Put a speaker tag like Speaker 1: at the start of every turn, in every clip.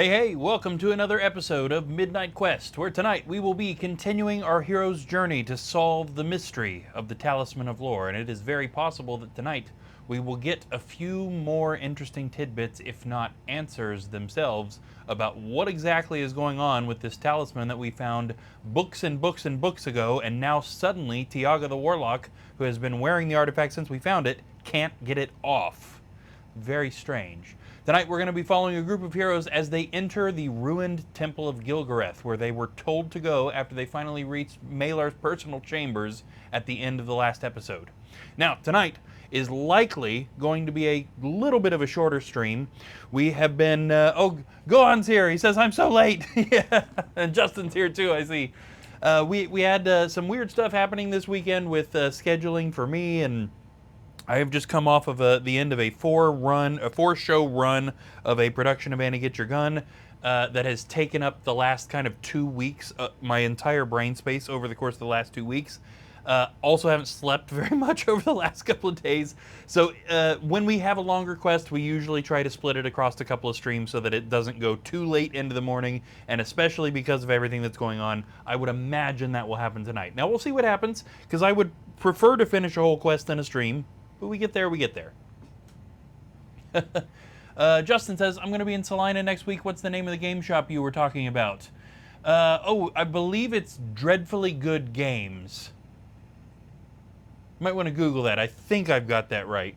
Speaker 1: Hey, welcome to another episode of Midnight Quest, where tonight we will be continuing our hero's journey to solve the mystery of the Talisman of Lore, and it is very possible that tonight we will get a few more interesting tidbits, if not answers themselves, about what exactly is going on with this talisman that we found books and books and books ago, and now suddenly Tiaga the Warlock, who has been wearing the artifact since we found it, can't get it off. Very strange. Tonight we're going to be following a group of heroes as they enter the ruined Temple of Gilgarreth, where they were told to go after they finally reached Malar's personal chambers at the end of the last episode. Now, tonight is likely going to be a little bit of a shorter stream. We have been... Gohan's here! He says, I'm so late! Yeah, and Justin's here too, I see. We had some weird stuff happening this weekend with scheduling for me, and I have just come off of the end of a four-show run of a production of Annie Get Your Gun that has taken up the last kind of 2 weeks, my entire brain space over the course of the last 2 weeks. Also haven't slept very much over the last couple of days. So when we have a longer quest, we usually try to split it across a couple of streams so that it doesn't go too late into the morning, and especially because of everything that's going on, I would imagine that will happen tonight. Now we'll see what happens, because I would prefer to finish a whole quest in a stream. But we get there, we get there. Justin says, I'm going to be in Salina next week. What's the name of the game shop you were talking about? I believe it's Dreadfully Good Games. You might want to Google that. I think I've got that right.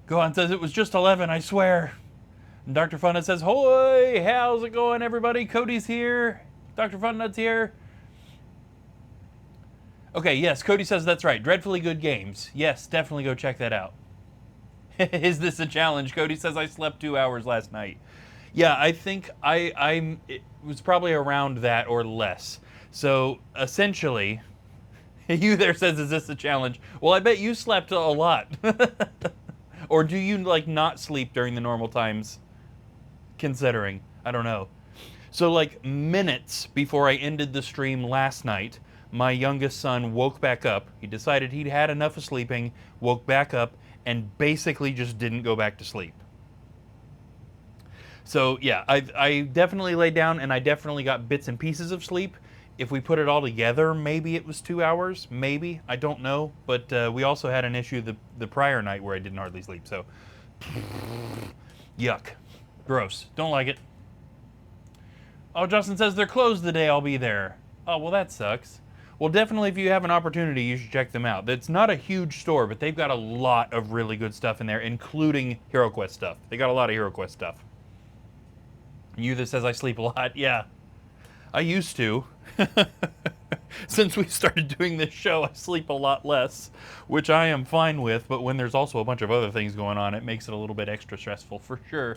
Speaker 1: Gohan says, it was just 11, I swear. And Dr. Funnut says, hoy, how's it going, everybody? Cody's here. Dr. Funnut's here. Okay, yes, Cody says that's right. Dreadfully Good Games. Yes, definitely go check that out. Is this a challenge? Cody says I slept 2 hours last night. Yeah, I think it was probably around that or less. So, essentially, you there says, is this a challenge? Well, I bet you slept a lot. Or do you, like, not sleep during the normal times? Considering. I don't know. So, like, minutes before I ended the stream last night, my youngest son woke back up. He decided he'd had enough of sleeping, woke back up, and basically just didn't go back to sleep. So yeah, I definitely laid down, and I definitely got bits and pieces of sleep. If we put it all together, maybe it was 2 hours, maybe. I don't know. But we also had an issue the prior night where I didn't hardly sleep, so... Yuck. Gross. Don't like it. Oh, Justin says they're closed the day I'll be there. Oh, well, that sucks. Well, definitely, if you have an opportunity, you should check them out. It's not a huge store, but they've got a lot of really good stuff in there, including HeroQuest stuff. They got a lot of HeroQuest stuff. You that says I sleep a lot, yeah. I used to. Since we started doing this show, I sleep a lot less, which I am fine with, but when there's also a bunch of other things going on, it makes it a little bit extra stressful, for sure.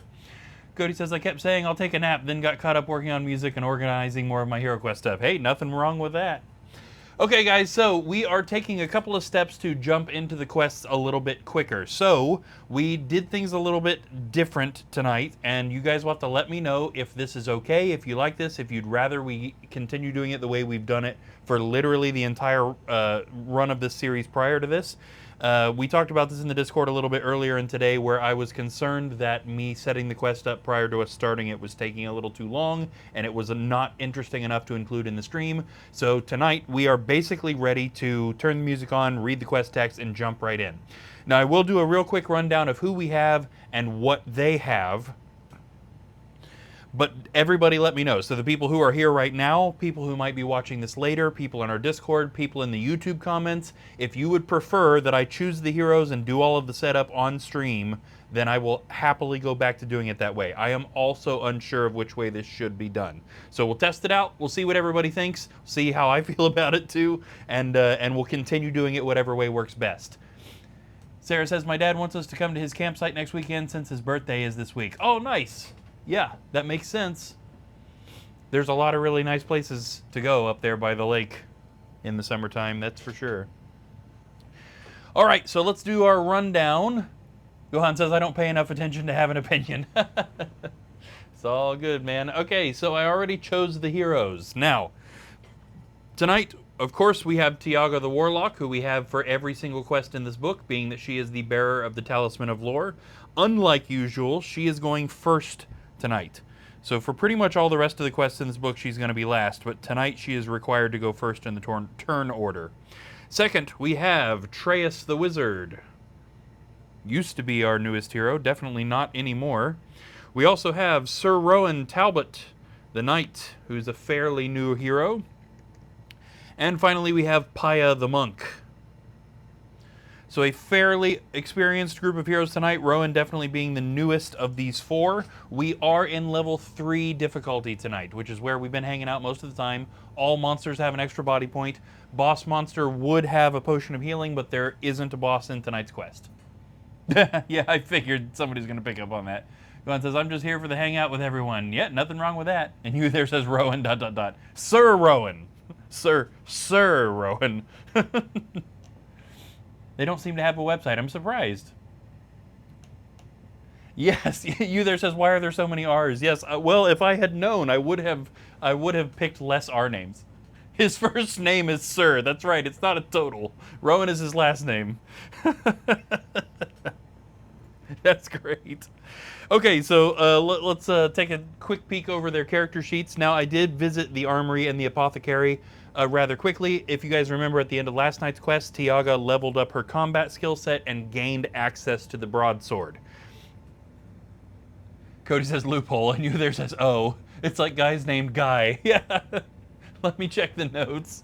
Speaker 1: Cody says, I kept saying I'll take a nap, then got caught up working on music and organizing more of my HeroQuest stuff. Hey, nothing wrong with that. Okay, guys, so we are taking a couple of steps to jump into the quests a little bit quicker. So, we did things a little bit different tonight, and you guys will have to let me know if this is okay, if you like this, if you'd rather we continue doing it the way we've done it for literally the entire run of this series prior to this. We talked about this in the Discord a little bit earlier in today, where I was concerned that me setting the quest up prior to us starting it was taking a little too long, and it was not interesting enough to include in the stream. So tonight, we are basically ready to turn the music on, read the quest text, and jump right in. Now, I will do a real quick rundown of who we have and what they have. But everybody let me know. So the people who are here right now, people who might be watching this later, people in our Discord, people in the YouTube comments, if you would prefer that I choose the heroes and do all of the setup on stream, then I will happily go back to doing it that way. I am also unsure of which way this should be done. So we'll test it out. We'll see what everybody thinks, see how I feel about it too, and we'll continue doing it whatever way works best. Sarah says, my dad wants us to come to his campsite next weekend since his birthday is this week. Oh, nice. Yeah, that makes sense. There's a lot of really nice places to go up there by the lake in the summertime, that's for sure. All right, so let's do our rundown. Gohan says, I don't pay enough attention to have an opinion. It's all good, man. Okay, so I already chose the heroes. Now, tonight, of course, we have Tiaga the Warlock, who we have for every single quest in this book, being that she is the bearer of the Talisman of Lore. unlike usual, she is going first tonight. So for pretty much all the rest of the quests in this book, she's going to be last, but tonight she is required to go first in the turn order. Second, we have Traeus the Wizard. Used to be our newest hero, definitely not anymore. We also have Sir Rowan Talbot, the Knight, who's a fairly new hero. And finally, we have Paya the Monk. So a fairly experienced group of heroes tonight, Rowan definitely being the newest of these four. We are in level 3 difficulty tonight, which is where we've been hanging out most of the time. All monsters have an extra body point. Boss monster would have a potion of healing, but there isn't a boss in tonight's quest. Yeah, I figured somebody's going to pick up on that. Gohan says, I'm just here for the hangout with everyone. Yeah, nothing wrong with that. And you there says Rowan, ... Sir Rowan. Sir Rowan. They don't seem to have a website. I'm surprised. Yes, you there says, why are there so many R's? Yes, well, if I had known, I would have picked less R names. His first name is Sir. That's right. It's not a total. Rowan is his last name. That's great. Okay, so let's take a quick peek over their character sheets. Now, I did visit the armory and the apothecary rather quickly. If you guys remember at the end of last night's quest, Tiaga leveled up her combat skill set and gained access to the broadsword. Cody says loophole, and you there says, oh. It's like guys named Guy. Yeah. Let me check the notes.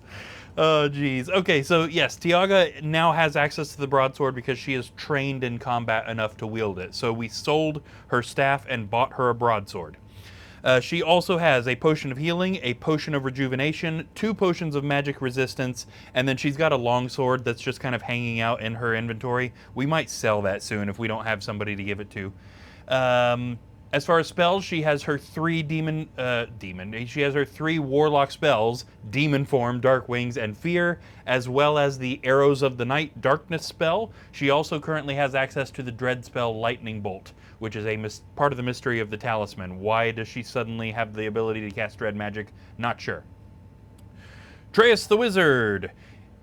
Speaker 1: Oh, geez. Okay, so yes, Tiaga now has access to the broadsword because she is trained in combat enough to wield it. So we sold her staff and bought her a broadsword. She also has a potion of healing, a potion of rejuvenation, 2 potions of magic resistance, and then she's got a longsword that's just kind of hanging out in her inventory. We might sell that soon if we don't have somebody to give it to. As far as spells, she has her 3 she has her 3 warlock spells, Demon Form, Dark Wings, and Fear, as well as the Arrows of the Night Darkness spell. She also currently has access to the dread spell Lightning Bolt, which is a part of the mystery of the Talisman. Why does she suddenly have the ability to cast dread magic? Not sure. Traeus the Wizard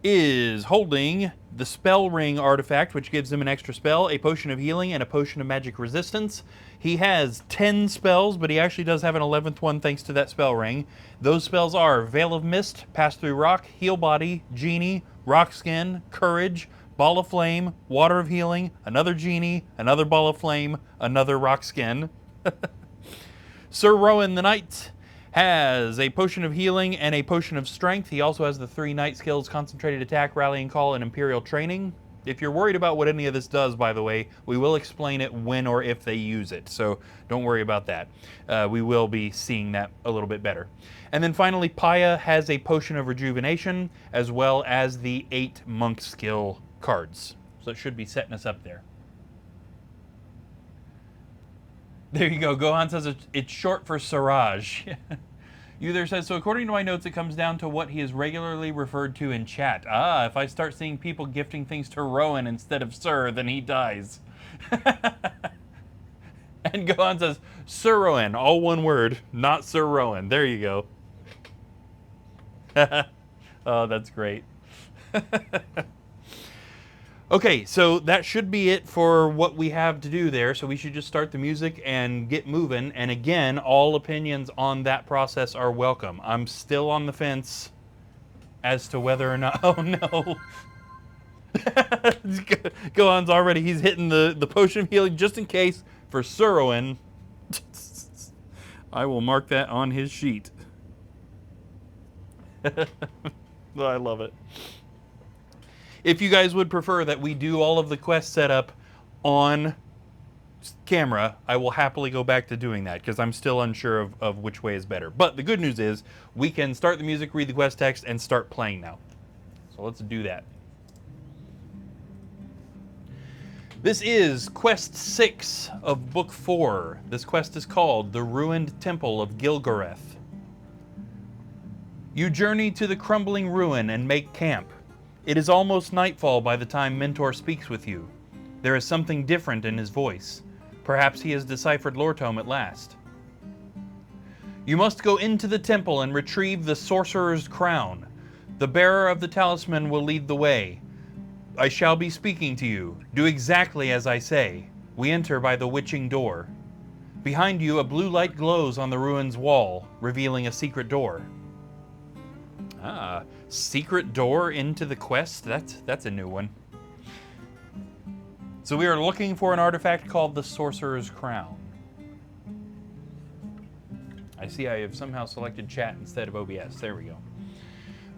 Speaker 1: is holding the Spell Ring artifact, which gives him an extra spell, a potion of healing, and a potion of magic resistance. He has 10 spells, but he actually does have an 11th one thanks to that spell ring. Those spells are Veil of Mist, Pass Through Rock, Heal Body, Genie, Rock Skin, Courage, Ball of Flame, Water of Healing, another Genie, another Ball of Flame, another Rock Skin. Sir Rowan the Knight has a potion of healing and a potion of strength. He also has the 3 knight skills, Concentrated Attack, Rallying Call, and Imperial Training. If you're worried about what any of this does, by the way, we will explain it when or if they use it, so don't worry about that. We will be seeing that a little bit better. And then finally, Paya has a potion of rejuvenation, as well as the 8 monk skill cards. So it should be setting us up there. There you go. Gohan says it's short for Siraj. You there says, so according to my notes, it comes down to what he is regularly referred to in chat. Ah, if I start seeing people gifting things to Rowan instead of Sir, then he dies. And Gohan says, Sir Rowan, all one word, not Sir Rowan. There you go. Oh, that's great. Okay, so that should be it for what we have to do there. So we should just start the music and get moving. And again, all opinions on that process are welcome. I'm still on the fence as to whether or not... Oh, no. Gohan's already... He's hitting the potion of healing just in case for Suroin. I will mark that on his sheet. I love it. If you guys would prefer that we do all of the quest setup on camera, I will happily go back to doing that because I'm still unsure of which way is better. But the good news is we can start the music, read the quest text, and start playing now. So let's do that. This is Quest 6 of Book 4. This quest is called The Ruined Temple of Gilgarreth. You journey to the crumbling ruin and make camp. It is almost nightfall by the time Mentor speaks with you. There is something different in his voice. Perhaps he has deciphered Lore Tome at last. You must go into the temple and retrieve the Sorcerer's crown. The bearer of the talisman will lead the way. I shall be speaking to you. Do exactly as I say. We enter by the witching door. Behind you, a blue light glows on the ruin's wall, revealing a secret door. Ah, secret door into the quest? That's a new one. So we are looking for an artifact called the Sorcerer's Crown. I see I have somehow selected chat instead of OBS. There we go.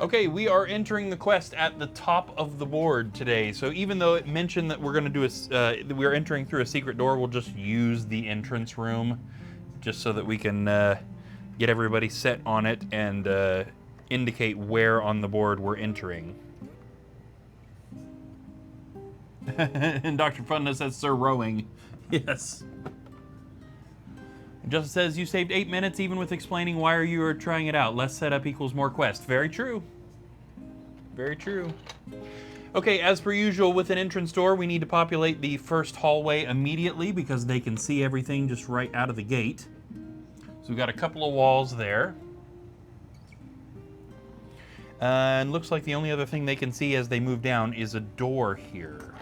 Speaker 1: Okay, we are entering the quest at the top of the board today. So even though it mentioned that we're going to do we're entering through a secret door, we'll just use the entrance room just so that we can get everybody set on it and indicate where on the board we're entering. And Dr. Funda says, Sir Rowing. Yes. Justin says, you saved 8 minutes even with explaining why you are trying it out. Less setup equals more quest. Very true. Very true. Okay, as per usual with an entrance door, we need to populate the first hallway immediately because they can see everything just right out of the gate. So we've got a couple of walls there. And looks like the only other thing they can see as they move down is a door here.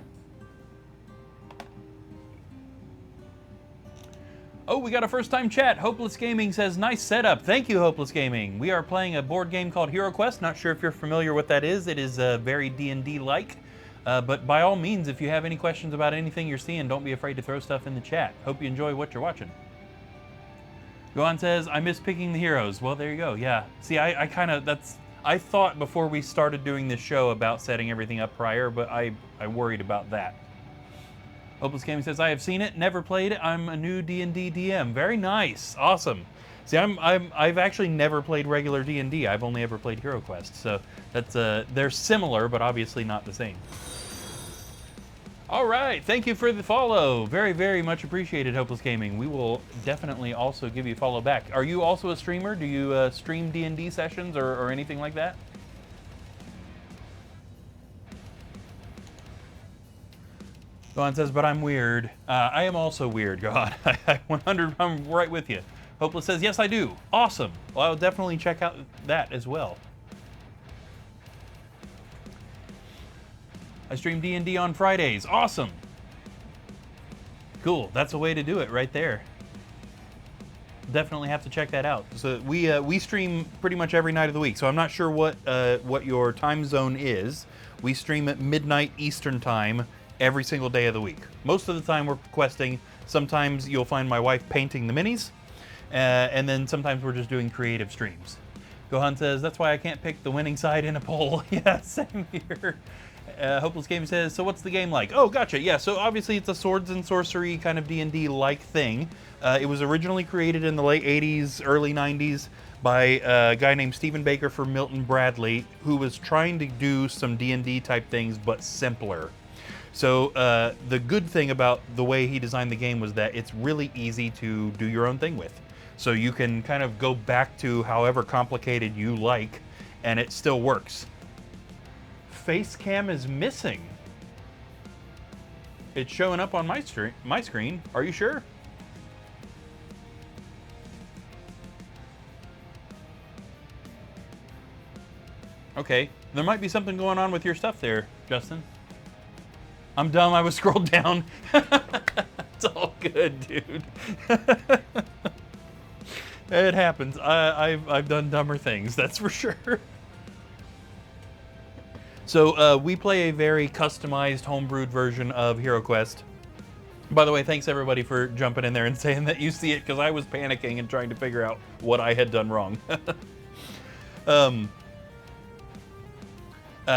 Speaker 1: Oh, we got a first-time chat. Hopeless Gaming says, nice setup. Thank you, Hopeless Gaming. We are playing a board game called Hero Quest. Not sure if you're familiar with what that is. It is very D&D-like. But by all means, if you have any questions about anything you're seeing, don't be afraid to throw stuff in the chat. Hope you enjoy what you're watching. Gohan says, I miss picking the heroes. Well, there you go. Yeah. See, I thought before we started doing this show about setting everything up prior, but I worried about that. Hopeless Gaming says, I have seen it, never played it. I'm a new D&D DM. Very nice. Awesome. See, I've actually never played regular D&D. I've only ever played Hero Quest. So that's they're similar, but obviously not the same. All right. Thank you for the follow. Very, very much appreciated, Hopeless Gaming. We will definitely also give you a follow back. Are you also a streamer? Do you stream D&D sessions or anything like that? Gohan says, but I'm weird. I am also weird, Gohan. 100, I'm right with you. Hopeless says, yes, I do. Awesome. Well, I'll definitely check out that as well. I stream D&D on Fridays. Awesome. Cool. That's a way to do it right there. Definitely have to check that out. So we stream pretty much every night of the week. So I'm not sure what your time zone is. We stream at midnight Eastern time every single day of the week. Most of the time we're questing. Sometimes you'll find my wife painting the minis, and then sometimes we're just doing creative streams. Gohan says, that's why I can't pick the winning side in a poll. Yeah, same here. Hopeless Game says, so what's the game like? Oh, gotcha. Yeah, so obviously it's a swords and sorcery kind of D&D-like thing. It was originally created in the late 80s, early 90s by a guy named Stephen Baker for Milton Bradley, who was trying to do some D&D type things, but simpler. So the good thing about the way he designed the game was that it's really easy to do your own thing with. So you can kind of go back to however complicated you like, and it still works. Face cam is missing. It's showing up on my screen. Are you sure? Okay, there might be something going on with your stuff there, Justin. I'm dumb, I was scrolled down. It's all good, dude. It happens. I've done dumber things, that's for sure. So we play a very customized, homebrewed version of Hero Quest. By the way, thanks everybody for jumping in there and saying that you see it, because I was panicking and trying to figure out what I had done wrong.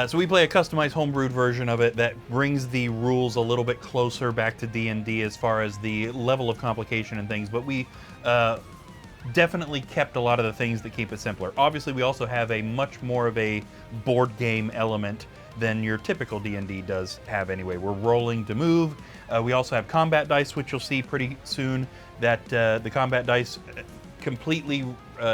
Speaker 1: So we play a customized homebrewed version of it that brings the rules a little bit closer back to D&D as far as the level of complication and things, but we definitely kept a lot of the things that keep it simpler. Obviously, we also have a much more of a board game element than your typical D&D does have anyway. We're rolling to move. We also have combat dice, which you'll see pretty soon, that the combat dice completely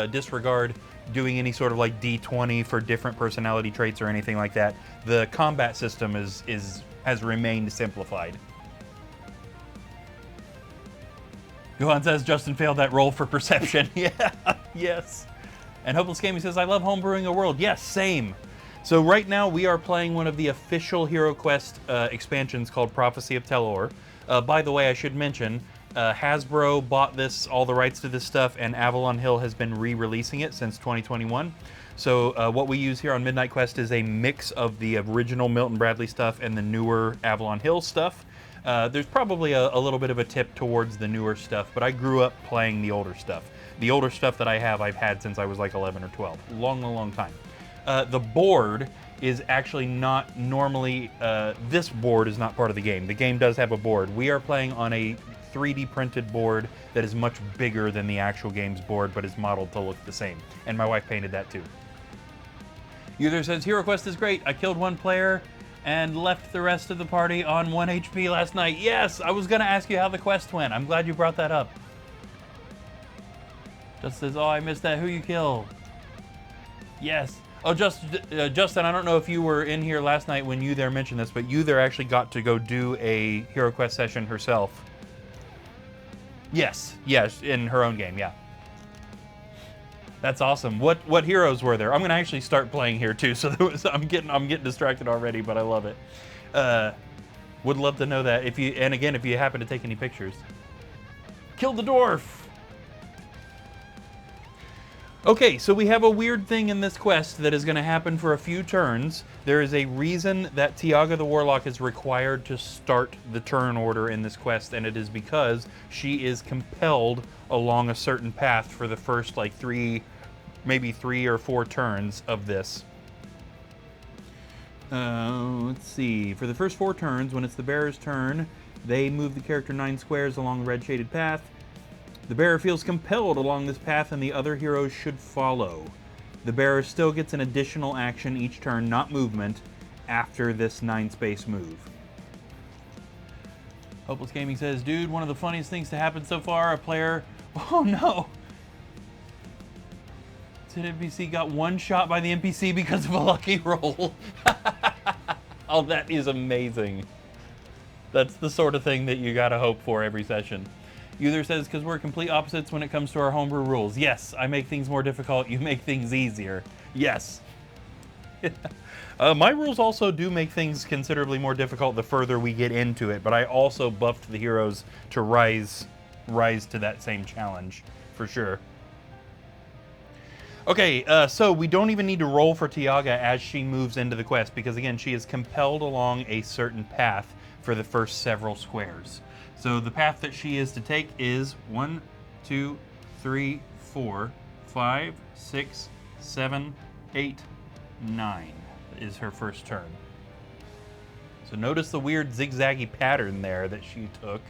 Speaker 1: disregard doing any sort of like D20 for different personality traits or anything like that. The combat system has remained simplified. Gohan says Justin failed that roll for perception. Yeah, yes. And Hopeless Gaming says, I love homebrewing a world. Yes, same. So right now we are playing one of the official Hero Quest expansions called Prophecy of Telor. By the way, I should mention, Hasbro bought all the rights to this stuff, and Avalon Hill has been re-releasing it since 2021. So what we use here on Midnight Quest is a mix of the original Milton Bradley stuff and the newer Avalon Hill stuff. There's probably a little bit of a tip towards the newer stuff, but I grew up playing the older stuff. The older stuff that I've had since I was like 11 or 12. Long time. The board is actually not normally, this board is not part of the game. The game does have a board. We are playing on a 3D printed board that is much bigger than the actual game's board, but is modeled to look the same. And my wife painted that too. User says, Hero Quest is great. I killed one player and left the rest of the party on 1 HP last night. Yes, I was gonna ask you how the quest went. I'm glad you brought that up. Just says, oh, I missed that. Who you killed? Yes. Oh, Justin, I don't know if you were in here last night when you there mentioned this, but you there actually got to go do a Hero Quest session herself. Yes, in her own game, yeah. That's awesome. What heroes were there? I'm gonna actually start playing here too. So I'm getting distracted already, but I love it. Would love to know that if you happen to take any pictures. Kill the dwarf. Okay, so we have a weird thing in this quest that is going to happen for a few turns. There is a reason that Tiaga the Warlock is required to start the turn order in this quest, and it is because she is compelled along a certain path for the first like maybe three or four turns of this. Let's see. For the first 4 turns, when it's the bearer's turn, they move the character 9 squares along the red shaded path. The bearer feels compelled along this path and the other heroes should follow. The bearer still gets an additional action each turn, not movement, after this 9-space move. Hopeless Gaming says, dude, one of the funniest things to happen so far, a player... Oh no! Said NPC got one shot by the NPC because of a lucky roll. Oh, that is amazing. That's the sort of thing that you gotta hope for every session. User says, because we're complete opposites when it comes to our homebrew rules. Yes, I make things more difficult, you make things easier. Yes. My rules also do make things considerably more difficult the further we get into it, but I also buffed the heroes to rise to that same challenge, for sure. Okay, so we don't even need to roll for Tiaga as she moves into the quest, because again, she is compelled along a certain path for the first several squares. So the path that she is to take is 1, 2, 3, 4, 5, 6, 7, 8, 9 is her first turn. So notice the weird zigzaggy pattern there that she took.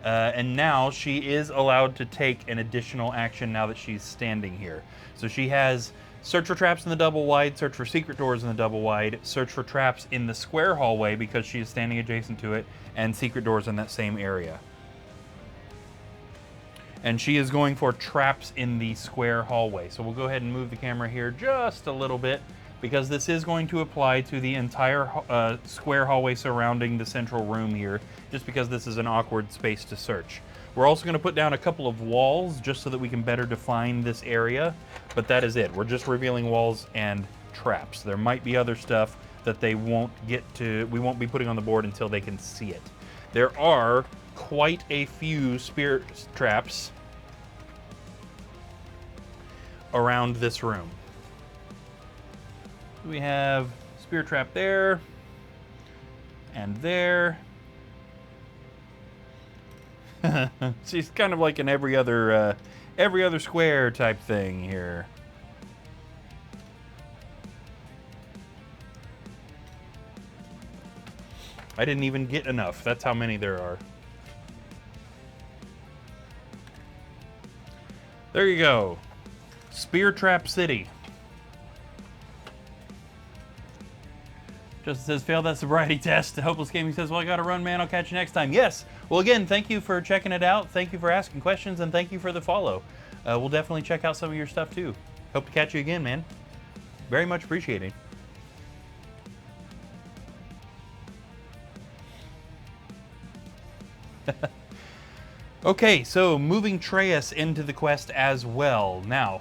Speaker 1: And now she is allowed to take an additional action now that she's standing here. So she has search for traps in the double wide, search for secret doors in the double wide, search for traps in the square hallway because she is standing adjacent to it, and secret doors in that same area. And she is going for traps in the square hallway. So we'll go ahead and move the camera here just a little bit because this is going to apply to the entire square hallway surrounding the central room here, just because this is an awkward space to search. We're also going to put down a couple of walls just so that we can better define this area, but that is it. We're just revealing walls and traps. There might be other stuff that we won't be putting on the board until they can see it. There are quite a few spear traps around this room. We have spear trap there and there. She's kind of like in every other square type thing here. I didn't even get enough. That's how many there are. There you go. Spear Trap City. Justin says, failed that sobriety test. Hopeless Gaming says, well, I gotta run, man. I'll catch you next time. Yes. Well, again, thank you for checking it out. Thank you for asking questions, and thank you for the follow. We'll definitely check out some of your stuff, too. Hope to catch you again, man. Very much appreciated. Okay, so moving Treyas into the quest as well. Now,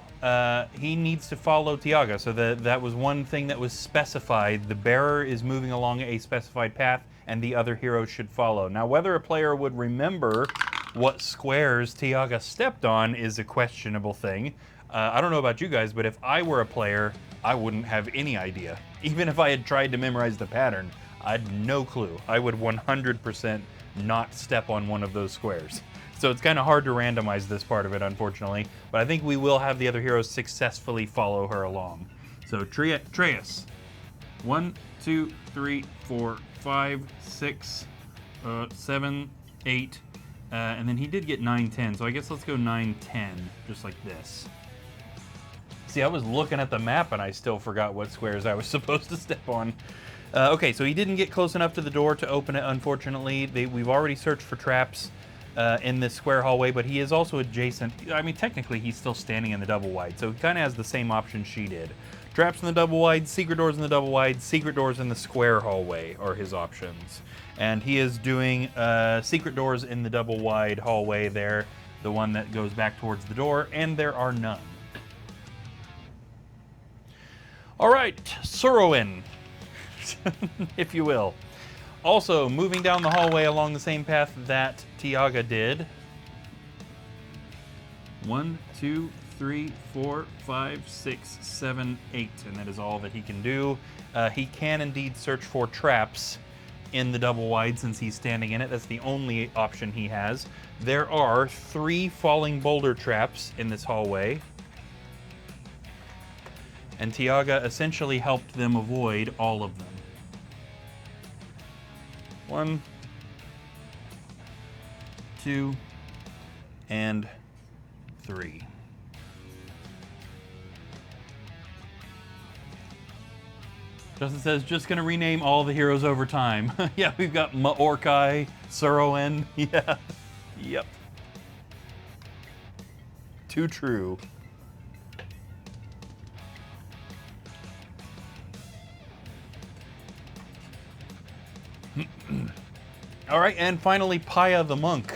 Speaker 1: he needs to follow Tiaga, so that was one thing that was specified. The bearer is moving along a specified path, and the other heroes should follow. Now, whether a player would remember what squares Tiaga stepped on is a questionable thing. I don't know about you guys, but if I were a player, I wouldn't have any idea. Even if I had tried to memorize the pattern, I'd no clue. I would 100% not step on one of those squares. So it's kind of hard to randomize this part of it, unfortunately. But I think we will have the other heroes successfully follow her along. So Treus. 1, 2, 3, 4, 5, 6, 7, 8. And then he did get 9, 10. So I guess let's go 9, 10, just like this. See, I was looking at the map and I still forgot what squares I was supposed to step on. Okay, so he didn't get close enough to the door to open it, unfortunately. We've already searched for traps in this square hallway, but he is also adjacent. I mean, technically, he's still standing in the double wide, so he kind of has the same option she did. Traps in the double wide, secret doors in the double wide, secret doors in the square hallway are his options. And he is doing secret doors in the double wide hallway there, the one that goes back towards the door, and there are none. All right, Sorcerer, if you will. Also, moving down the hallway along the same path that Tiaga did. 1, 2, 3, 4, 5, 6, 7, 8, and that is all that he can do. He can indeed search for traps in the double wide since he's standing in it. That's the only option he has. There are 3 falling boulder traps in this hallway. And Tiaga essentially helped them avoid all of them. 1, 2, and 3. Justin says, just gonna rename all the heroes over time. Yeah, we've got Maorkai, Sorcerer, yeah, yep. Too true. All right, and finally, Paya the monk.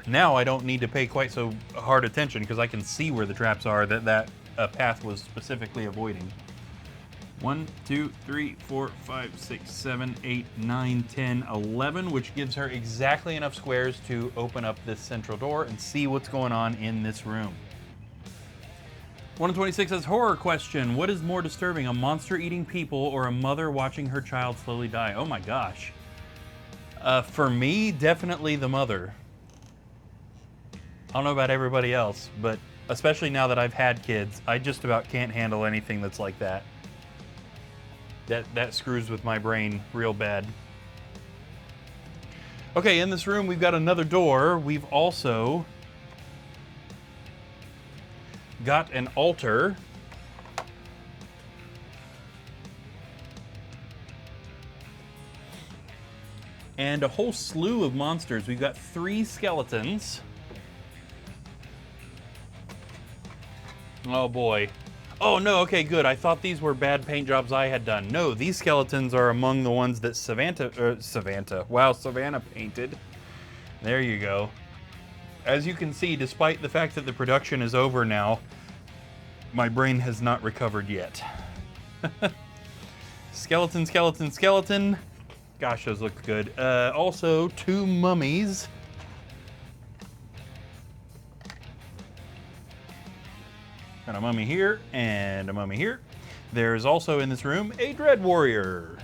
Speaker 1: Now I don't need to pay quite so hard attention because I can see where the traps are that path was specifically avoiding. 1, 2, 3, 4, 5, 6, 7, 8, 9, 10, 11, which gives her exactly enough squares to open up this central door and see what's going on in this room. 126 says, horror question. What is more disturbing, a monster eating people or a mother watching her child slowly die? Oh my gosh. For me, definitely the mother. I don't know about everybody else, but especially now that I've had kids, I just about can't handle anything that's like that. That screws with my brain real bad. Okay, in this room we've got another door. We've also got an altar. And a whole slew of monsters. We've got 3 skeletons. Oh boy. Oh no, okay, good. I thought these were bad paint jobs I had done. No, these skeletons are among the ones that Savannah painted. There you go. As you can see, despite the fact that the production is over now, my brain has not recovered yet. Skeleton, skeleton, skeleton. Gosh, those look good. Also, 2 mummies. Got a mummy here and a mummy here. There's also in this room a Dread Warrior.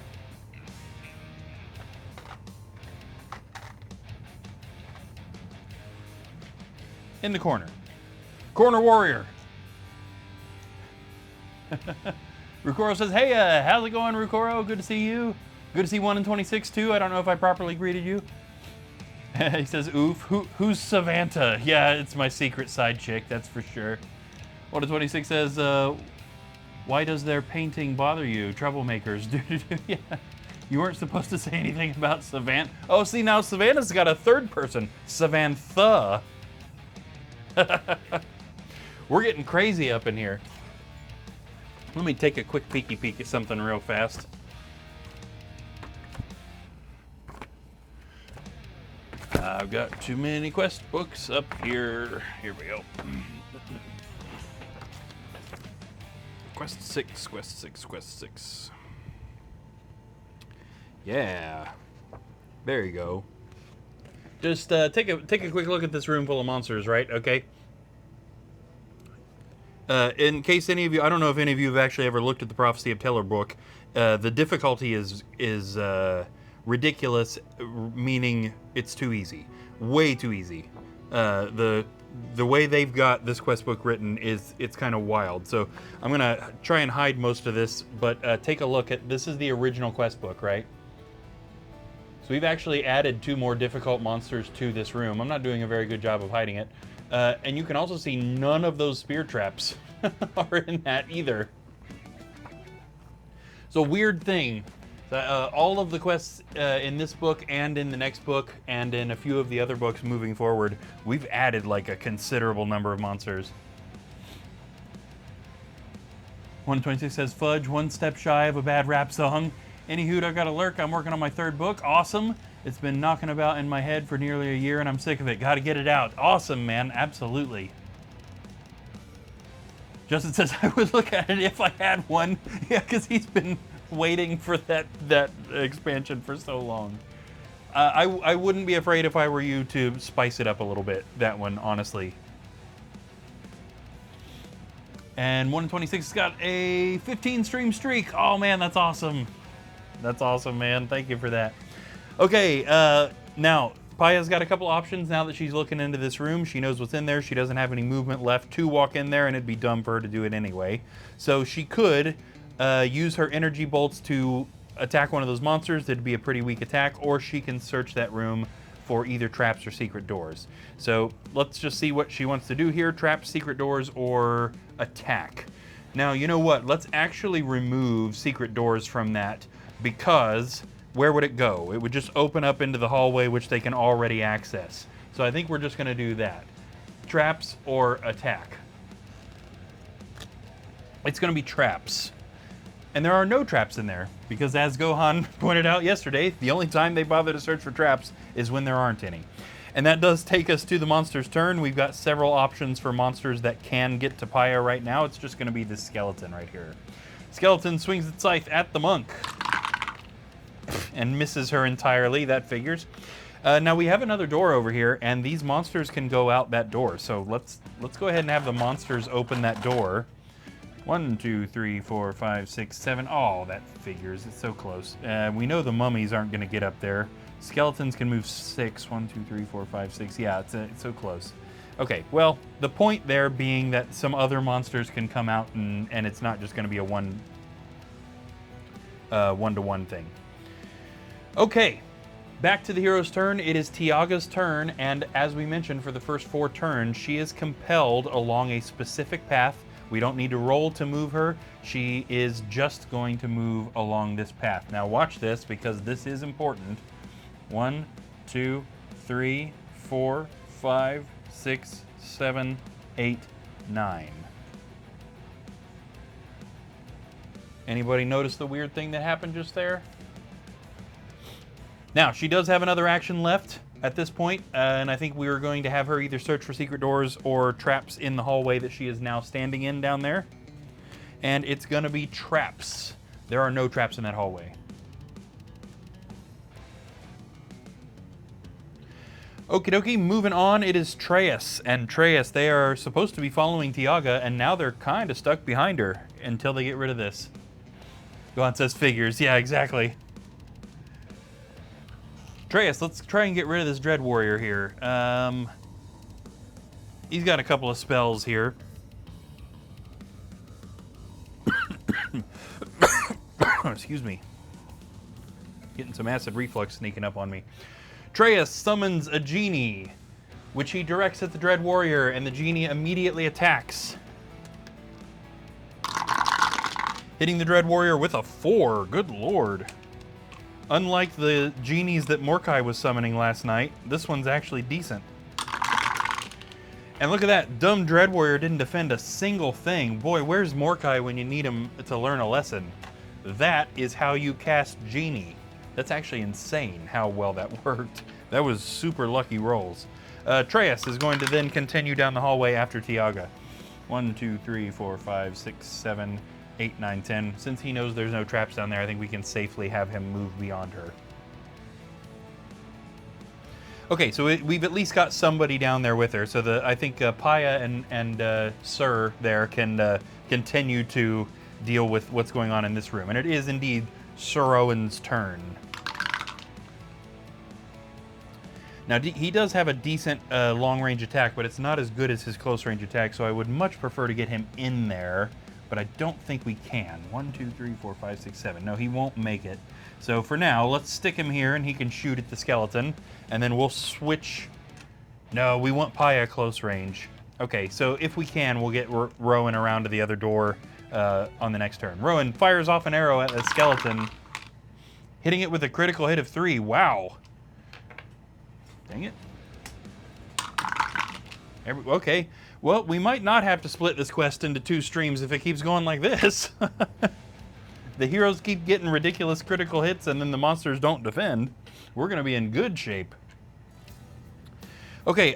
Speaker 1: In the corner. Corner Warrior. Rukoro says, hey, how's it going, Rukoro? Good to see you. Good to see 126 too. I don't know if I properly greeted you. He says, oof. Who's Savannah? Yeah, it's my secret side chick, that's for sure. 126 says, why does their painting bother you? Troublemakers. Yeah. You weren't supposed to say anything about Savannah. Oh, see, now Savannah's got a third person. Savantha. We're getting crazy up in here. Let me take a quick peek at something real fast. I've got too many quest books up here. Here we go. Quest 6. Yeah. There you go. Just take a quick look at this room full of monsters, right? Okay. In case any of you, I don't know if any of you have actually ever looked at the Prophecy of Teller book. The difficulty is ridiculous, meaning it's too easy, way too easy. The way they've got this quest book written it's kind of wild. So I'm gonna try and hide most of this, but take a look at this. Is the original quest book, right? So we've actually added 2 more difficult monsters to this room. I'm not doing a very good job of hiding it. And you can also see none of those spear traps are in that either. So weird thing. All of the quests in this book and in the next book and in a few of the other books moving forward, we've added like a considerable number of monsters. 126 says, Fudge, one step shy of a bad rap song. Anywho, I got a lurk. I'm working on my 3rd book. Awesome. It's been knocking about in my head for nearly a year and I'm sick of it. Got to get it out. Awesome, man. Absolutely. Justin says, I would look at it if I had one. Yeah, because he's been waiting for that expansion for so long. I wouldn't be afraid if I were you to spice it up a little bit, that one, honestly. And 126 has got a 15 stream streak. Oh man, that's awesome. That's awesome, man. Thank you for that. Okay, now, Paya's got a couple options now that she's looking into this room. She knows what's in there. She doesn't have any movement left to walk in there, and it'd be dumb for her to do it anyway. So she could use her energy bolts to attack one of those monsters. That'd be a pretty weak attack, or she can search that room for either traps or secret doors. So let's just see what she wants to do here. Traps, secret doors, or attack. Now, you know what? Let's actually remove secret doors from that, because where would it go? It would just open up into the hallway, which they can already access. So I think we're just going to do that. Traps or attack. It's going to be traps. And there are no traps in there, because as Gohan pointed out yesterday, the only time they bother to search for traps is when there aren't any. And that does take us to the monster's turn. We've got several options for monsters that can get to Paya right now. It's just going to be this skeleton right here. Skeleton swings its scythe at the monk and misses her entirely. That figures. Now we have another door over here, and these monsters can go out that door. So let's go ahead and have the monsters open that door. 1, 2, 3, 4, 5, 6, 7. Oh, that figures. It's so close. We know the mummies aren't going to get up there. Skeletons can move 6. 1, 2, 3, 4, 5, 6. Yeah, it's so close. Okay, well, the point there being that some other monsters can come out, and it's not just going to be a one-to-one thing. Okay, back to the hero's turn. It is Tiaga's turn, and as we mentioned, for the first 4 turns, she is compelled along a specific path. We don't need to roll to move her. She is just going to move along this path. Now watch this, because this is important. 1, 2, 3, 4, 5, 6, 7, 8, 9. Anybody notice the weird thing that happened just there? Now, she does have another action left at this point, and I think we are going to have her either search for secret doors or traps in the hallway that she is now standing in down there. And it's going to be traps. There are no traps in that hallway. Okie dokie, moving on, it is Treyas. And Treyas, they are supposed to be following Tiaga, and now they're kind of stuck behind her until they get rid of this. Gohan says figures. Yeah, exactly. Treyas, let's try and get rid of this Dread Warrior here. He's got a couple of spells here. Excuse me. Getting some acid reflux sneaking up on me. Treyas summons a genie, which he directs at the Dread Warrior, and the genie immediately attacks, hitting the Dread Warrior with a 4. Good lord. Unlike the genies that Morkai was summoning last night, this one's actually decent. And look at that, dumb Dread Warrior didn't defend a single thing. Boy, where's Morkai when you need him to learn a lesson? That is how you cast Genie. That's actually insane how well that worked. That was super lucky rolls. Treyas is going to then continue down the hallway after Tiaga. 1, 2, 3, 4, 5, 6, 7. 8, 9, 10. Since he knows there's no traps down there, I think we can safely have him move beyond her. Okay, so we've at least got somebody down there with her. So I think Paya and Sir there can continue to deal with what's going on in this room. And it is indeed Sir Owen's turn. Now, he does have a decent long-range attack, but it's not as good as his close-range attack, so I would much prefer to get him in there, but I don't think we can. 1, 2, 3, 4, 5, 6, 7. No, he won't make it. So for now, let's stick him here, and he can shoot at the skeleton, and then we'll switch. No, we want Paya close range. Okay, so if we can, we'll get Rowan around to the other door on the next turn. Rowan fires off an arrow at the skeleton, hitting it with a critical hit of 3. Wow. Dang it. Okay. Well, we might not have to split this quest into 2 streams if it keeps going like this. The heroes keep getting ridiculous critical hits and then the monsters don't defend. We're going to be in good shape. Okay,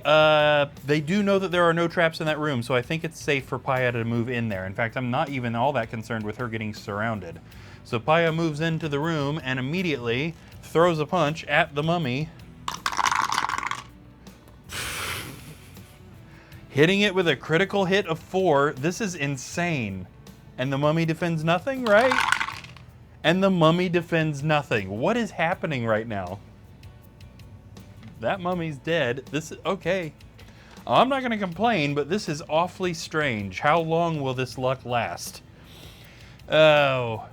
Speaker 1: they do know that there are no traps in that room, so I think it's safe for Paya to move in there. In fact, I'm not even all that concerned with her getting surrounded. So Paya moves into the room and immediately throws a punch at the mummy, hitting it with a critical hit of 4. This is insane. And the mummy defends nothing, right? And the mummy defends nothing. What is happening right now? That mummy's dead. This is okay. I'm not going to complain, but this is awfully strange. How long will this luck last? Oh.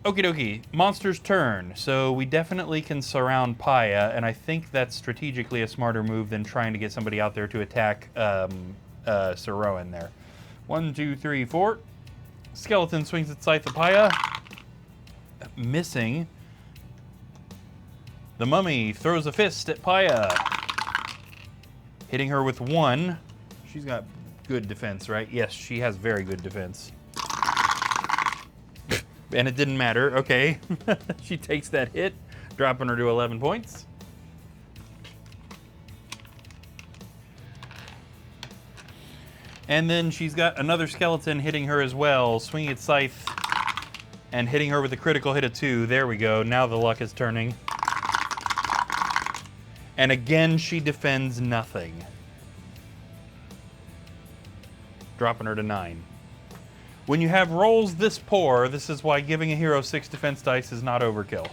Speaker 1: Okie dokie. Monster's turn. So we definitely can surround Paya, and I think that's strategically a smarter move than trying to get somebody out there to attack Sir Rowan there. 1, 2, 3, 4. Skeleton swings its scythe at Paya. Missing. The mummy throws a fist at Paya, hitting her with 1. She's got good defense, right? Yes, she has very good defense. And it didn't matter. Okay. She takes that hit, dropping her to 11 points. And then she's got another skeleton hitting her as well, swinging its scythe and hitting her with a critical hit of 2. There we go. Now the luck is turning. And again, she defends nothing, dropping her to 9. When you have rolls this poor, this is why giving a hero 6 defense dice is not overkill.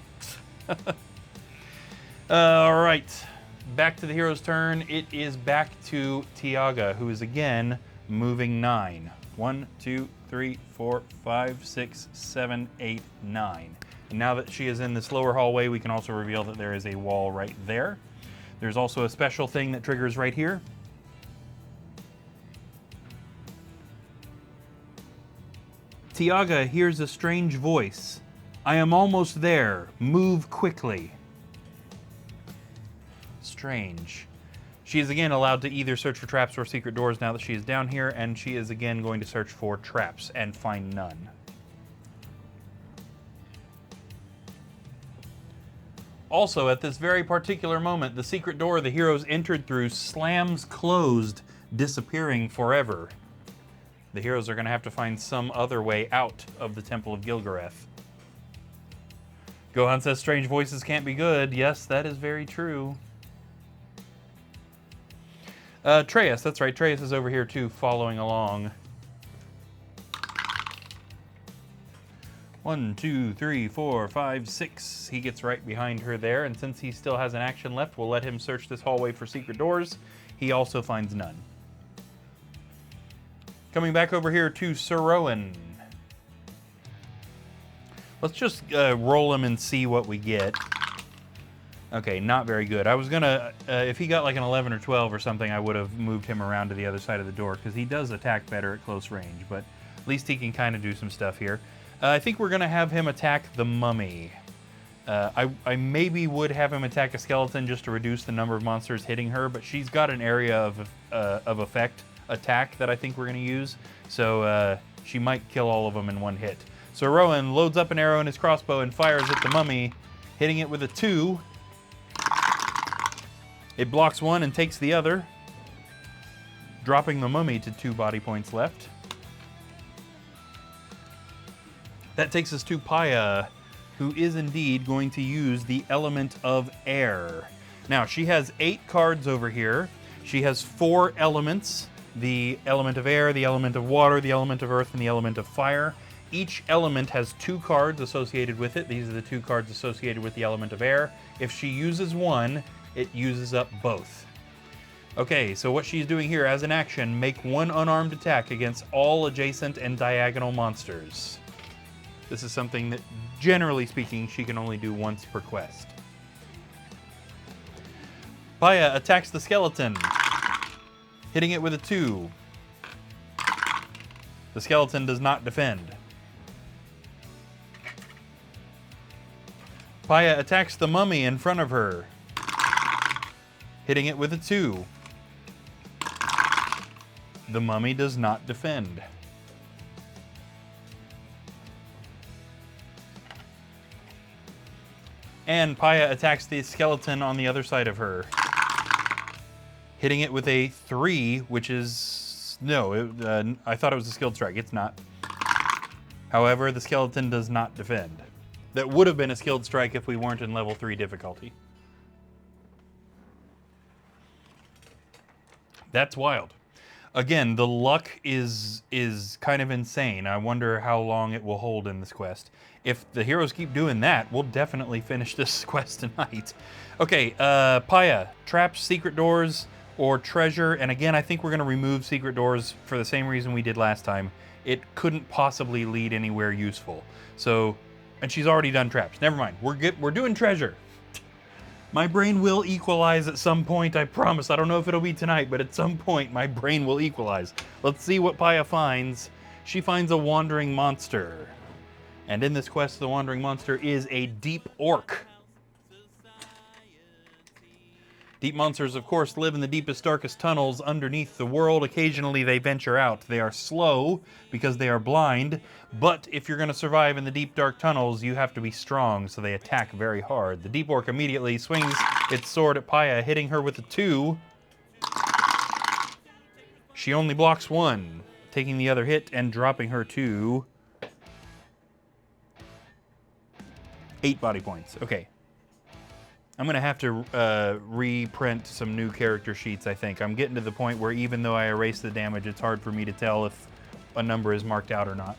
Speaker 1: All right, back to the hero's turn. It is back to Tiaga, who is again moving 9. 1, 2, 3, 4, 5, 6, 7, 8, 9. And now that she is in this lower hallway, we can also reveal that there is a wall right there. There's also a special thing that triggers right here. Tiaga hears a strange voice. I am almost there. Move quickly. Strange. She is again allowed to either search for traps or secret doors now that she is down here, and she is again going to search for traps and find none. Also, at this very particular moment, the secret door the heroes entered through slams closed, disappearing forever. The heroes are going to have to find some other way out of the Temple of Gilgarreth. Gohan says strange voices can't be good. Yes, that is very true. Treyas, that's right. Treyas is over here too, following along. 1, 2, 3, 4, 5, 6. He gets right behind her there, and since he still has an action left, we'll let him search this hallway for secret doors. He also finds none. Coming back over here to Sir Rowan. Let's just roll him and see what we get. Okay, not very good. I was gonna, if he got like an 11 or 12 or something, I would have moved him around to the other side of the door, because he does attack better at close range, but at least he can kind of do some stuff here. I think we're gonna have him attack the mummy. I maybe would have him attack a skeleton just to reduce the number of monsters hitting her, but she's got an area of effect attack that I think we're gonna use, so she might kill all of them in one hit. So Rowan loads up an arrow in his crossbow and fires at the mummy, hitting it with a 2. It blocks one and takes the other, dropping the mummy to 2 body points left. That takes us to Paya, who is indeed going to use the element of air. Now, she has 8 cards over here. She has 4 elements: the element of air, the element of water, the element of earth, and the element of fire. Each element has 2 cards associated with it. These are the 2 cards associated with the element of air. If she uses one, it uses up both. Okay, so what she's doing here as an action, make 1 unarmed attack against all adjacent and diagonal monsters. This is something that, generally speaking, she can only do once per quest. Paya attacks the skeleton, hitting it with a 2. The skeleton does not defend. Paya attacks the mummy in front of her, hitting it with a 2. The mummy does not defend. And Paya attacks the skeleton on the other side of her, hitting it with a 3, which is... no, I thought it was a skilled strike. It's not. However, the skeleton does not defend. That would have been a skilled strike if we weren't in level 3 difficulty. That's wild. Again, the luck is kind of insane. I wonder how long it will hold in this quest. If the heroes keep doing that, we'll definitely finish this quest tonight. Okay, Paya, traps, secret doors, or treasure. And again, I think we're going to remove secret doors for the same reason we did last time. It couldn't possibly lead anywhere useful. So, and she's already done traps. Never mind. We're doing treasure. My brain will equalize at some point, I promise. I don't know if it'll be tonight, but at some point my brain will equalize. Let's see what Paya finds. She finds a wandering monster. And in this quest, the wandering monster is a deep orc. Deep monsters, of course, live in the deepest, darkest tunnels underneath the world. Occasionally they venture out. They are slow because they are blind, but if you're going to survive in the deep, dark tunnels, you have to be strong, so they attack very hard. The deep orc immediately swings its sword at Paya, hitting her with a 2. She only blocks 1, taking the other hit and dropping her to 8 body points. Okay. I'm going to have to reprint some new character sheets, I think. I'm getting to the point where even though I erase the damage, it's hard for me to tell if a number is marked out or not.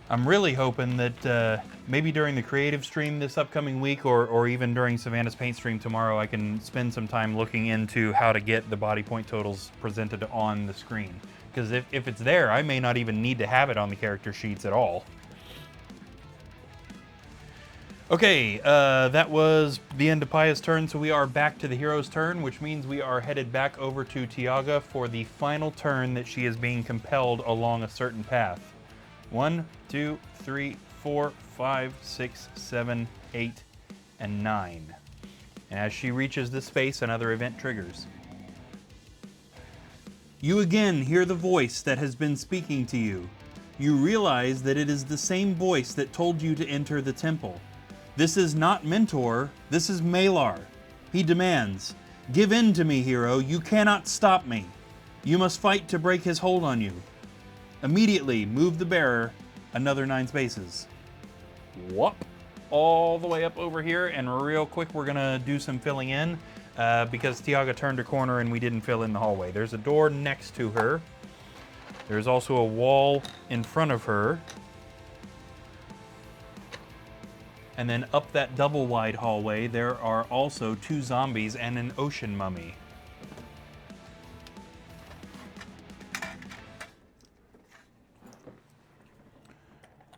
Speaker 1: I'm really hoping that maybe during the creative stream this upcoming week or even during Savannah's paint stream tomorrow, I can spend some time looking into how to get the body point totals presented on the screen. Because if it's there, I may not even need to have it on the character sheets at all. Okay, that was the end of Paya's turn, so we are back to the hero's turn, which means we are headed back over to Tiaga for the final turn that she is being compelled along a certain path. 1, 2, 3, 4, 5, 6, 7, 8, and 9. And as she reaches this space, another event triggers. You again hear the voice that has been speaking to you. You realize that it is the same voice that told you to enter the temple. This is not Mentor, this is Malar. He demands, "Give in to me, hero, you cannot stop me. You must fight to break his hold on you. Immediately move the bearer another 9 spaces." Whoop. All the way up over here, and real quick we're gonna do some filling in because Tiaga turned a corner and we didn't fill in the hallway. There's a door next to her. There's also a wall in front of her. And then up that double wide hallway, there are also 2 zombies and an ocean mummy.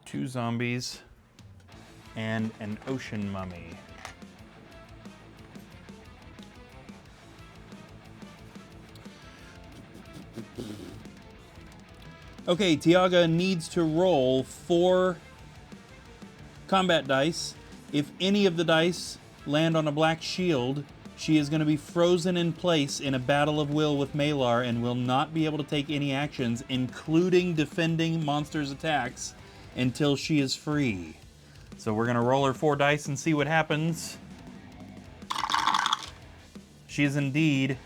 Speaker 1: Two zombies and an ocean mummy. Okay, Tiaga needs to roll 4 combat dice. If any of the dice land on a black shield, she is going to be frozen in place in a battle of will with Malar and will not be able to take any actions, including defending monsters' attacks, until she is free. So we're going to roll her 4 dice and see what happens. She is indeed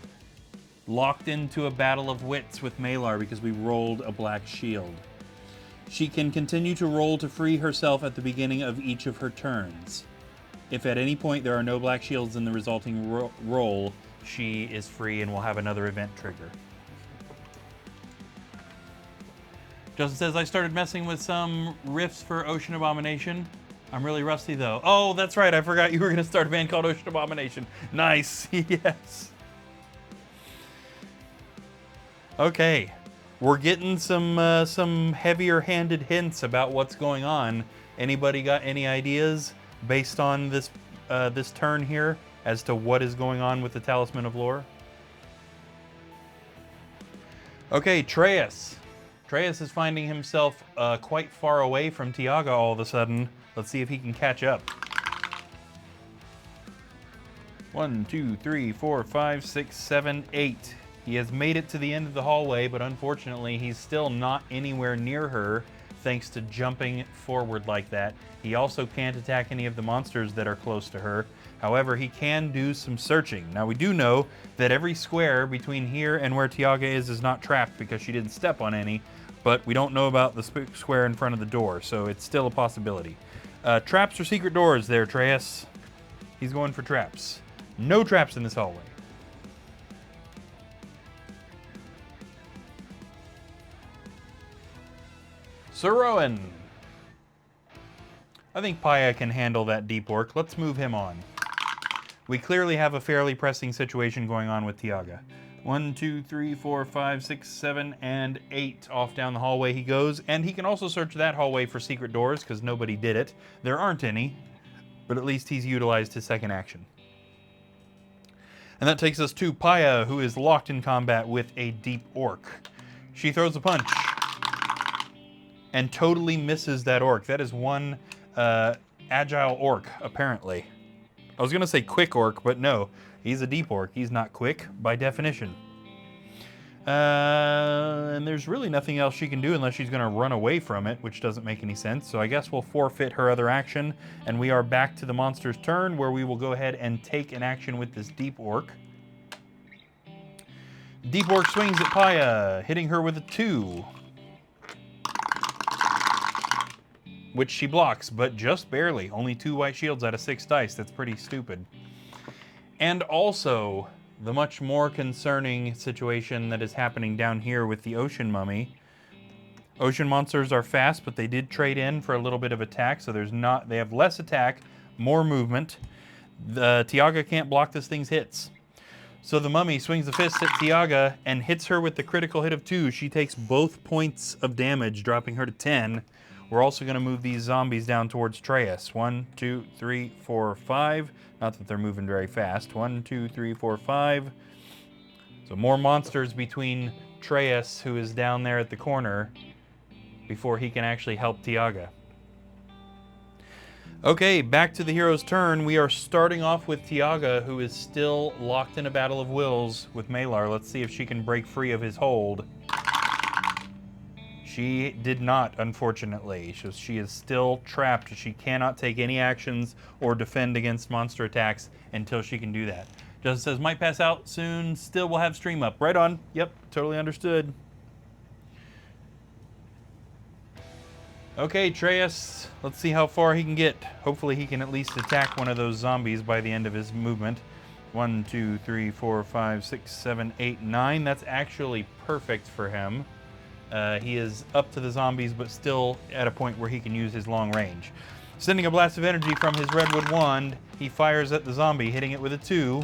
Speaker 1: locked into a battle of wits with Malar because we rolled a black shield. She can continue to roll to free herself at the beginning of each of her turns. If at any point there are no black shields in the resulting roll, she is free and will have another event trigger. Justin says, I started messing with some riffs for Ocean Abomination. I'm really rusty though. Oh, that's right. I forgot you were going to start a band called Ocean Abomination. Nice. Yes. Okay. We're getting some heavier-handed hints about what's going on. Anybody got any ideas based on this this turn here as to what is going on with the Talisman of Lore? Okay, Treyas. Treyas is finding himself quite far away from Tiaga all of a sudden. Let's see if he can catch up. 1, 2, 3, 4, 5, 6, 7, 8. He has made it to the end of the hallway, but unfortunately he's still not anywhere near her thanks to jumping forward like that. He also can't attack any of the monsters that are close to her. However, he can do some searching. Now we do know that every square between here and where Tiaga is not trapped because she didn't step on any, but we don't know about the square in front of the door, so it's still a possibility. Traps or secret doors there, Treyas? He's going for traps. No traps in this hallway. Sir Rowan. I think Paya can handle that deep orc. Let's move him on. We clearly have a fairly pressing situation going on with Tiaga. 1, 2, 3, 4, 5, 6, 7, and 8. Off down the hallway he goes. And he can also search that hallway for secret doors because nobody did it. There aren't any, but at least he's utilized his second action. And that takes us to Paya, who is locked in combat with a deep orc. She throws a punch and totally misses that orc. That is one agile orc, apparently. I was going to say quick orc, but no. He's a deep orc. He's not quick by definition. And there's really nothing else she can do unless she's going to run away from it, which doesn't make any sense. So I guess we'll forfeit her other action, and we are back to the monster's turn, where we will go ahead and take an action with this deep orc. Deep orc swings at Paya, hitting her with a 2. Which she blocks, but just barely. Only 2 white shields out of 6 dice. That's pretty stupid. And also, the much more concerning situation that is happening down here with the ocean mummy. Ocean monsters are fast, but they did trade in for a little bit of attack, so they have less attack, more movement. The Tiaga can't block this thing's hits. So the mummy swings the fist at Tiaga and hits her with the critical hit of 2. She takes both points of damage, dropping her to 10. We're also going to move these zombies down towards Treyas. 1, 2, 3, 4, 5. Not that they're moving very fast. 1, 2, 3, 4, 5. So more monsters between Treyas, who is down there at the corner, before he can actually help Tiaga. Okay, back to the hero's turn. We are starting off with Tiaga, who is still locked in a battle of wills with Malar. Let's see if she can break free of his hold. She did not, unfortunately. She is still trapped. She cannot take any actions or defend against monster attacks until she can do that. Justin says, might pass out soon. Still will have stream up. Right on. Yep, totally understood. Okay, Treyas. Let's see how far he can get. Hopefully he can at least attack one of those zombies by the end of his movement. 1, 2, 3, 4, 5, 6, 7, 8, 9. That's actually perfect for him. He is up to the zombies, but still at a point where he can use his long range. Sending a blast of energy from his redwood wand, he fires at the zombie, hitting it with a 2.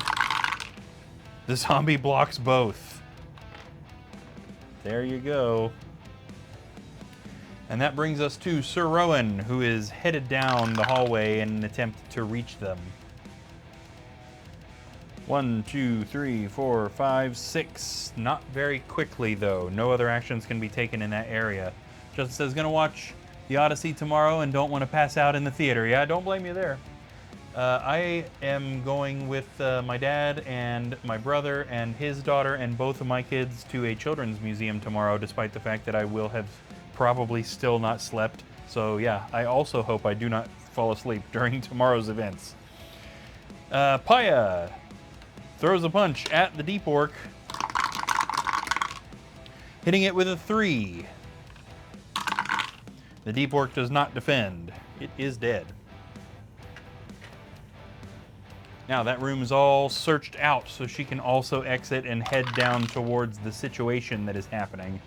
Speaker 1: The zombie blocks both. There you go. And that brings us to Sir Rowan, who is headed down the hallway in an attempt to reach them. 1, 2, 3, 4, 5, 6. Not very quickly, though. No other actions can be taken in that area. Justin says, gonna watch The Odyssey tomorrow and don't want to pass out in the theater. Yeah, don't blame you there. I am going with my dad and my brother and his daughter and both of my kids to a children's museum tomorrow, despite the fact that I will have probably still not slept. So yeah, I also hope I do not fall asleep during tomorrow's events. Paya throws a punch at the deep orc hitting it with a 3. The deep orc does not defend. It is dead. Now that room is all searched out, so she can also exit and head down towards the situation that is happening.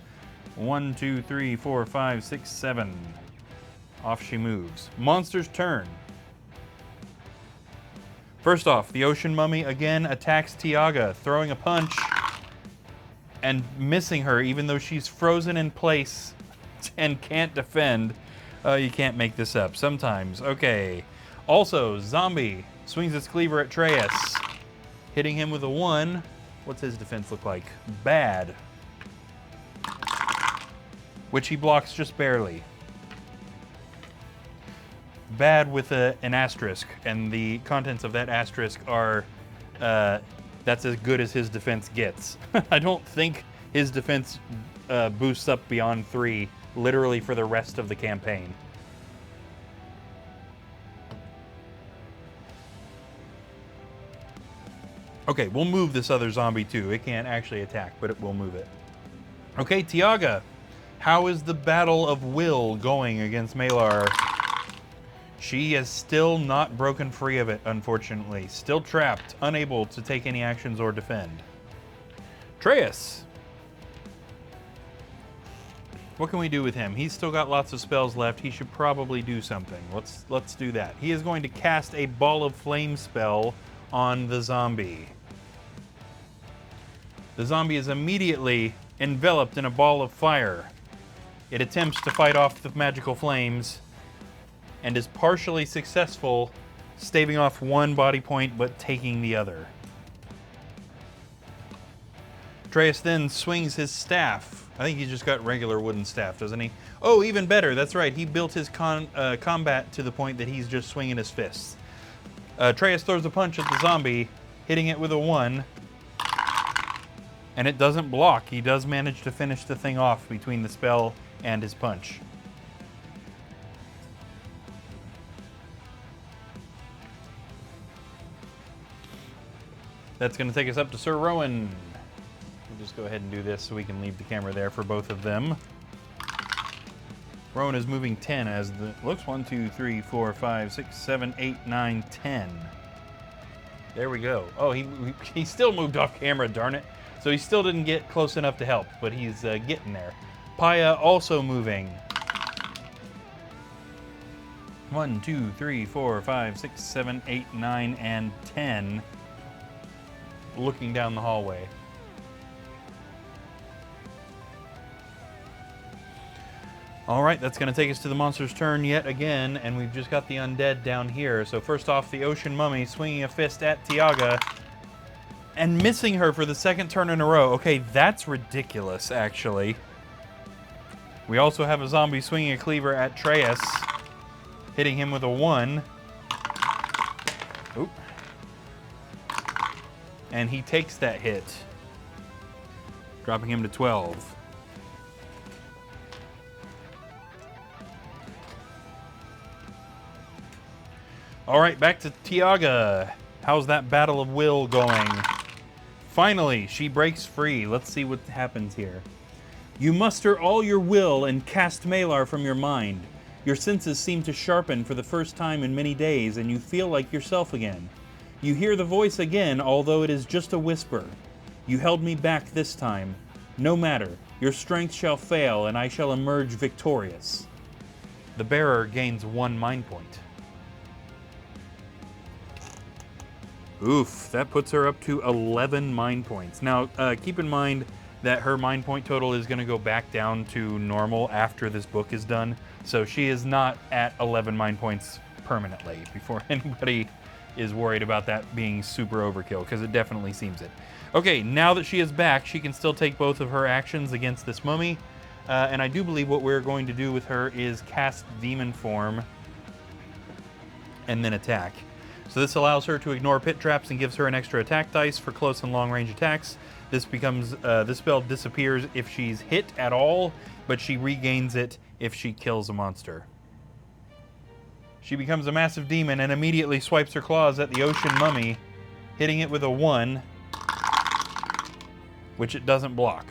Speaker 1: 1, 2, 3, 4, 5, 6, 7. Off she moves. Monster's turn. First off, the ocean mummy again attacks Tiaga, throwing a punch and missing her, even though she's frozen in place and can't defend. You can't make this up. Sometimes. Okay. Also, zombie swings its cleaver at Atreus, hitting him with a 1. What's his defense look like? Bad. Which he blocks just barely. Bad with an asterisk, and the contents of that asterisk are, that's as good as his defense gets. I don't think his defense boosts up beyond 3, literally for the rest of the campaign. Okay, we'll move this other zombie too. It can't actually attack, but it will move it. Okay, Tiaga, how is the Battle of Will going against Malar? She is still not broken free of it, unfortunately. Still trapped, unable to take any actions or defend. Atreus! What can we do with him? He's still got lots of spells left. He should probably do something. Let's do that. He is going to cast a Ball of Flame spell on the zombie. The zombie is immediately enveloped in a ball of fire. It attempts to fight off the magical flames and is partially successful, staving off 1 body point but taking the other. Atreus then swings his staff. I think he just got regular wooden staff, doesn't he? Oh, even better. That's right. He built his combat to the point that he's just swinging his fists. Atreus throws a punch at the zombie, hitting it with a 1. And it doesn't block. He does manage to finish the thing off between the spell and his punch. That's going to take us up to Sir Rowan. We'll just go ahead and do this so we can leave the camera there for both of them. Rowan is moving 10 as the... Looks 1, 2, 3, 4, 5, 6, 7, 8, 9, 10. There we go. Oh, he still moved off camera, darn it. So he still didn't get close enough to help, but he's getting there. Paya also moving. 1, 2, 3, 4, 5, 6, 7, 8, 9, and 10. Looking down the hallway. All right, that's going to take us to the monster's turn yet again, and we've just got the undead down here. So first off, the ocean mummy swinging a fist at Tiaga and missing her for the 2nd turn in a row. Okay, that's ridiculous, actually. We also have a zombie swinging a cleaver at Atreus, hitting him with a 1. Oop. And he takes that hit, dropping him to 12. All right, back to Tiaga. How's that Battle of Will going? Finally, she breaks free. Let's see what happens here. You muster all your will and cast Malar from your mind. Your senses seem to sharpen for the first time in many days, and you feel like yourself again. You hear the voice again, although it is just a whisper. You held me back this time. No matter, your strength shall fail, and I shall emerge victorious. The bearer gains 1 mind point. Oof, that puts her up to 11 mind points. Now, keep in mind that her mind point total is going to go back down to normal after this book is done. So she is not at 11 mind points permanently, before anybody is worried about that being super overkill, because it definitely seems it. Okay, now that she is back, she can still take both of her actions against this mummy. And I do believe what we're going to do with her is cast Demon Form and then attack. So this allows her to ignore pit traps and gives her an extra attack dice for close and long range attacks. This spell disappears if she's hit at all, but she regains it if she kills a monster. She becomes a massive demon and immediately swipes her claws at the ocean mummy, hitting it with a 1, which it doesn't block.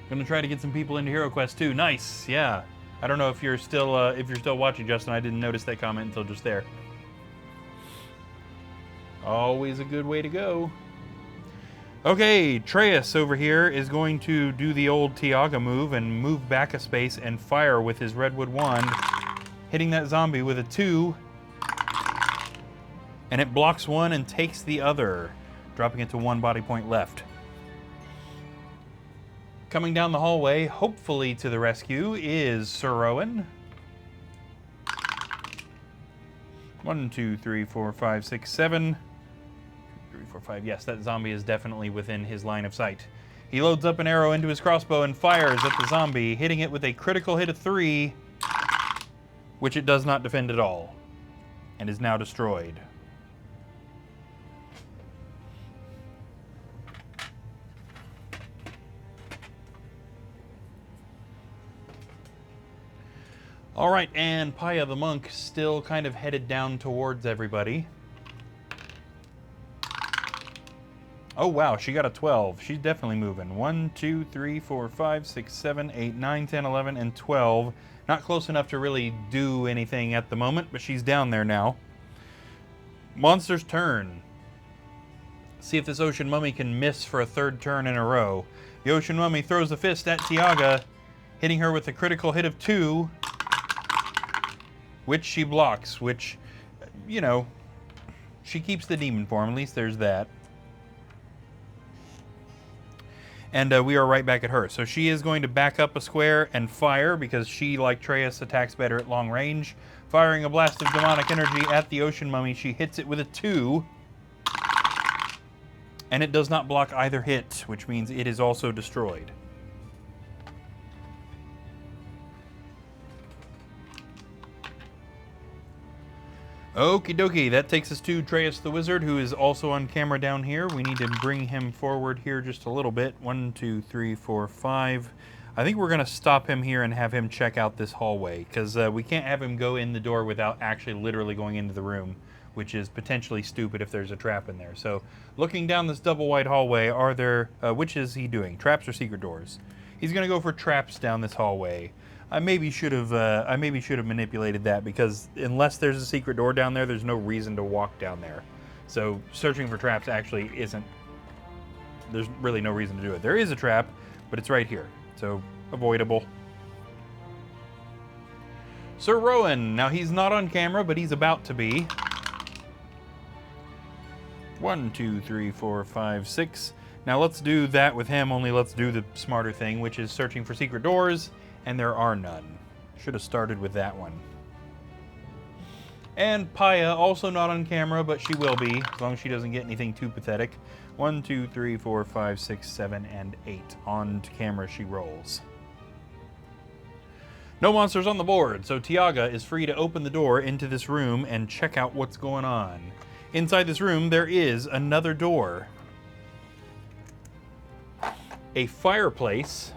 Speaker 1: Gonna try to get some people into Hero Quest too. Nice, yeah. I don't know if you're still watching, Justin. I didn't notice that comment until just there. Always a good way to go. Okay, Treyas over here is going to do the old Tiaga move and move back a space and fire with his Redwood Wand, hitting that zombie with a 2. And it blocks one and takes the other, dropping it to 1 body point left. Coming down the hallway, hopefully to the rescue, is Sir Rowan. 1, 2, 3, 4, 5, 6, 7. 3, 4, 5. Yes, that zombie is definitely within his line of sight. He loads up an arrow into his crossbow and fires at the zombie, hitting it with a critical hit of 3, which it does not defend at all, and is now destroyed. All right, and Paya the monk still kind of headed down towards everybody. Oh wow, she got a 12. She's definitely moving. 1, 2, 3, 4, 5, 6, 7, 8, 9, 10, 11, and 12. Not close enough to really do anything at the moment, but she's down there now. Monster's turn. See if this Ocean Mummy can miss for a 3rd turn in a row. The Ocean Mummy throws a fist at Tiaga, hitting her with a critical hit of 2. Which she blocks, which, you know, she keeps the demon form. At least there's that. And we are right back at her. So she is going to back up a square and fire because she, like Treyas, attacks better at long range. Firing a blast of demonic energy at the Ocean Mummy, she hits it with a 2. And it does not block either hit, which means it is also destroyed. Okie dokie, that takes us to Treyas the Wizard, who is also on camera down here. We need to bring him forward here just a little bit. 1, 2, 3, 4, 5. I think we're going to stop him here and have him check out this hallway, because we can't have him go in the door without actually literally going into the room, which is potentially stupid if there's a trap in there. So, looking down this double wide hallway, are there, which is he doing? Traps or secret doors? He's going to go for traps down this hallway. I maybe should have manipulated that, because unless there's a secret door down there, there's no reason to walk down there. So searching for traps actually isn't. There's really no reason to do it. There is a trap, but it's right here, so avoidable. Sir Rowan. Now he's not on camera, but he's about to be. 1, 2, 3, 4, 5, 6. Now let's do that with him. Only let's do the smarter thing, which is searching for secret doors. And there are none. Should have started with that one. And Paya, also not on camera, but she will be, as long as she doesn't get anything too pathetic. 1, 2, 3, 4, 5, 6, 7, and 8. On camera she rolls. No monsters on the board, so Tiaga is free to open the door into this room and check out what's going on. Inside this room, there is another door. A fireplace.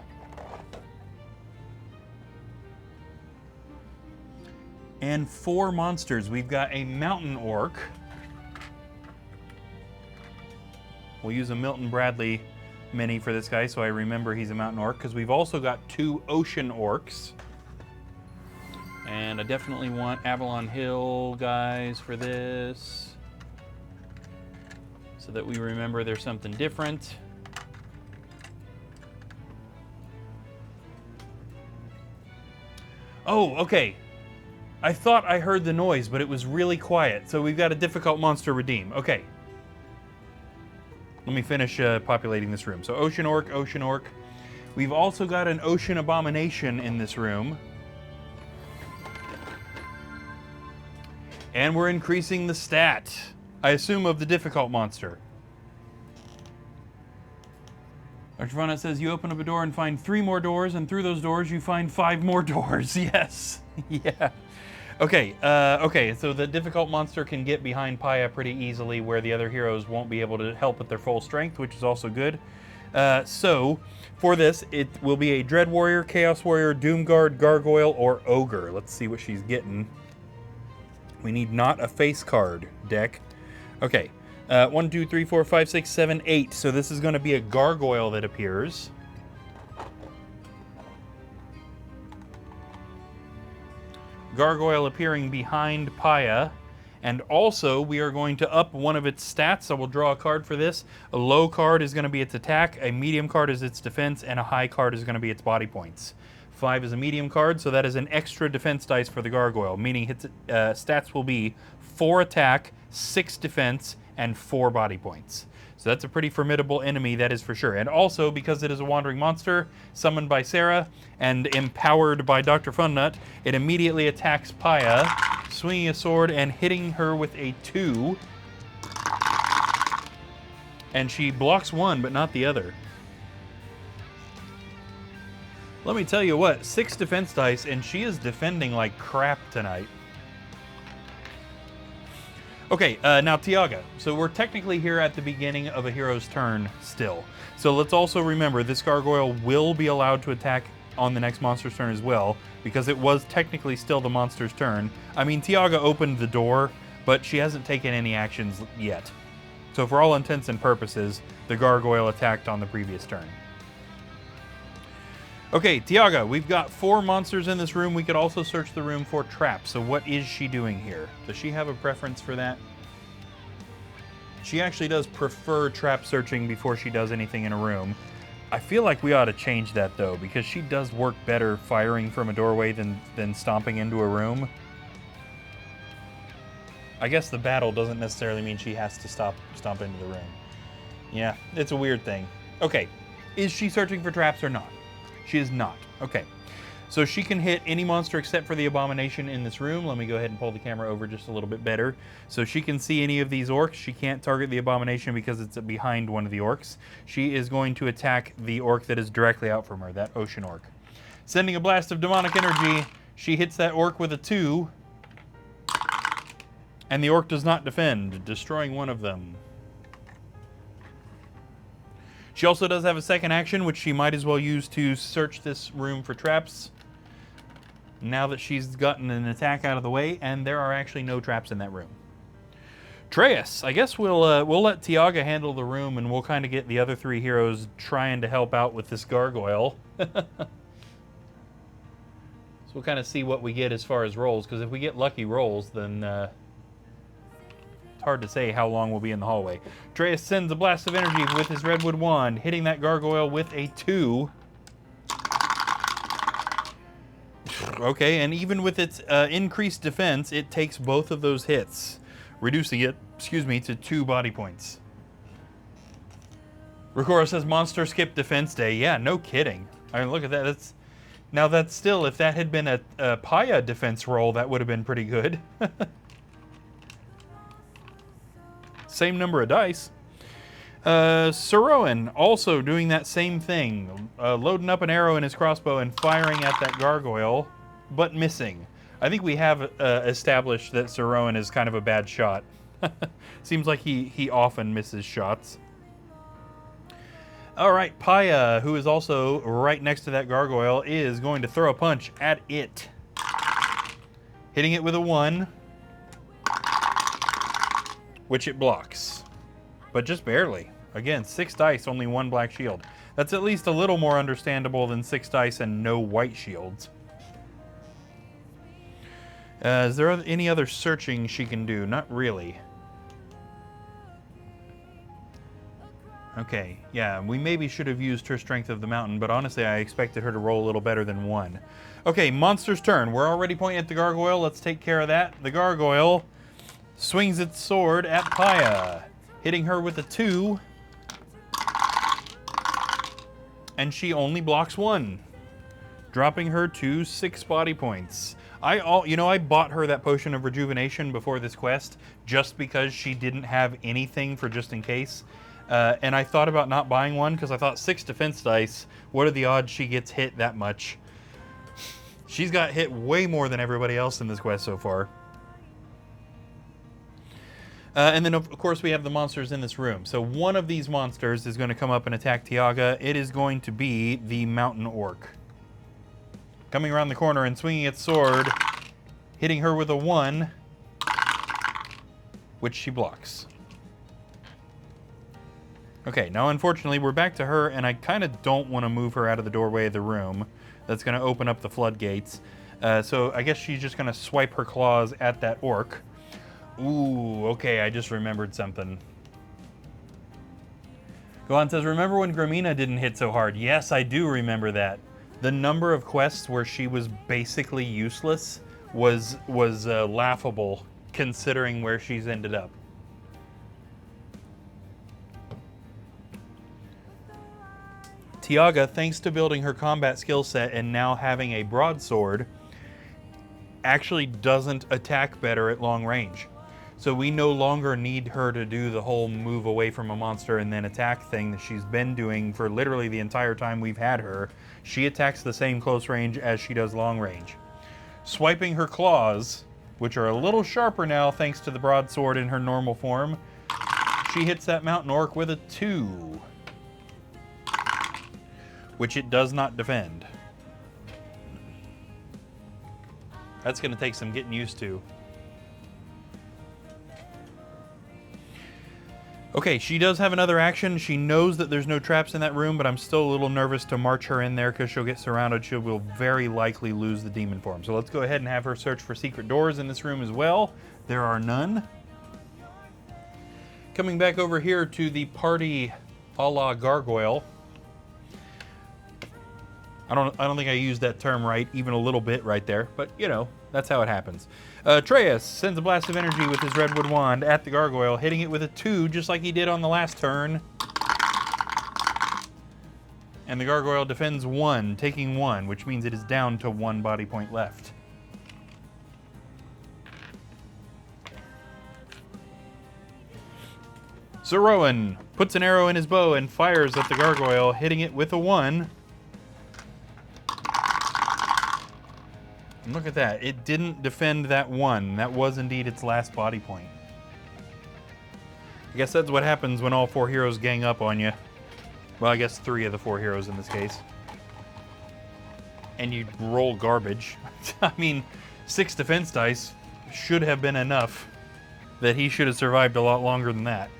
Speaker 1: And 4 monsters. We've got a mountain orc. We'll use a Milton Bradley mini for this guy so I remember he's a mountain orc, because we've also got 2 ocean orcs. And I definitely want Avalon Hill guys for this, so that we remember there's something different. Oh, okay. I thought I heard the noise, but it was really quiet. So we've got a difficult monster redeem. Okay. Let me finish populating this room. So Ocean Orc, Ocean Orc. We've also got an Ocean Abomination in this room. And we're increasing the stat, I assume, of the difficult monster. Archivana says you open up a door and find 3 more doors, and through those doors you find 5 more doors. Yes. Yeah. Okay, okay, so the difficult monster can get behind Paya pretty easily, where the other heroes won't be able to help at their full strength, which is also good. So, for this, it will be a Dread Warrior, Chaos Warrior, Doomguard, Gargoyle, or Ogre. Let's see what she's getting. We need not a face card deck. Okay, 1, 2, 3, 4, 5, 6, 7, 8. So this is going to be a Gargoyle that appears. gargoyle appearing behind Paya. And also, we are going to up one of its stats, so we'll draw a card for this. A low card is going to be its attack, a medium card is its defense, and a high card is going to be its body points. 5 is a medium card, so that is an extra defense dice for the gargoyle, meaning its stats will be 4 attack, 6 defense, and 4 body points. So that's a pretty formidable enemy, that is for sure. And also, because it is a wandering monster, summoned by Sarah, and empowered by Dr. Funnut, it immediately attacks Paya, swinging a sword and hitting her with a 2. And she blocks one, but not the other. Let me tell you what, 6 defense dice, and she is defending like crap tonight. Okay, now Tiaga. So we're technically here at the beginning of a hero's turn still. So let's also remember this gargoyle will be allowed to attack on the next monster's turn as well, because it was technically still the monster's turn. I mean, Tiaga opened the door, but she hasn't taken any actions yet. So for all intents and purposes, the gargoyle attacked on the previous turn. Okay, Tiaga, we've got 4 monsters in this room. We could also search the room for traps. So what is she doing here? Does she have a preference for that? She actually does prefer trap searching before she does anything in a room. I feel like we ought to change that, though, because she does work better firing from a doorway than stomping into a room. I guess the battle doesn't necessarily mean she has to stomp into the room. Yeah, it's a weird thing. Okay, is she searching for traps or not? She is not. Okay. So she can hit any monster except for the abomination in this room. Let me go ahead and pull the camera over just a little bit better. So she can see any of these orcs. She can't target the abomination because it's behind one of the orcs. She is going to attack the orc that is directly out from her, that ocean orc. Sending a blast of demonic energy, she hits that orc with a 2. And the orc does not defend, destroying one of them. She also does have a second action, which she might as well use to search this room for traps. Now that she's gotten an attack out of the way, and there are actually no traps in that room. Treyas, I guess we'll let Tiaga handle the room, and we'll kind of get the other 3 heroes trying to help out with this gargoyle. So we'll kind of see what we get as far as rolls, because if we get lucky rolls, then it's hard to say how long we'll be in the hallway. Treyas sends a blast of energy with his redwood wand, hitting that gargoyle with a 2. Okay, and even with its increased defense, it takes both of those hits, reducing it, to 2 body points. Ricora says, monster skip defense day. Yeah, no kidding. I mean, look at that. That's still, if that had been a Paya defense roll, that would have been pretty good. Same number of dice. Sorcerer also doing that same thing, loading up an arrow in his crossbow and firing at that gargoyle, but missing. I think we have established that Sorcerer is kind of a bad shot. Seems like he often misses shots. All right, Paya, who is also right next to that gargoyle, is going to throw a punch at it, hitting it with a 1. Which it blocks, but just barely. Again, 6 dice, only 1 black shield. That's at least a little more understandable than 6 dice and no white shields. Is there any other searching she can do? Not really. Okay, yeah, we maybe should have used her Strength of the Mountain, but honestly, I expected her to roll a little better than 1. Okay, monster's turn. We're already pointing at the gargoyle. Let's take care of that. The gargoyle swings its sword at Paya, hitting her with a 2. And she only blocks 1, dropping her to 6 body points. I bought her that potion of rejuvenation before this quest just because she didn't have anything for just in case. And I thought about not buying one because I thought 6 defense dice, what are the odds she gets hit that much? She's got hit way more than everybody else in this quest so far. And then, of course, we have the monsters in this room. So one of these monsters is going to come up and attack Tiaga. It is going to be the mountain orc. Coming around the corner and swinging its sword, hitting her with a 1, which she blocks. Okay, now unfortunately we're back to her, and I kind of don't want to move her out of the doorway of the room. That's going to open up the floodgates. So I guess she's just going to swipe her claws at that orc. Ooh, okay, I just remembered something. Gohan says, remember when Gramina didn't hit so hard? Yes, I do remember that. The number of quests where she was basically useless was laughable, considering where she's ended up. Tiaga, thanks to building her combat skill set and now having a broadsword, actually doesn't attack better at long range. So we no longer need her to do the whole move away from a monster and then attack thing that she's been doing for literally the entire time we've had her. She attacks the same close range as she does long range. Swiping her claws, which are a little sharper now thanks to the broadsword in her normal form, she hits that mountain orc with a 2. Which it does not defend. That's going to take some getting used to. Okay, she does have another action. She knows that there's no traps in that room, but I'm still a little nervous to march her in there because she'll get surrounded. She will very likely lose the demon form. So let's go ahead and have her search for secret doors in this room as well. There are none. Coming back over here to the party a la gargoyle. I don't think I used that term right, even a little bit right there, but you know, that's how it happens. Atreus sends a blast of energy with his redwood wand at the gargoyle, hitting it with a 2, just like he did on the last turn. And the gargoyle defends 1, taking 1, which means it is down to 1 body point left. Sir Rowan puts an arrow in his bow and fires at the gargoyle, hitting it with a 1. And look at that. It didn't defend that 1. That was indeed its last body point. I guess that's what happens when all 4 heroes gang up on you. Well, I guess 3 of the 4 heroes in this case. And you roll garbage. I mean, 6 defense dice should have been enough that he should have survived a lot longer than that.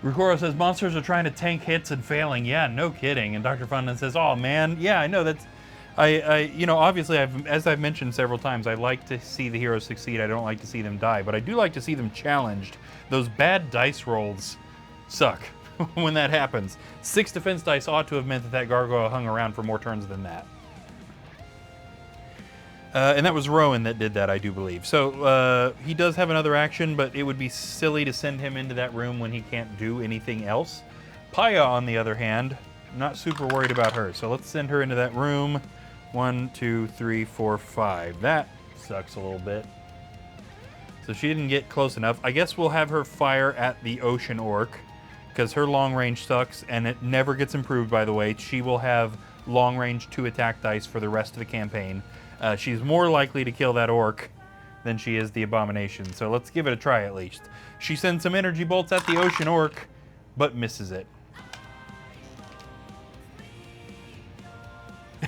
Speaker 1: Rukoro says, monsters are trying to tank hits and failing. Yeah, no kidding. And Dr. Fundin says, oh man, yeah, I know that's... you know, obviously, as I've mentioned several times, I like to see the heroes succeed. I don't like to see them die, but I do like to see them challenged. Those bad dice rolls suck when that happens. 6 defense dice ought to have meant that that gargoyle hung around for more turns than that. And that was Rowan that did that, I do believe. So he does have another action, but it would be silly to send him into that room when he can't do anything else. Paya, on the other hand, not super worried about her. So let's send her into that room. 1, 2, 3, 4, 5. That sucks a little bit. So she didn't get close enough. I guess we'll have her fire at the ocean orc, because her long range sucks, and it never gets improved, by the way. She will have long range 2 attack dice for the rest of the campaign. She's more likely to kill that orc than she is the abomination. So let's give it a try at least. She sends some energy bolts at the ocean orc, but misses it.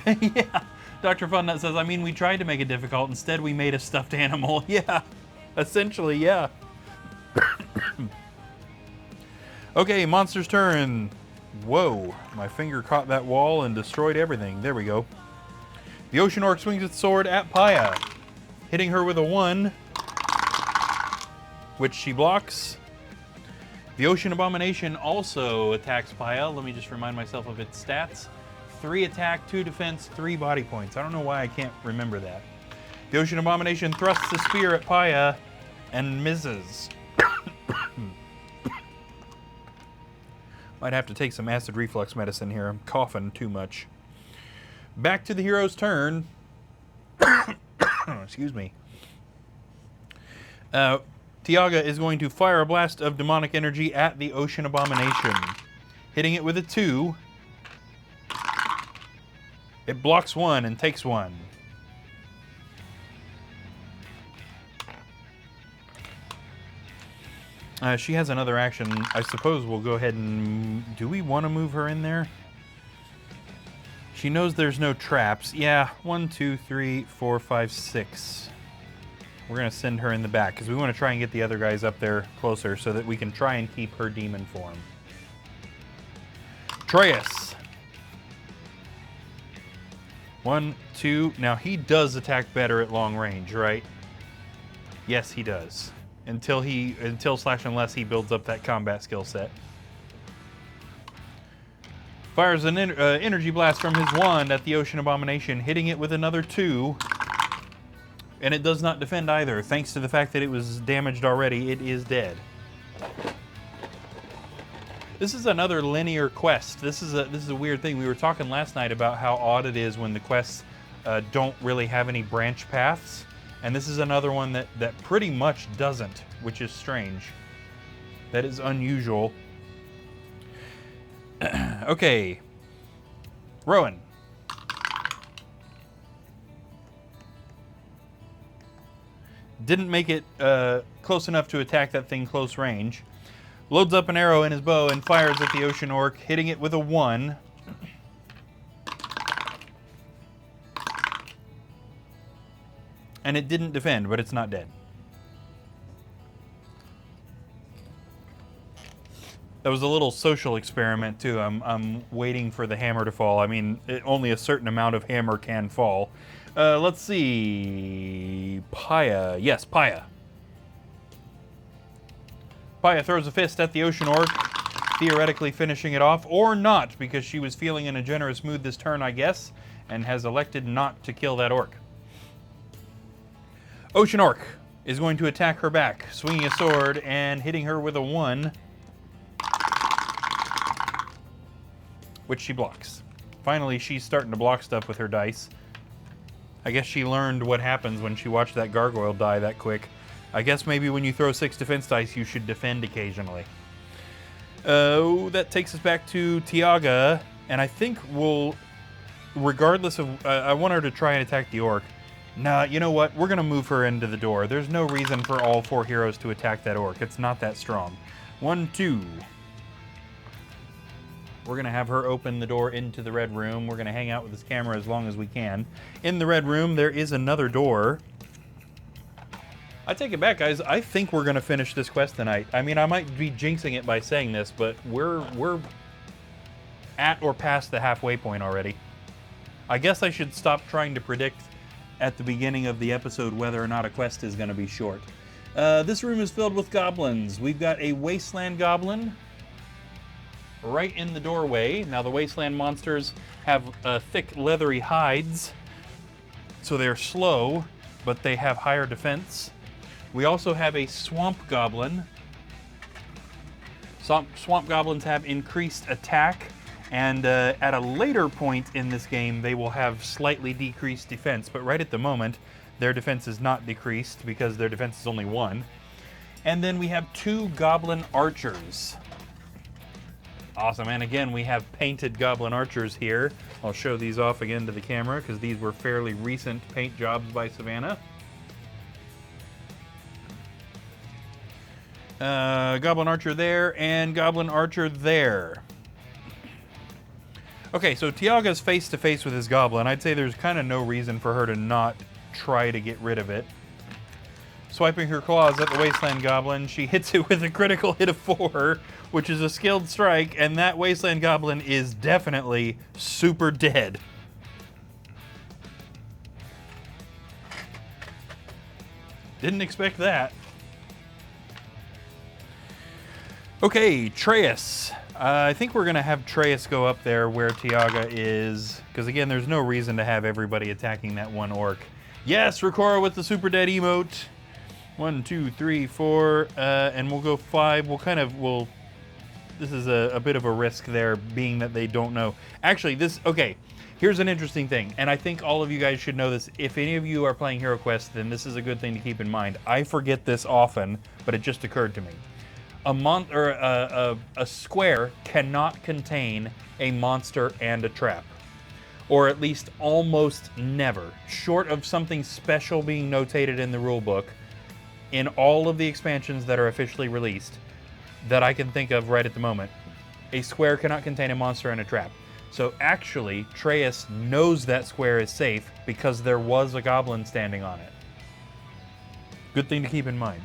Speaker 1: Yeah, Dr. Funnut says, I mean, we tried to make it difficult. Instead, we made a stuffed animal. Yeah, essentially, yeah. Okay, monster's turn. Whoa, my finger caught that wall and destroyed everything. There we go. The ocean orc swings its sword at Paya, hitting her with a 1, which she blocks. The ocean abomination also attacks Paya. Let me just remind myself of its stats. 3 attack, 2 defense, 3 body points. I don't know why I can't remember that. The ocean abomination thrusts the spear at Paya and misses. Might have to take some acid reflux medicine here. I'm coughing too much. Back to the hero's turn. Excuse me. Tiaga is going to fire a blast of demonic energy at the ocean abomination, hitting it with a 2. It blocks 1 and takes 1. She has another action. I suppose we'll go ahead and... Do we want to move her in there? She knows there's no traps. Yeah, 1, 2, 3, 4, 5, 6. We're going to send her in the back because we want to try and get the other guys up there closer so that we can try and keep her demon form. Atreus 1, 2. Now, he does attack better at long range, right? Yes, he does. Until slash unless he builds up that combat skill set. Fires an energy blast from his wand at the Ocean Abomination, hitting it with another 2. And it does not defend either. Thanks to the fact that it was damaged already, it is dead. This is another linear quest. This is a weird thing. We were talking last night about how odd it is when the quests don't really have any branch paths. And this is another one that pretty much doesn't, which is strange. That is unusual. Okay. Rowan. Didn't make it close enough to attack that thing close range. Loads up an arrow in his bow and fires at the ocean orc, hitting it with a 1. And it didn't defend, but it's not dead. That was a little social experiment, too. I'm waiting for the hammer to fall. I mean, only a certain amount of hammer can fall. Let's see... Paya. Yes, Paya. Paya throws a fist at the ocean orc, theoretically finishing it off, or not, because she was feeling in a generous mood this turn, I guess, and has elected not to kill that orc. Ocean orc is going to attack her back, swinging a sword and hitting her with a 1, which she blocks. Finally, she's starting to block stuff with her dice. I guess she learned what happens when she watched that gargoyle die that quick. I guess maybe when you throw 6 defense dice, you should defend occasionally. That takes us back to Tiaga, and I think we'll, regardless of... I want her to try and attack the orc. Nah, you know what? We're going to move her into the door. There's no reason for all 4 heroes to attack that orc. It's not that strong. 1, 2. We're going to have her open the door into the red room. We're going to hang out with this camera as long as we can. In the red room, there is another door. I take it back, guys. I think we're going to finish this quest tonight. I mean, I might be jinxing it by saying this, but we're at or past the halfway point already. I guess I should stop trying to predict at the beginning of the episode whether or not a quest is going to be short. This room is filled with goblins. We've got a wasteland goblin right in the doorway. Now, the wasteland monsters have thick, leathery hides, so they're slow, but they have higher defense. We also have a swamp goblin. Swamp goblins have increased attack, and at a later point in this game, they will have slightly decreased defense. But right at the moment, their defense is not decreased because their defense is only 1. And then we have 2 goblin archers. Awesome, and again, we have painted goblin archers here. I'll show these off again to the camera because these were fairly recent paint jobs by Savannah. Goblin archer there, and goblin archer there. Okay, so Tiaga's face to face with his goblin. I'd say there's kind of no reason for her to not try to get rid of it. Swiping her claws at the wasteland goblin, she hits it with a critical hit of 4, which is a skilled strike, and that wasteland goblin is definitely super dead. Didn't expect that. Okay, Treyas. I think we're going to have Treyas go up there where Tiaga is, because again, there's no reason to have everybody attacking that one orc. Yes, Ricora with the super dead emote. 1, 2, 3, 4, and we'll go 5. This is a bit of a risk there, being that they don't know. Actually, okay, here's an interesting thing, and I think all of you guys should know this. If any of you are playing Hero Quest, then this is a good thing to keep in mind. I forget this often, but it just occurred to me. A square cannot contain a monster and a trap. Or at least almost never. Short of something special being notated in the rulebook, in all of the expansions that are officially released, that I can think of right at the moment, a square cannot contain a monster and a trap. So actually, Treyas knows that square is safe because there was a goblin standing on it. Good thing to keep in mind.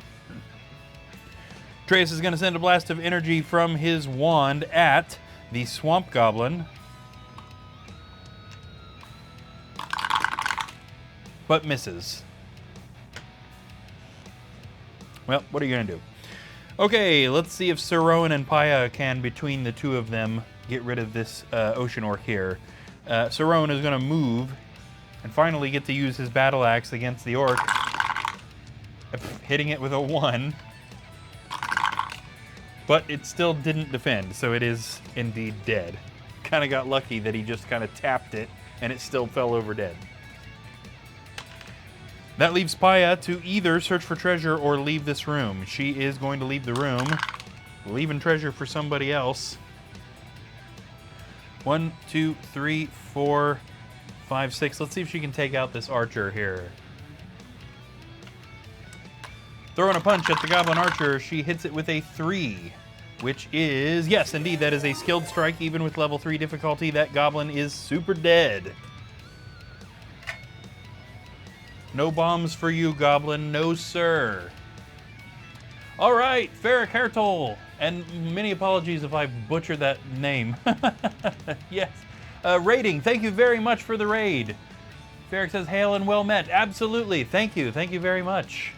Speaker 1: Treyas is going to send a blast of energy from his wand at the swamp goblin. but misses. Well, what are you going to do? Okay, let's see if Sir Rowan and Paya can, between the two of them, get rid of this ocean orc here. Sir Rowan is going to move and finally get to use his battle axe against the orc, hitting it with a 1. But it still didn't defend, so it is indeed dead. Kind of got lucky that he just kind of tapped it and it still fell over dead. That leaves Paya to either search for treasure or leave this room. She is going to leave the room, leaving treasure for somebody else. 1, 2, 3, 4, 5, 6. Let's see if she can take out this archer here. Throwing a punch at the goblin archer, she hits it with a 3, which is, yes, indeed, that is a skilled strike, even with level 3 difficulty. That goblin is super dead. No bombs for you, goblin. No, sir. All right, Ferric Hertol. And many apologies if I butchered that name. Yes. Raiding, thank you very much for the raid. Ferric says, hail and well met. Absolutely. Thank you. Thank you very much.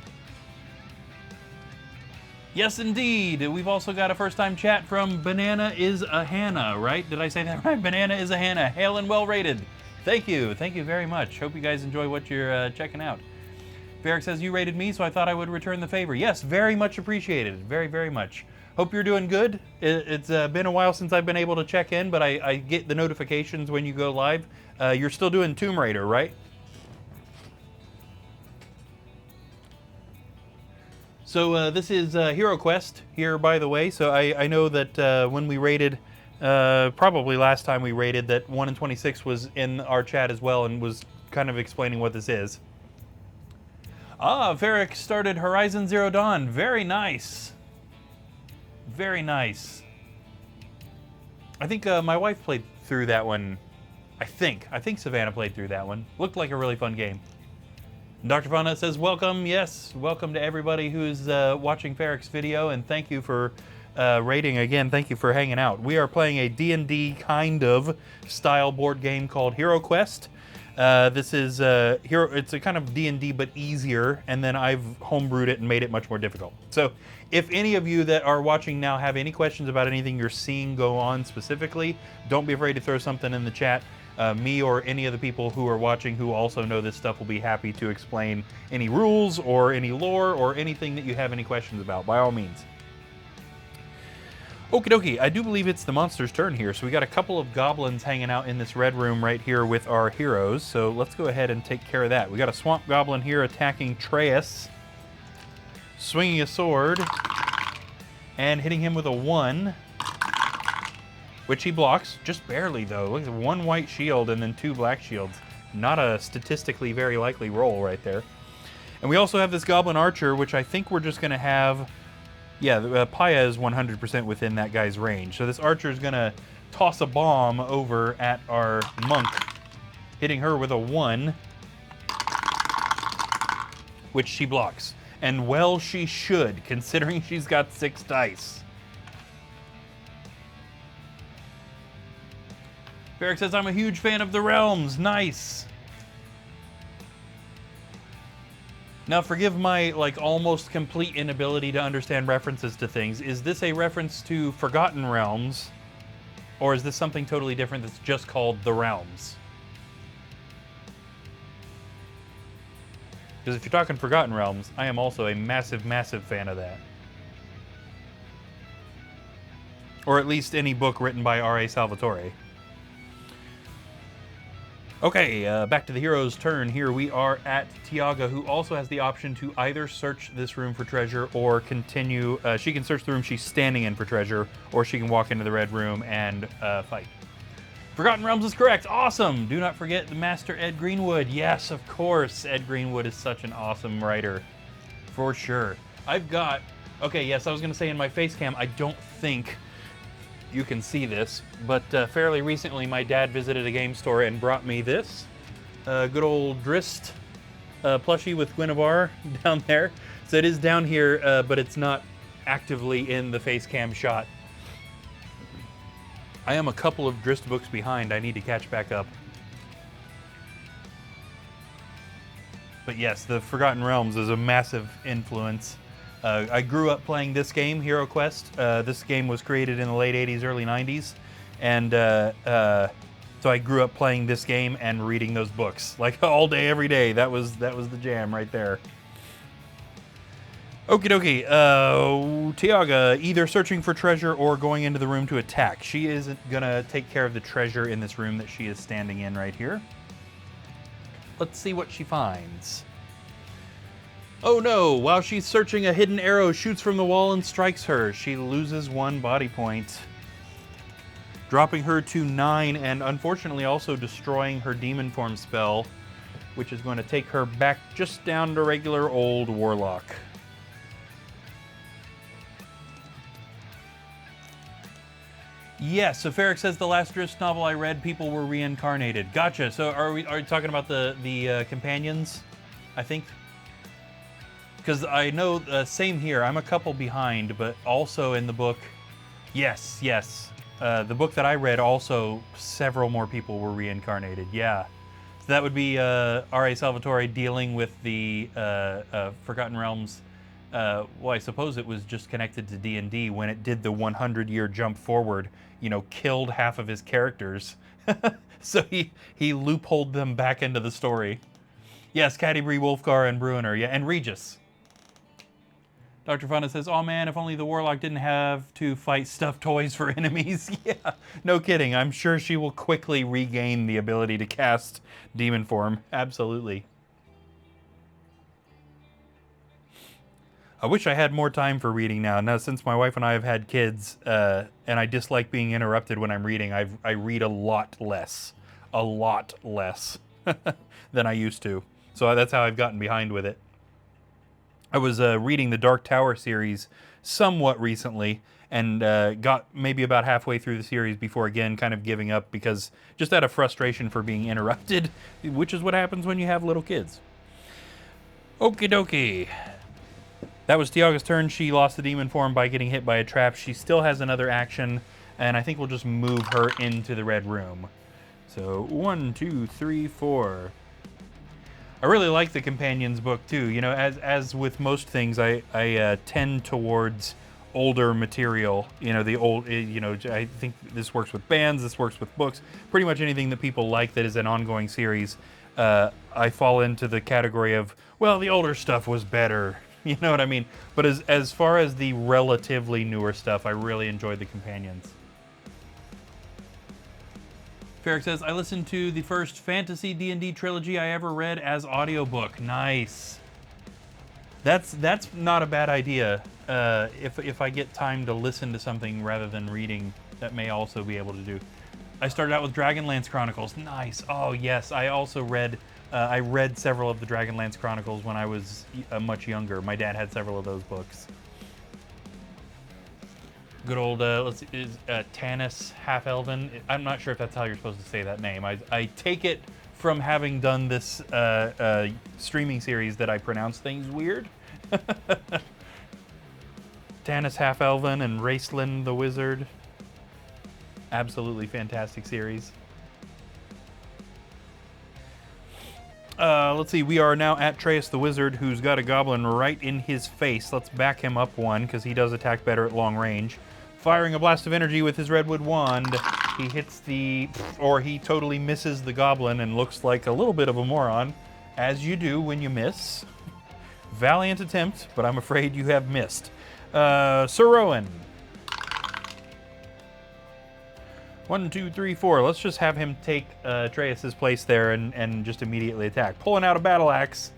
Speaker 1: Yes, indeed. We've also got a first-time chat from Banana is a Hannah, right? Did I say that right? Banana is a Hannah. Hail and well rated. Thank you. Thank you very much. Hope you guys enjoy what you're checking out. Ferric says, you rated me, so I thought I would return the favor. Yes, very much appreciated. Very, very much. Hope you're doing good. It's been a while since I've been able to check in, but I get the notifications when you go live. You're still doing Tomb Raider, right? So this is Hero Quest here, by the way. So I know that when we raided, probably last time we raided, that 1 in 26 was in our chat as well and was kind of explaining what this is. Ah, Ferric started Horizon Zero Dawn. Very nice. Very nice. I think my wife played through that one. I think Savannah played through that one. Looked like a really fun game. Dr. Fauna says, welcome. Yes, welcome to everybody who's watching Ferric's video, and thank you for rating again. Thank you for hanging out. We are playing a D&D kind of style board game called Hero Quest. This is it's a kind of D&D but easier, and then I've homebrewed it and made it much more difficult. So if any of you that are watching now have any questions about anything you're seeing go on specifically, don't be afraid to throw something in the chat. Me or any of the people who are watching who also know this stuff will be happy to explain any rules or any lore or anything that you have any questions about, by all means. Okie dokie, I do believe it's the monster's turn here, so we got a couple of goblins hanging out in this red room right here with our heroes, so let's go ahead and take care of that. We got a swamp goblin here attacking Treus, swinging a sword, and hitting him with a 1, which he blocks, just barely though. Look at 1 white shield and then 2 black shields. Not a statistically very likely roll right there. And we also have this goblin archer, which I think we're just gonna have. Yeah, Paya is 100% within that guy's range. So this archer is going to toss a bomb over at our monk, hitting her with a 1, which she blocks. And well, she should, considering she's got 6 dice. Ferric says, I'm a huge fan of the realms. Nice. Now, forgive my, almost complete inability to understand references to things. Is this a reference to Forgotten Realms? Or is this something totally different that's just called The Realms? Because if you're talking Forgotten Realms, I am also a massive, massive fan of that. Or at least any book written by R.A. Salvatore. Okay, back to the hero's turn here. We are at Tiaga, who also has the option to either search this room for treasure or continue. She can search the room she's standing in for treasure, or she can walk into the red room and fight. Forgotten Realms is correct. Awesome. Do not forget the Master Ed Greenwood. Yes, of course. Ed Greenwood is such an awesome writer. For sure. I've got... Okay, yes, I was going to say in my face cam, I don't think you can see this, but fairly recently my dad visited a game store and brought me this good old Drist plushie with Guinevere down there. So it is down here, but it's not actively in the face cam shot. I am a couple of Drist books behind. I need to catch back up. But yes, the Forgotten Realms is a massive influence. I grew up playing this game, Hero Quest. This game was created in the late 80s, early 90s. And so I grew up playing this game and reading those books. Like all day, every day. That was the jam right there. Okie dokie. Tiaga, either searching for treasure or going into the room to attack. She isn't gonna take care of the treasure in this room that she is standing in right here. Let's see what she finds. Oh no, while she's searching, a hidden arrow shoots from the wall and strikes her. She loses 1 body point, dropping her to 9 and unfortunately also destroying her demon form spell, which is going to take her back just down to regular old warlock. Yes, so Ferric says the last Drift novel I read, people were reincarnated. Gotcha. So are you talking about the companions, I think? Because I know, same here, I'm a couple behind, but also in the book, yes. The book that I read also, several more people were reincarnated, yeah. So that would be R.A. Salvatore dealing with the Forgotten Realms. Well, I suppose it was just connected to D&D when it did the 100-year jump forward, you know, killed half of his characters. So he loopholed them back into the story. Yes, Catti-Brie, Wolfgar, and Bruiner, yeah, and Regis. Dr. Fonda says, oh man, if only the Warlock didn't have to fight stuffed toys for enemies. Yeah, no kidding. I'm sure she will quickly regain the ability to cast demon form. Absolutely. I wish I had more time for reading now. Now, since my wife and I have had kids, and I dislike being interrupted when I'm reading, I read a lot less than I used to. So that's how I've gotten behind with it. I was reading the Dark Tower series somewhat recently, and got maybe about halfway through the series before again kind of giving up because just out of frustration for being interrupted, which is what happens when you have little kids. Okie dokie. That was Tiaga's turn. She lost the demon form by getting hit by a trap. She still has another action, and I think we'll just move her into the red room. So 1, 2, 3, 4. I really like the Companions book too. You know, as with most things, I tend towards older material. You know, the old. You know, I think this works with bands. This works with books. Pretty much anything that people like that is an ongoing series. I fall into the category of, well, the older stuff was better. You know what I mean? But as far as the relatively newer stuff, I really enjoyed the Companions. Ferric says, I listened to the first fantasy D&D trilogy I ever read as audiobook. Nice. That's not a bad idea. If I get time to listen to something rather than reading, that may also be able to do. I started out with Dragonlance Chronicles. Nice. Oh yes, I also read. I read several of the Dragonlance Chronicles when I was much younger. My dad had several of those books. Good old, Tanis Half-Elven. I'm not sure if that's how you're supposed to say that name. I take it from having done this streaming series that I pronounce things weird. Tanis Half-Elven and Raistlin the Wizard. Absolutely fantastic series. Let's see, we are now at Atreus the Wizard, who's got a goblin right in his face. Let's back him up one, because he does attack better at long range. Firing a blast of energy with his redwood wand, he hits he totally misses the goblin and looks like a little bit of a moron, as you do when you miss. Valiant attempt, but I'm afraid you have missed. Sir Rowan. 1, 2, 3, 4. Let's just have him take Atreus' place there and just immediately attack. Pulling out a battle axe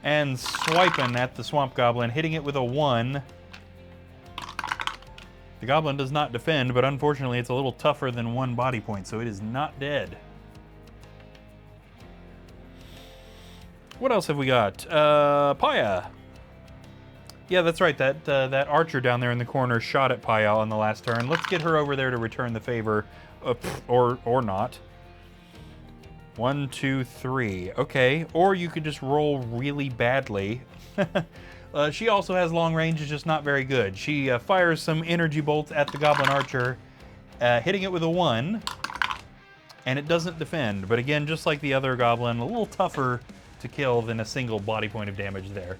Speaker 1: and swiping at the swamp goblin, hitting it with a 1. The goblin does not defend, but unfortunately it's a little tougher than 1 body point, so it is not dead. What else have we got? Paya. Yeah, that's right. That archer down there in the corner shot at Paya on the last turn. Let's get her over there to return the favor, or not. 1, 2, 3. Okay, or you could just roll really badly. She also has long range, it's just not very good. She fires some energy bolts at the goblin archer, hitting it with a 1, and it doesn't defend. But again, just like the other goblin, a little tougher to kill than a single body point of damage there.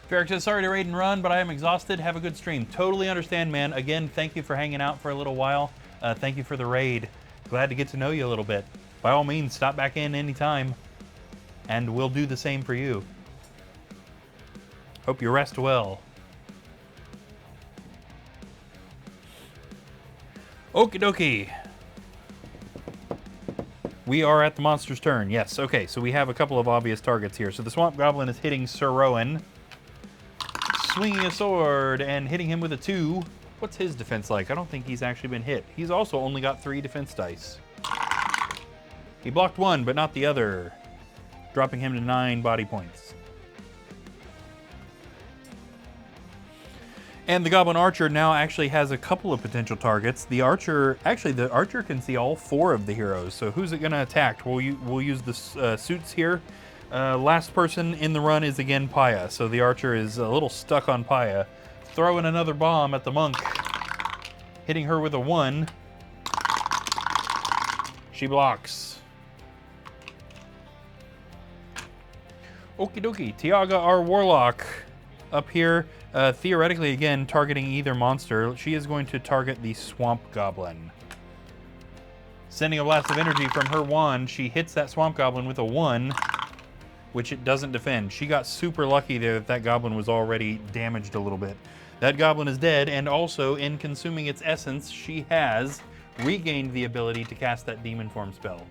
Speaker 1: Ferric says, sorry to raid and run, but I am exhausted. Have a good stream. Totally understand, man. Again, thank you for hanging out for a little while. Thank you for the raid. Glad to get to know you a little bit. By all means, stop back in anytime, and we'll do the same for you. Hope you rest well. Okie dokie. We are at the monster's turn. Yes, okay, so we have a couple of obvious targets here. So the Swamp Goblin is hitting Sir Rowan, swinging a sword and hitting him with a 2. What's his defense like? I don't think he's actually been hit. He's also only got 3 defense dice. He blocked 1, but not the other, dropping him to 9 body points. And the Goblin Archer now actually has a couple of potential targets. The Archer can see all 4 of the heroes. So who's it going to attack? We'll use the suits here. Last person in the run is again Paya. So the Archer is a little stuck on Paya. Throwing another bomb at the monk. Hitting her with a 1. She blocks. Okie dokie. Tiaga, our Warlock, up here. Theoretically, again, targeting either monster. She is going to target the Swamp Goblin. Sending a blast of energy from her wand, she hits that Swamp Goblin with a 1, which it doesn't defend. She got super lucky there that that Goblin was already damaged a little bit. That Goblin is dead, and also, in consuming its essence, she has regained the ability to cast that Demon Form spell.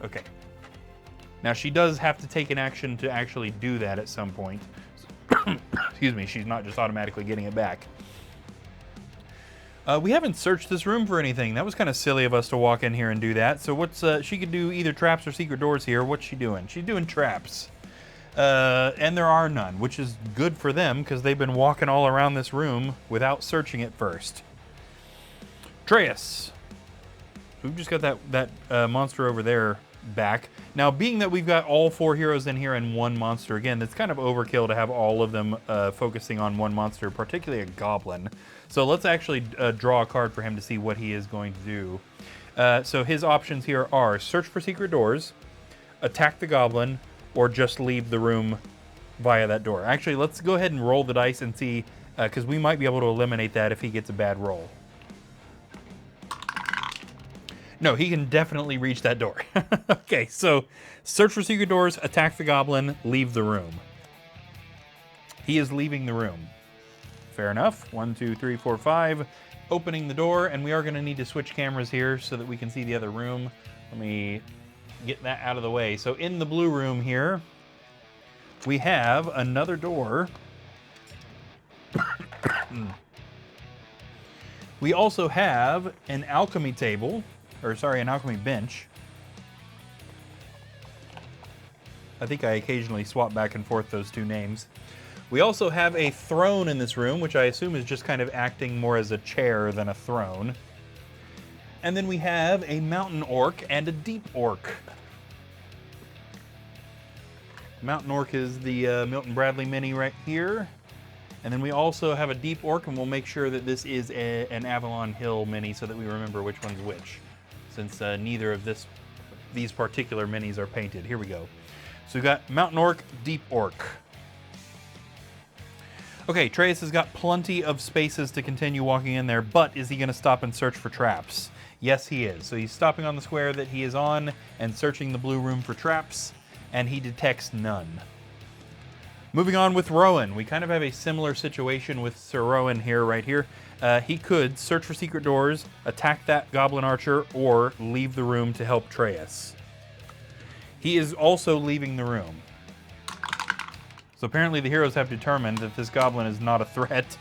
Speaker 1: Okay. Now, she does have to take an action to actually do that at some point. Excuse me, she's not just automatically getting it back. We haven't searched this room for anything. That was kind of silly of us to walk in here and do that. So what's she could do either traps or secret doors here. What's she doing? She's doing traps. And there are none, which is good for them because they've been walking all around this room without searching it first. Atreus. We've just got that monster over there back. Now, being that we've got all 4 heroes in here and 1 monster, again, it's kind of overkill to have all of them focusing on 1 monster, particularly a goblin. So let's actually draw a card for him to see what he is going to do. So his options here are search for secret doors, attack the goblin, or just leave the room via that door. Actually, let's go ahead and roll the dice and see, because we might be able to eliminate that if he gets a bad roll. No, he can definitely reach that door. Okay, so search for secret doors, attack the goblin, leave the room. He is leaving the room. Fair enough. 1, 2, 3, 4, 5. Opening the door, and we are going to need to switch cameras here so that we can see the other room. Let me get that out of the way. So in the blue room here, we have another door. We also have an alchemy table. Or sorry, an alchemy bench. I think I occasionally swap back and forth those 2 names. We also have a throne in this room, which I assume is just kind of acting more as a chair than a throne. And then we have a mountain orc and a deep orc. Mountain orc is the Milton Bradley mini right here. And then we also have a deep orc, and we'll make sure that this is an Avalon Hill mini so that we remember which one's which, since neither of these particular minis are painted. Here we go. So we've got Mountain Orc, Deep Orc. Okay, Atreus has got plenty of spaces to continue walking in there, but is he going to stop and search for traps? Yes, he is. So he's stopping on the square that he is on and searching the blue room for traps, and he detects none. Moving on with Rowan. We kind of have a similar situation with Sir Rowan here, right here. He could search for secret doors, attack that Goblin Archer, or leave the room to help Atreus. He is also leaving the room. So apparently the heroes have determined that this goblin is not a threat.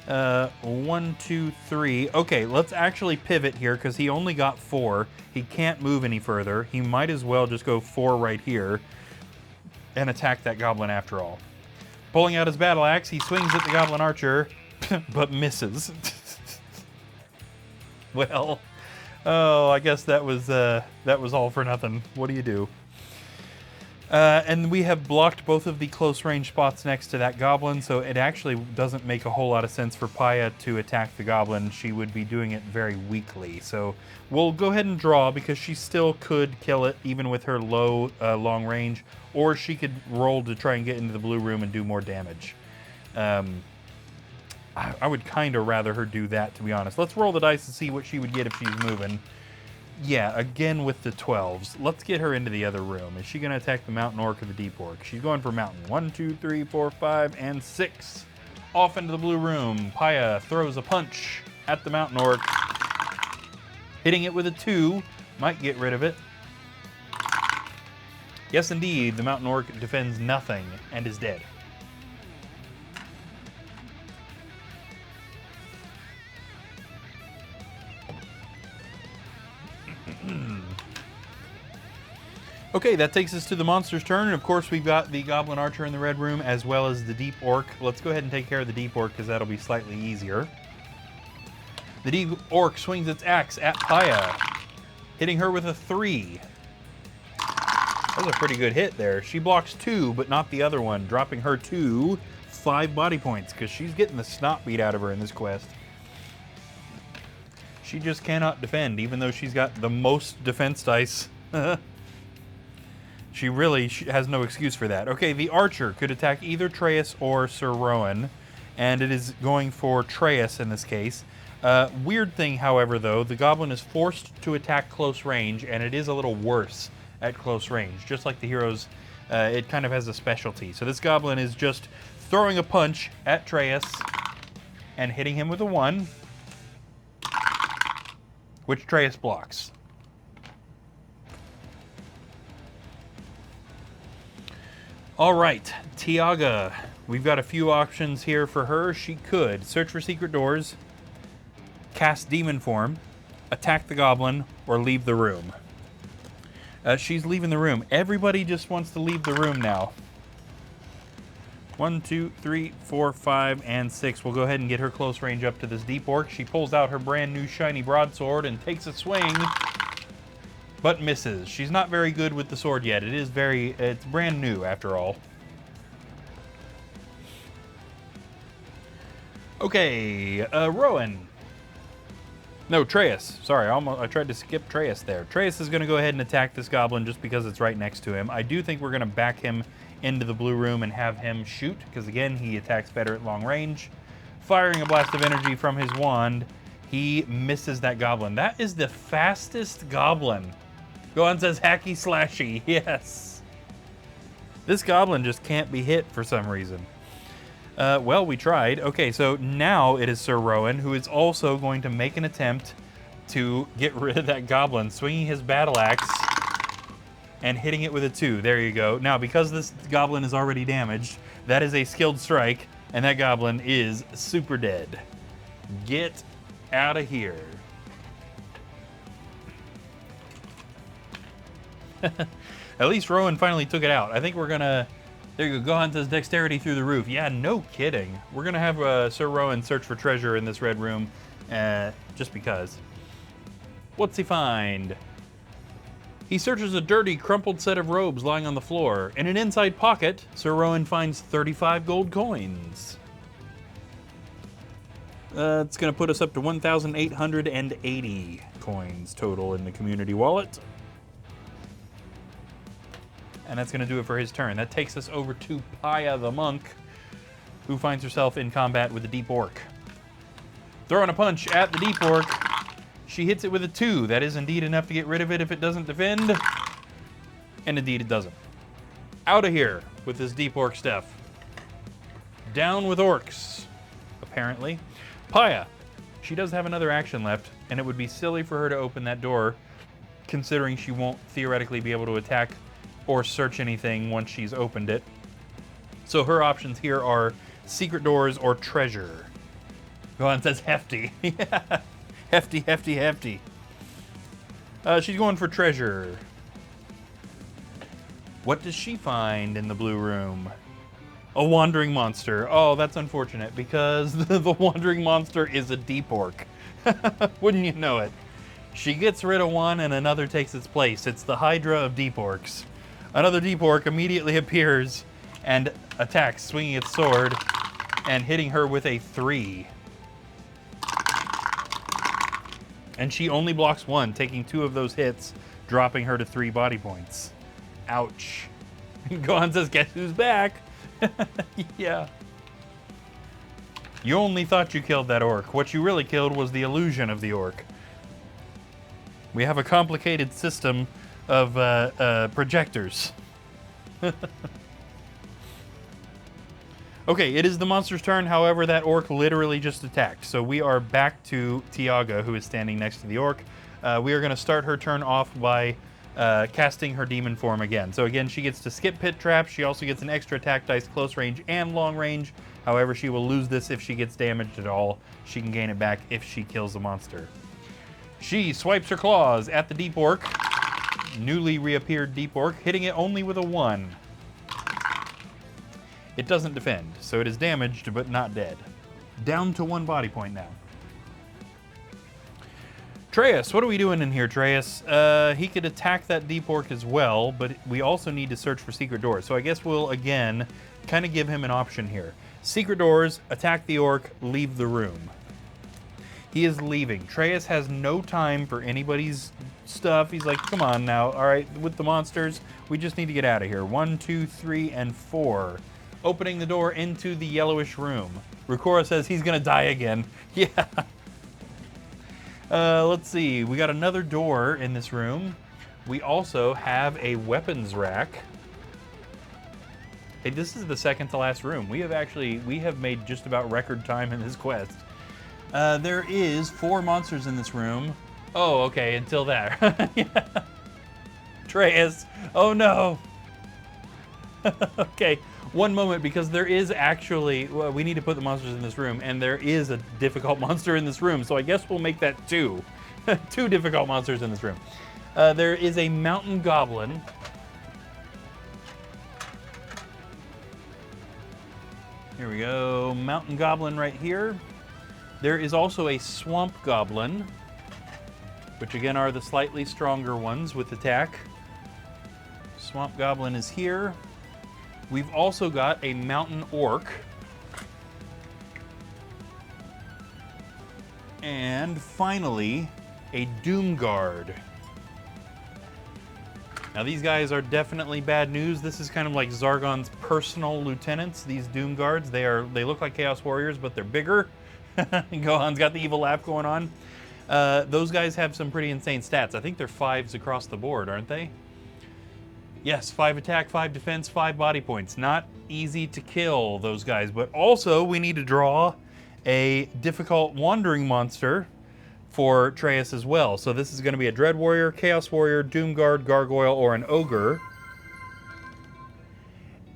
Speaker 1: 1, 2, 3. Okay, let's actually pivot here because he only got 4. He can't move any further. He might as well just go 4 right here and attack that goblin after all. Pulling out his battle axe, he swings at the Goblin Archer, but misses. Well, oh, I guess that was all for nothing. What do you do? And we have blocked both of the close range spots next to that goblin, so it actually doesn't make a whole lot of sense for Paya to attack the goblin. She would be doing it very weakly. So we'll go ahead and draw because she still could kill it even with her low long range, or she could roll to try and get into the blue room and do more damage. I would kind of rather her do that, to be honest. Let's roll the dice and see what she would get if she's moving. Yeah, again with the 12s. Let's get her into the other room. Is she going to attack the mountain orc or the deep orc? She's going for mountain. 1, 2, 3, 4, 5, and 6. Off into the blue room. Paya throws a punch at the mountain orc. Hitting it with a 2. Might get rid of it. Yes, indeed. The mountain orc defends nothing and is dead. Okay, that takes us to the monster's turn, and of course we've got the Goblin Archer in the red room as well as the Deep Orc. Let's go ahead and take care of the Deep Orc because that'll be slightly easier. The Deep Orc swings its axe at Paya, hitting her with a 3. That was a pretty good hit there. She blocks 2, but not the other one, dropping her to 5 body points because she's getting the snot beat out of her in this quest. She just cannot defend, even though she's got the most defense dice. She really has no excuse for that. Okay, the Archer could attack either Treyas or Sir Rowan, and it is going for Treyas in this case. Weird thing, however, though, the Goblin is forced to attack close range, and it is a little worse at close range. Just like the heroes, it kind of has a specialty. So this Goblin is just throwing a punch at Treyas and hitting him with a 1, which Treyas blocks. All right, Tiaga. We've got a few options here for her. She could search for secret doors, cast demon form, attack the goblin, or leave the room. She's leaving the room. Everybody just wants to leave the room now. 1, 2, 3, 4, 5, and 6. We'll go ahead and get her close range up to this Deep Orc. She pulls out her brand new shiny broadsword and takes a swing, but misses. She's not very good with the sword yet. It's brand new after all. Okay, Rowan. No, Treyas. Sorry, I tried to skip Treyas there. Treyas is going to go ahead and attack this goblin just because it's right next to him. I do think we're going to back him into the blue room and have him shoot, because again, he attacks better at long range. Firing a blast of energy from his wand, he misses that goblin. That is the fastest goblin. Gohan says hacky slashy. Yes. This goblin just can't be hit for some reason. Well, we tried. Okay, so now it is Sir Rowan, who is also going to make an attempt to get rid of that goblin, swinging his battle axe and hitting it with a 2. There you go. Now, because this goblin is already damaged, that is a skilled strike, and that goblin is super dead. Get out of here. At least Rowan finally took it out. I think we're gonna... There you go. Gohan says dexterity through the roof. Yeah, no kidding. We're gonna have Sir Rowan search for treasure in this red room, just because. What's he find? He searches a dirty, crumpled set of robes lying on the floor. In an inside pocket, Sir Rowan finds 35 gold coins. It's going to put us up to 1,880 coins total in the community wallet. And that's going to do it for his turn. That takes us over to Paya the monk, who finds herself in combat with the Deep Orc. Throwing a punch at the Deep Orc. She hits it with a 2. That is indeed enough to get rid of it if it doesn't defend. And indeed it doesn't. Out of here with this Deep Orc stuff. Down with orcs, apparently. Paya. She does have another action left, and it would be silly for her to open that door, considering she won't theoretically be able to attack or search anything once she's opened it. So her options here are secret doors or treasure. Gohan says hefty. Yeah. Hefty, hefty, hefty. She's going for treasure. What does she find in the blue room? A wandering monster. Oh, that's unfortunate because the wandering monster is a Deep Orc. Wouldn't you know it? She gets rid of one and another takes its place. It's the Hydra of Deep Orcs. Another deep orc immediately appears and attacks, swinging its sword and hitting her with a 3. And she only blocks 1, taking 2 of those hits, dropping her to 3 body points. Ouch. Gohan says, guess who's back? Yeah. You only thought you killed that orc. What you really killed was the illusion of the orc. We have a complicated system of projectors. Okay, it is the monster's turn. However, that orc literally just attacked. So we are back to Tiaga, who is standing next to the orc. We are going to start her turn off by casting her demon form again. So again, she gets to skip pit trap. She also gets an extra attack dice, close range and long range. However, she will lose this if she gets damaged at all. She can gain it back if she kills the monster. She swipes her claws at the deep orc, newly reappeared deep orc, hitting it only with a 1. It doesn't defend, so it is damaged but not dead. Down to 1 body point now. Treyas, what are we doing in here, Treyas? He could attack that deep orc as well, but we also need to search for secret doors. So I guess we'll, again, kind of give him an option here. Secret doors, attack the orc, leave the room. He is leaving. Treyas has no time for anybody's stuff. He's like, come on now. All right, with the monsters, we just need to get out of here. 1, 2, 3, and 4. Opening the door into the yellowish room. Rukora says he's going to die again. Yeah. Let's see. We got another door in this room. We also have a weapons rack. Hey, this is the second to last room. We have made just about record time in this quest. There is 4 monsters in this room. Oh, okay, until there. Yeah. Treyas. Oh no. Okay, one moment, because there is actually, well, we need to put the monsters in this room, and there is a difficult monster in this room, so I guess we'll make that 2. 2 difficult monsters in this room. There is a mountain goblin. Here we go, mountain goblin right here. There is also a swamp goblin, which again are the slightly stronger ones with attack. Swamp goblin is here. We've also got a mountain orc. And finally, a doom guard. Now these guys are definitely bad news. This is kind of like Zargon's personal lieutenants, these doom guards. They look like Chaos Warriors, but they're bigger. Gohan's got the evil laugh going on. Those guys have some pretty insane stats. I think they're 5s across the board, aren't they? Yes, 5 attack, 5 defense, 5 body points. Not easy to kill those guys, but also we need to draw a difficult wandering monster for Treyas as well. So this is going to be a Dread Warrior, Chaos Warrior, Doom Guard, Gargoyle, or an Ogre.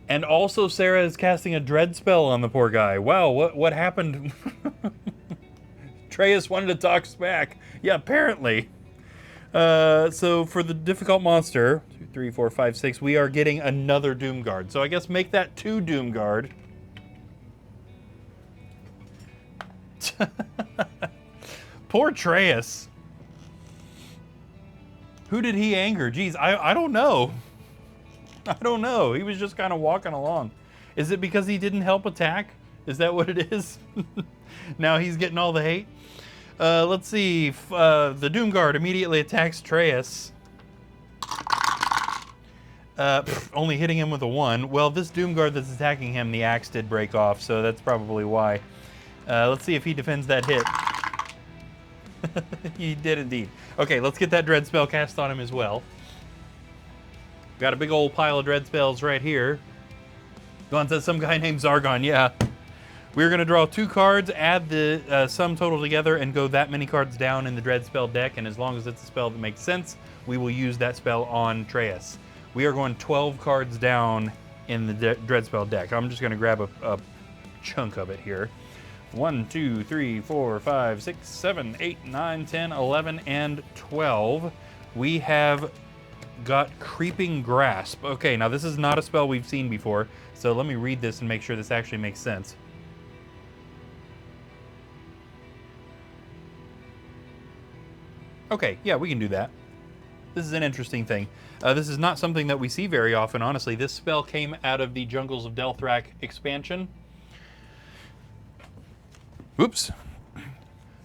Speaker 1: And also Sarah is casting a Dread spell on the poor guy. Wow, what happened? Treyas wanted to talk smack. Yeah, apparently. So for the difficult monster, 2, 3, 4, 5, 6, we are getting another Doom Guard. So I guess make that 2 Doom Guard. Poor Treyas. Who did he anger? Geez, I don't know. I don't know. He was just kind of walking along. Is it because he didn't help attack? Is that what it is? Now he's getting all the hate. Let's see. The Doom Guard immediately attacks Treyas. Only hitting him with a 1. Well, this Doom Guard that's attacking him, the axe did break off, so that's probably why. Let's see if he defends that hit. He did indeed. Okay, let's get that Dread spell cast on him as well. Got a big old pile of Dread spells right here. Gohan says some guy named Zargon, yeah. We're going to draw 2 cards, add the sum total together, and go that many cards down in the Dread spell deck, and as long as it's a spell that makes sense, we will use that spell on Treyas. We are going 12 cards down in the Dread spell deck. I'm just going to grab a chunk of it here. 1, 2, 3, 4, 5, 6, 7, 8, 9, 10, 11, and 12. We have got Creeping Grasp. Okay, now this is not a spell we've seen before, so let me read this and make sure this actually makes sense. Okay, yeah, we can do that. This is an interesting thing. This is not something that we see very often, honestly. This spell came out of the Jungles of Delthrak expansion. Oops.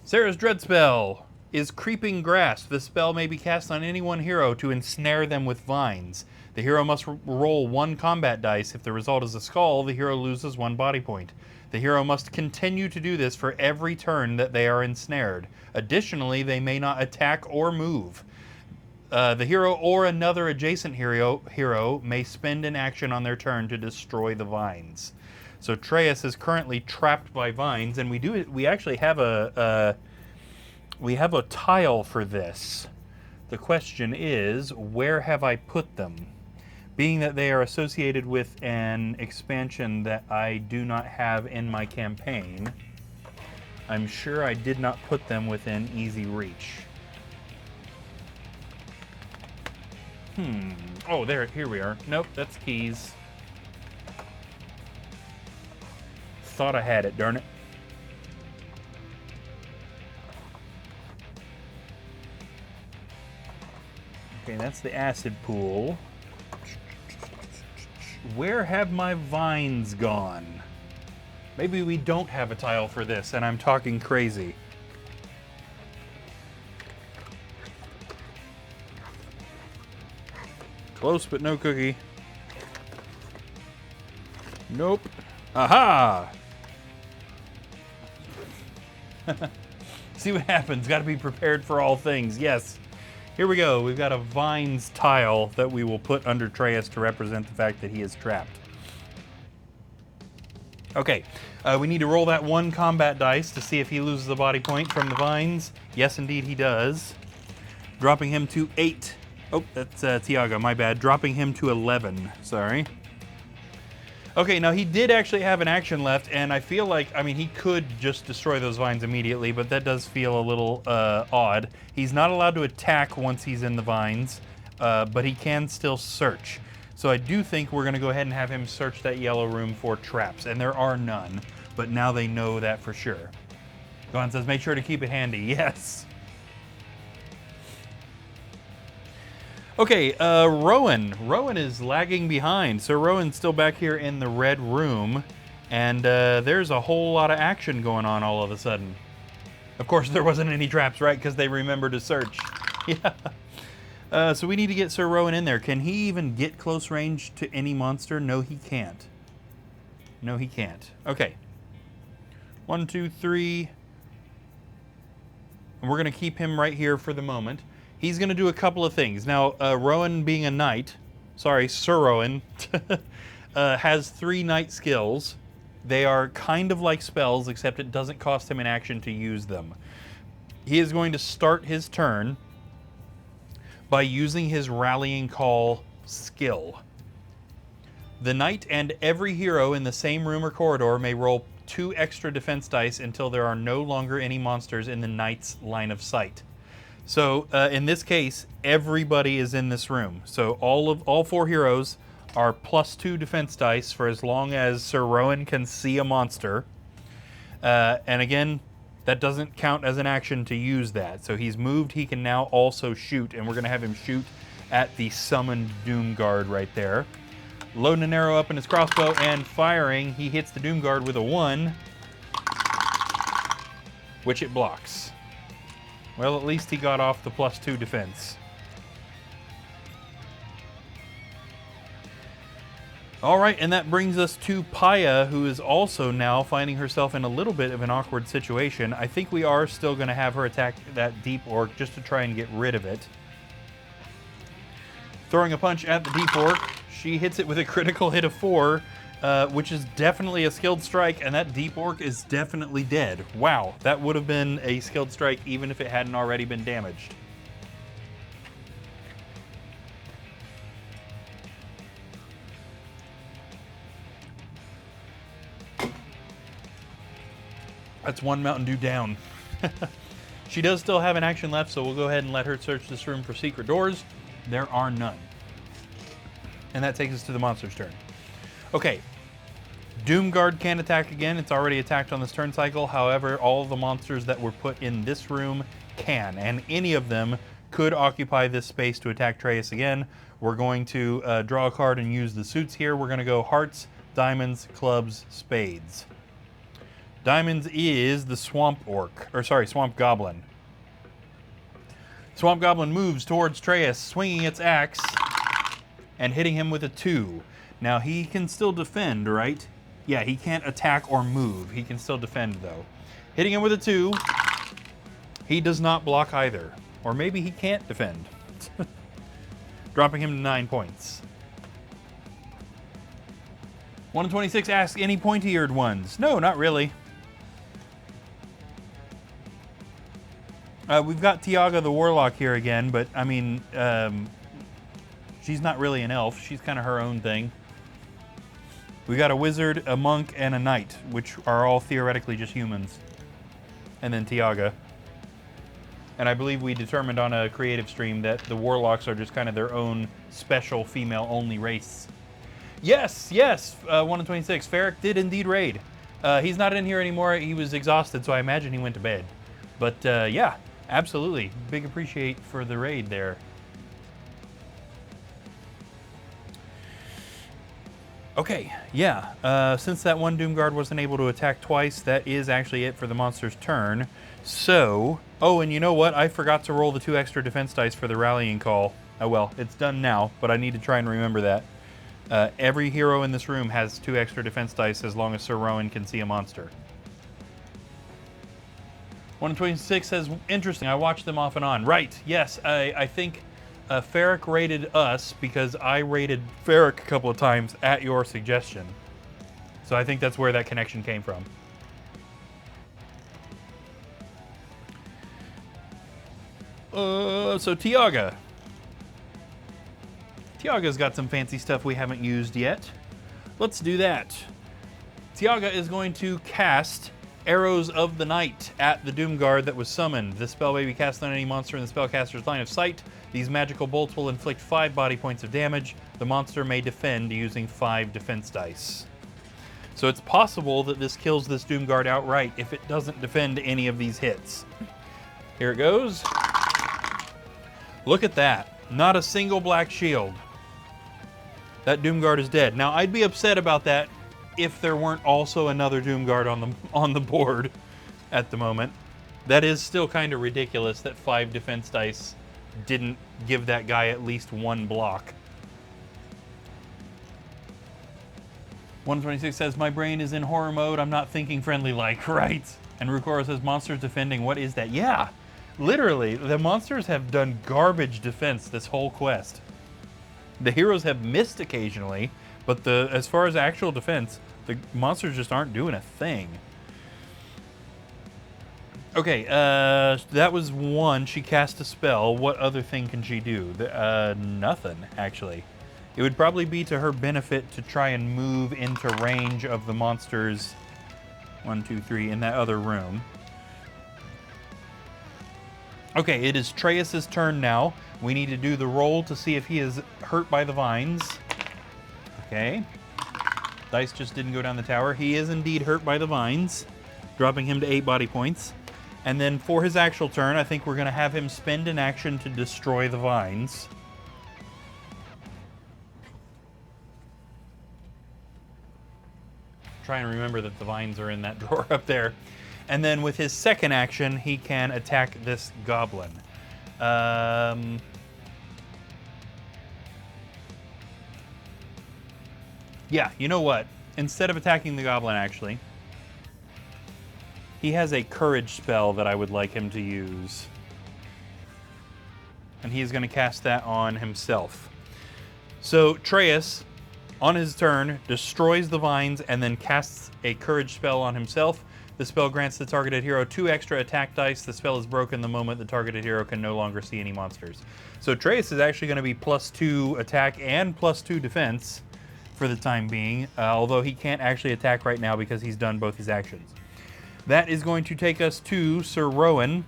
Speaker 1: Sarah's Dread spell is Creeping Grasp. This spell may be cast on any one hero to ensnare them with vines. The hero must roll 1 combat dice. If the result is a skull, the hero loses 1 body point. The hero must continue to do this for every turn that they are ensnared. Additionally, they may not attack or move. The hero or another adjacent hero may spend an action on their turn to destroy the vines. So Treyas is currently trapped by vines, and we actually have a tile for this. The question is, where have I put them? Being that they are associated with an expansion that I do not have in my campaign, I'm sure I did not put them within easy reach. Oh, here we are. Nope, that's keys. Thought I had it, darn it. Okay, that's the acid pool. Where have my vines gone? Maybe we don't have a tile for this, and I'm talking crazy. Close, but no cookie. Nope. Aha! See what happens. Got to be prepared for all things. Yes. Here we go. We've got a vines tile that we will put under Treyas to represent the fact that he is trapped. Okay. We need to roll that 1 combat dice to see if he loses a body point from the vines. Yes, indeed, he does. Dropping him to 8. Oh, that's Tiago. My bad. Dropping him to 11. Sorry. Okay, now he did actually have an action left, and I feel like, I mean, he could just destroy those vines immediately, but that does feel a little odd. He's not allowed to attack once he's in the vines, but he can still search. So I do think we're going to go ahead and have him search that yellow room for traps, and there are none, but now they know that for sure. Gohan says, make sure to keep it handy. Yes. Okay, Rowan. Rowan is lagging behind. So Rowan's still back here in the red room, and there's a whole lot of action going on all of a sudden. Of course, there wasn't any traps, right? Because they remembered to search. Yeah. So we need to get Sir Rowan in there. Can he even get close range to any monster? No, he can't. No, he can't. Okay. 1, 2, 3. And we're going to keep him right here for the moment. He's going to do a couple of things. Now, Rowan being a knight, sorry, Sir Rowan, has 3 knight skills. They are kind of like spells, except it doesn't cost him an action to use them. He is going to start his turn by using his Rallying Call skill. The knight and every hero in the same room or corridor may roll 2 extra defense dice until there are no longer any monsters in the knight's line of sight. So in this case, everybody is in this room. So all 4 heroes are +2 defense dice for as long as Sir Rowan can see a monster. And again, that doesn't count as an action to use that. So he's moved, he can now also shoot, and we're going to have him shoot at the summoned Doomguard right there. Loading an arrow up in his crossbow and firing, he hits the Doomguard with a 1, which it blocks. Well, at least he got off the +2 defense. All right, and that brings us to Paya, who is also now finding herself in a little bit of an awkward situation. I think we are still going to have her attack that deep orc just to try and get rid of it. Throwing a punch at the deep orc, she hits it with a critical hit of 4, which is definitely a skilled strike, and that deep orc is definitely dead. Wow, that would have been a skilled strike even if it hadn't already been damaged. That's 1 Mountain Dew down. She does still have an action left, so we'll go ahead and let her search this room for secret doors. There are none. And that takes us to the monster's turn. Okay. Doomguard can't attack again. It's already attacked on this turn cycle. However, all of the monsters that were put in this room can, and any of them could occupy this space to attack Treyas again. We're going to draw a card and use the suits here. We're going to go hearts, diamonds, clubs, spades. Diamonds is the swamp goblin. Swamp goblin moves towards Treyas, swinging its axe and hitting him with a 2. Now he can still defend, right? Yeah, he can't attack or move. He can still defend though. Hitting him with a 2. He does not block either. Or maybe he can't defend. Dropping him to 9 points. 126 asks, any pointy-eared ones? No, not really. We've got Tiaga the Warlock here again, but I mean, she's not really an elf. She's kind of her own thing. We got a wizard, a monk, and a knight, which are all theoretically just humans. And then Tiaga. And I believe we determined on a creative stream that the warlocks are just kind of their own special female-only race. Yes, 126. Ferric did indeed raid. He's not in here anymore. He was exhausted, so I imagine he went to bed. But yeah, absolutely. Big appreciate for the raid there. Okay, yeah. Since that one Doomguard wasn't able to attack twice, that is actually it for the monster's turn. So, oh, and you know what? I forgot to roll the 2 extra defense dice for the rallying call. Oh well, it's done now, but I need to try and remember that. Every hero in this room has 2 extra defense dice as long as Sir Rowan can see a monster. 126 says, interesting, I watch them off and on. Right, yes, I think Ferric raided us because I raided Ferric a couple of times at your suggestion. So I think that's where that connection came from. So Tiaga. Tiaga's got some fancy stuff we haven't used yet. Let's do that. Tiaga is going to cast Arrows of the Night at the Doomguard that was summoned. This spell may be cast on any monster in the spellcaster's line of sight. These magical bolts will inflict 5 body points of damage. The monster may defend using 5 defense dice. So it's possible that this kills this Doomguard outright if it doesn't defend any of these hits. Here it goes. Look at that. Not a single black shield. That Doomguard is dead. Now, I'd be upset about that if there weren't also another Doomguard on the board at the moment. That is still kind of ridiculous that 5 defense dice didn't give that guy at least 1 block. 126 says, my brain is in horror mode. I'm not thinking friendly like, right? And Rukoro says, monsters defending. What is that? Yeah, literally, the monsters have done garbage defense this whole quest. The heroes have missed occasionally, but as far as actual defense, the monsters just aren't doing a thing. Okay, that was 1. She cast a spell. What other thing can she do? Nothing, actually. It would probably be to her benefit to try and move into range of the monsters, 1, 2, 3, in that other room. Okay, it is Treyas' turn now. We need to do the roll to see if he is hurt by the vines. Okay. Dice just didn't go down the tower. He is indeed hurt by the vines, dropping him to 8 body points. And then for his actual turn, I think we're going to have him spend an action to destroy the vines. Try and remember that the vines are in that drawer up there. And then with his second action, he can attack this goblin. Yeah, you know what? Instead of attacking the goblin, actually, he has a courage spell that I would like him to use. And he is going to cast that on himself. So Treyas, on his turn, destroys the vines and then casts a courage spell on himself. The spell grants the targeted hero 2 extra attack dice. The spell is broken the moment the targeted hero can no longer see any monsters. So Treyas is actually going to be +2 attack and +2 defense for the time being, although he can't actually attack right now because he's done both his actions. That is going to take us to Sir Rowan,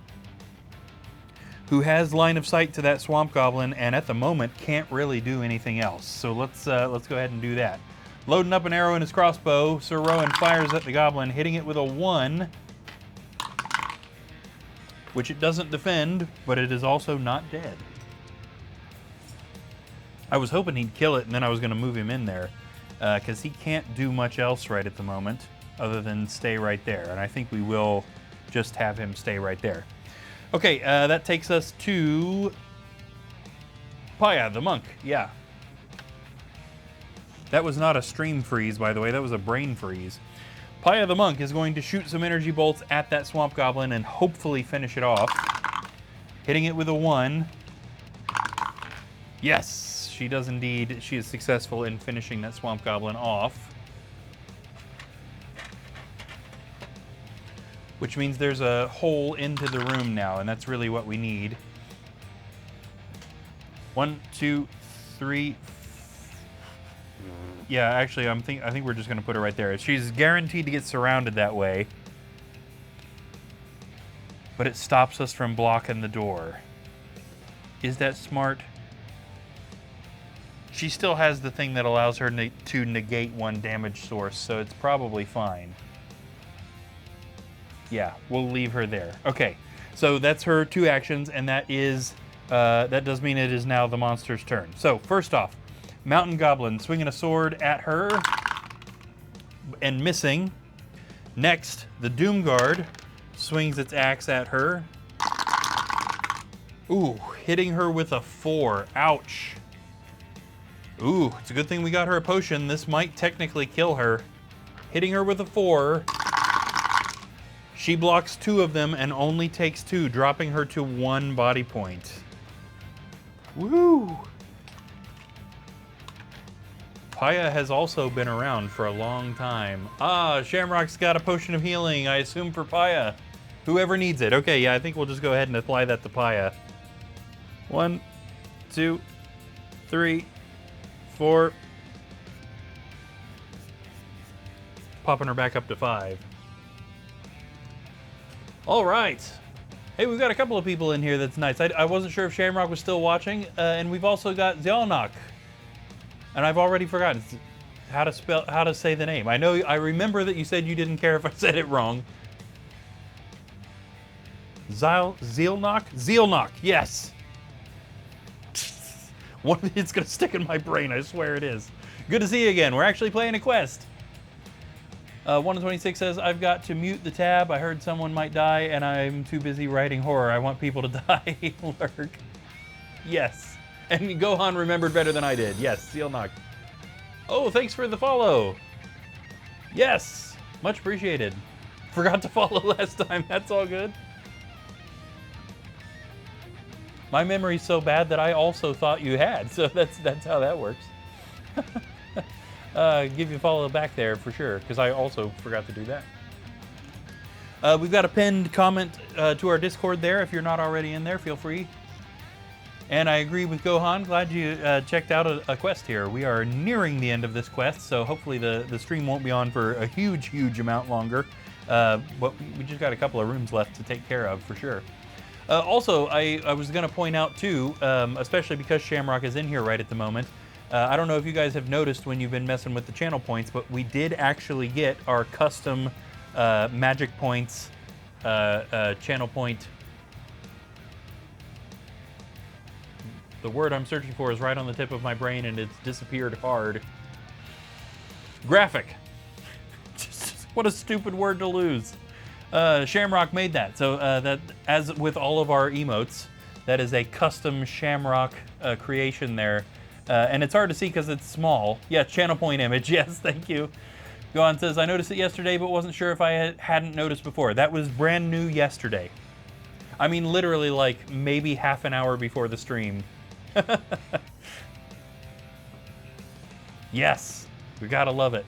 Speaker 1: who has line of sight to that swamp goblin and at the moment can't really do anything else. So let's go ahead and do that. Loading up an arrow in his crossbow, Sir Rowan fires at the goblin, hitting it with a 1, which it doesn't defend, but it is also not dead. I was hoping he'd kill it, and then I was going to move him in there, because he can't do much else right at the moment other than stay right there, and I think we will just have him stay right there. Okay, that takes us to Paya, the monk. Yeah. That was not a stream freeze, by the way. That was a brain freeze. Paya the monk is going to shoot some energy bolts at that swamp goblin and hopefully finish it off. Hitting it with a 1. Yes, she does indeed. She is successful in finishing that swamp goblin off. Which means there's a hole into the room now, and that's really what we need. 1, 2, 3. Yeah, actually, I think we're just going to put her right there. She's guaranteed to get surrounded that way. But it stops us from blocking the door. Is that smart? She still has the thing that allows her to negate 1 damage source, so it's probably fine. Yeah, we'll leave her there. Okay, so that's her 2 actions, and that does mean it is now the monster's turn. So, first off, Mountain Goblin swinging a sword at her and missing. Next, the Doom Guard swings its axe at her. Ooh, hitting her with a 4. Ouch. Ooh, it's a good thing we got her a potion. This might technically kill her. Hitting her with a 4. She blocks 2 of them and only takes 2, dropping her to 1 body point. Woo! Paya has also been around for a long time. Ah, Shamrock's got a potion of healing, I assume for Paya. Whoever needs it. Okay, yeah, I think we'll just go ahead and apply that to Paya. 1, 2, 3, 4. Popping her back up to 5. All right. Hey, we've got a couple of people in here that's nice. I wasn't sure if Shamrock was still watching, and we've also got Zionok. And I've already forgotten how to say the name. I remember that you said you didn't care if I said it wrong. Zealnock? Zealnock, yes. It's gonna stick in my brain, I swear it is. Good to see you again. We're actually playing a quest. 126 says, I've got to mute the tab. I heard someone might die, and I'm too busy writing horror. I want people to die. Lurk. Yes. And Gohan remembered better than I did. Yes, Sealnock. Oh, thanks for the follow. Yes, much appreciated. Forgot to follow last time. That's all good. My memory's so bad that I also thought you had, so that's how that works. Give you a follow back there for sure, because I also forgot to do that. We've got a pinned comment to our Discord there. If you're not already in there, feel free. And I agree with Gohan. Glad you checked out a quest here. We are nearing the end of this quest, so hopefully the stream won't be on for a huge amount longer. But we just got a couple of rooms left to take care of for sure. Also, I was going to point out too, especially because Shamrock is in here right at the moment. I don't know if you guys have noticed when you've been messing with the channel points, but we did actually get our custom magic points channel point. The word I'm searching for is right on the tip of my brain, and it's disappeared hard. Graphic. What a stupid word to lose. Shamrock made that. So that, as with all of our emotes, that is a custom Shamrock creation there. And it's hard to see because it's small. Yeah, channel point image. Yes, thank you. Gohan says, I noticed it yesterday, but wasn't sure if I hadn't noticed before. That was brand new yesterday. I mean, literally like maybe half an hour before the stream. Yes, we gotta love it.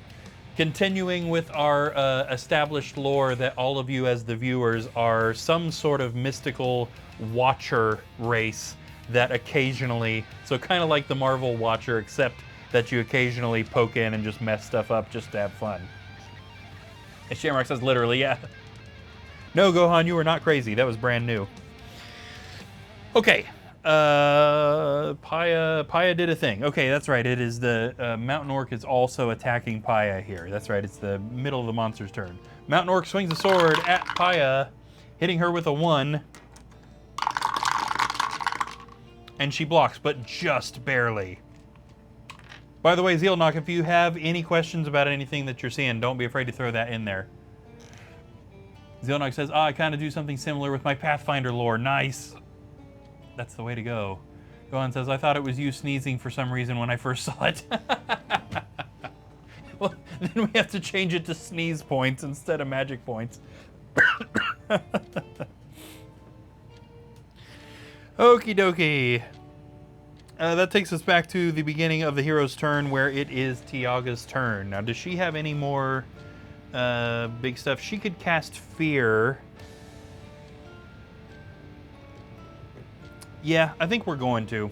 Speaker 1: Continuing with our established lore that all of you as the viewers are some sort of mystical watcher race that occasionally, so kind of like the Marvel Watcher, except that you occasionally poke in and just mess stuff up just to have fun. And Shamrock says literally, yeah. No, Gohan, you were not crazy. That was brand new. Okay. Paya did a thing. Okay, that's right. It is the Mountain Orc is also attacking Paya here. That's right. It's the middle of the monster's turn. Mountain Orc swings a sword at Paya, hitting her with a 1. and she blocks, but just barely. By the way, Zealnock, if you have any questions about anything that you're seeing, don't be afraid to throw that in there. Zealnock says, I kind of do something similar with my Pathfinder lore. Nice. That's the way to go. Gohan says, I thought it was you sneezing for some reason when I first saw it. Well, then we have to change it to sneeze points instead of magic points. Okie dokie. That takes us back to the beginning of the hero's turn, where it is Tiaga's turn. Now, does she have any more big stuff? She could cast Fear. Yeah, I think we're going to.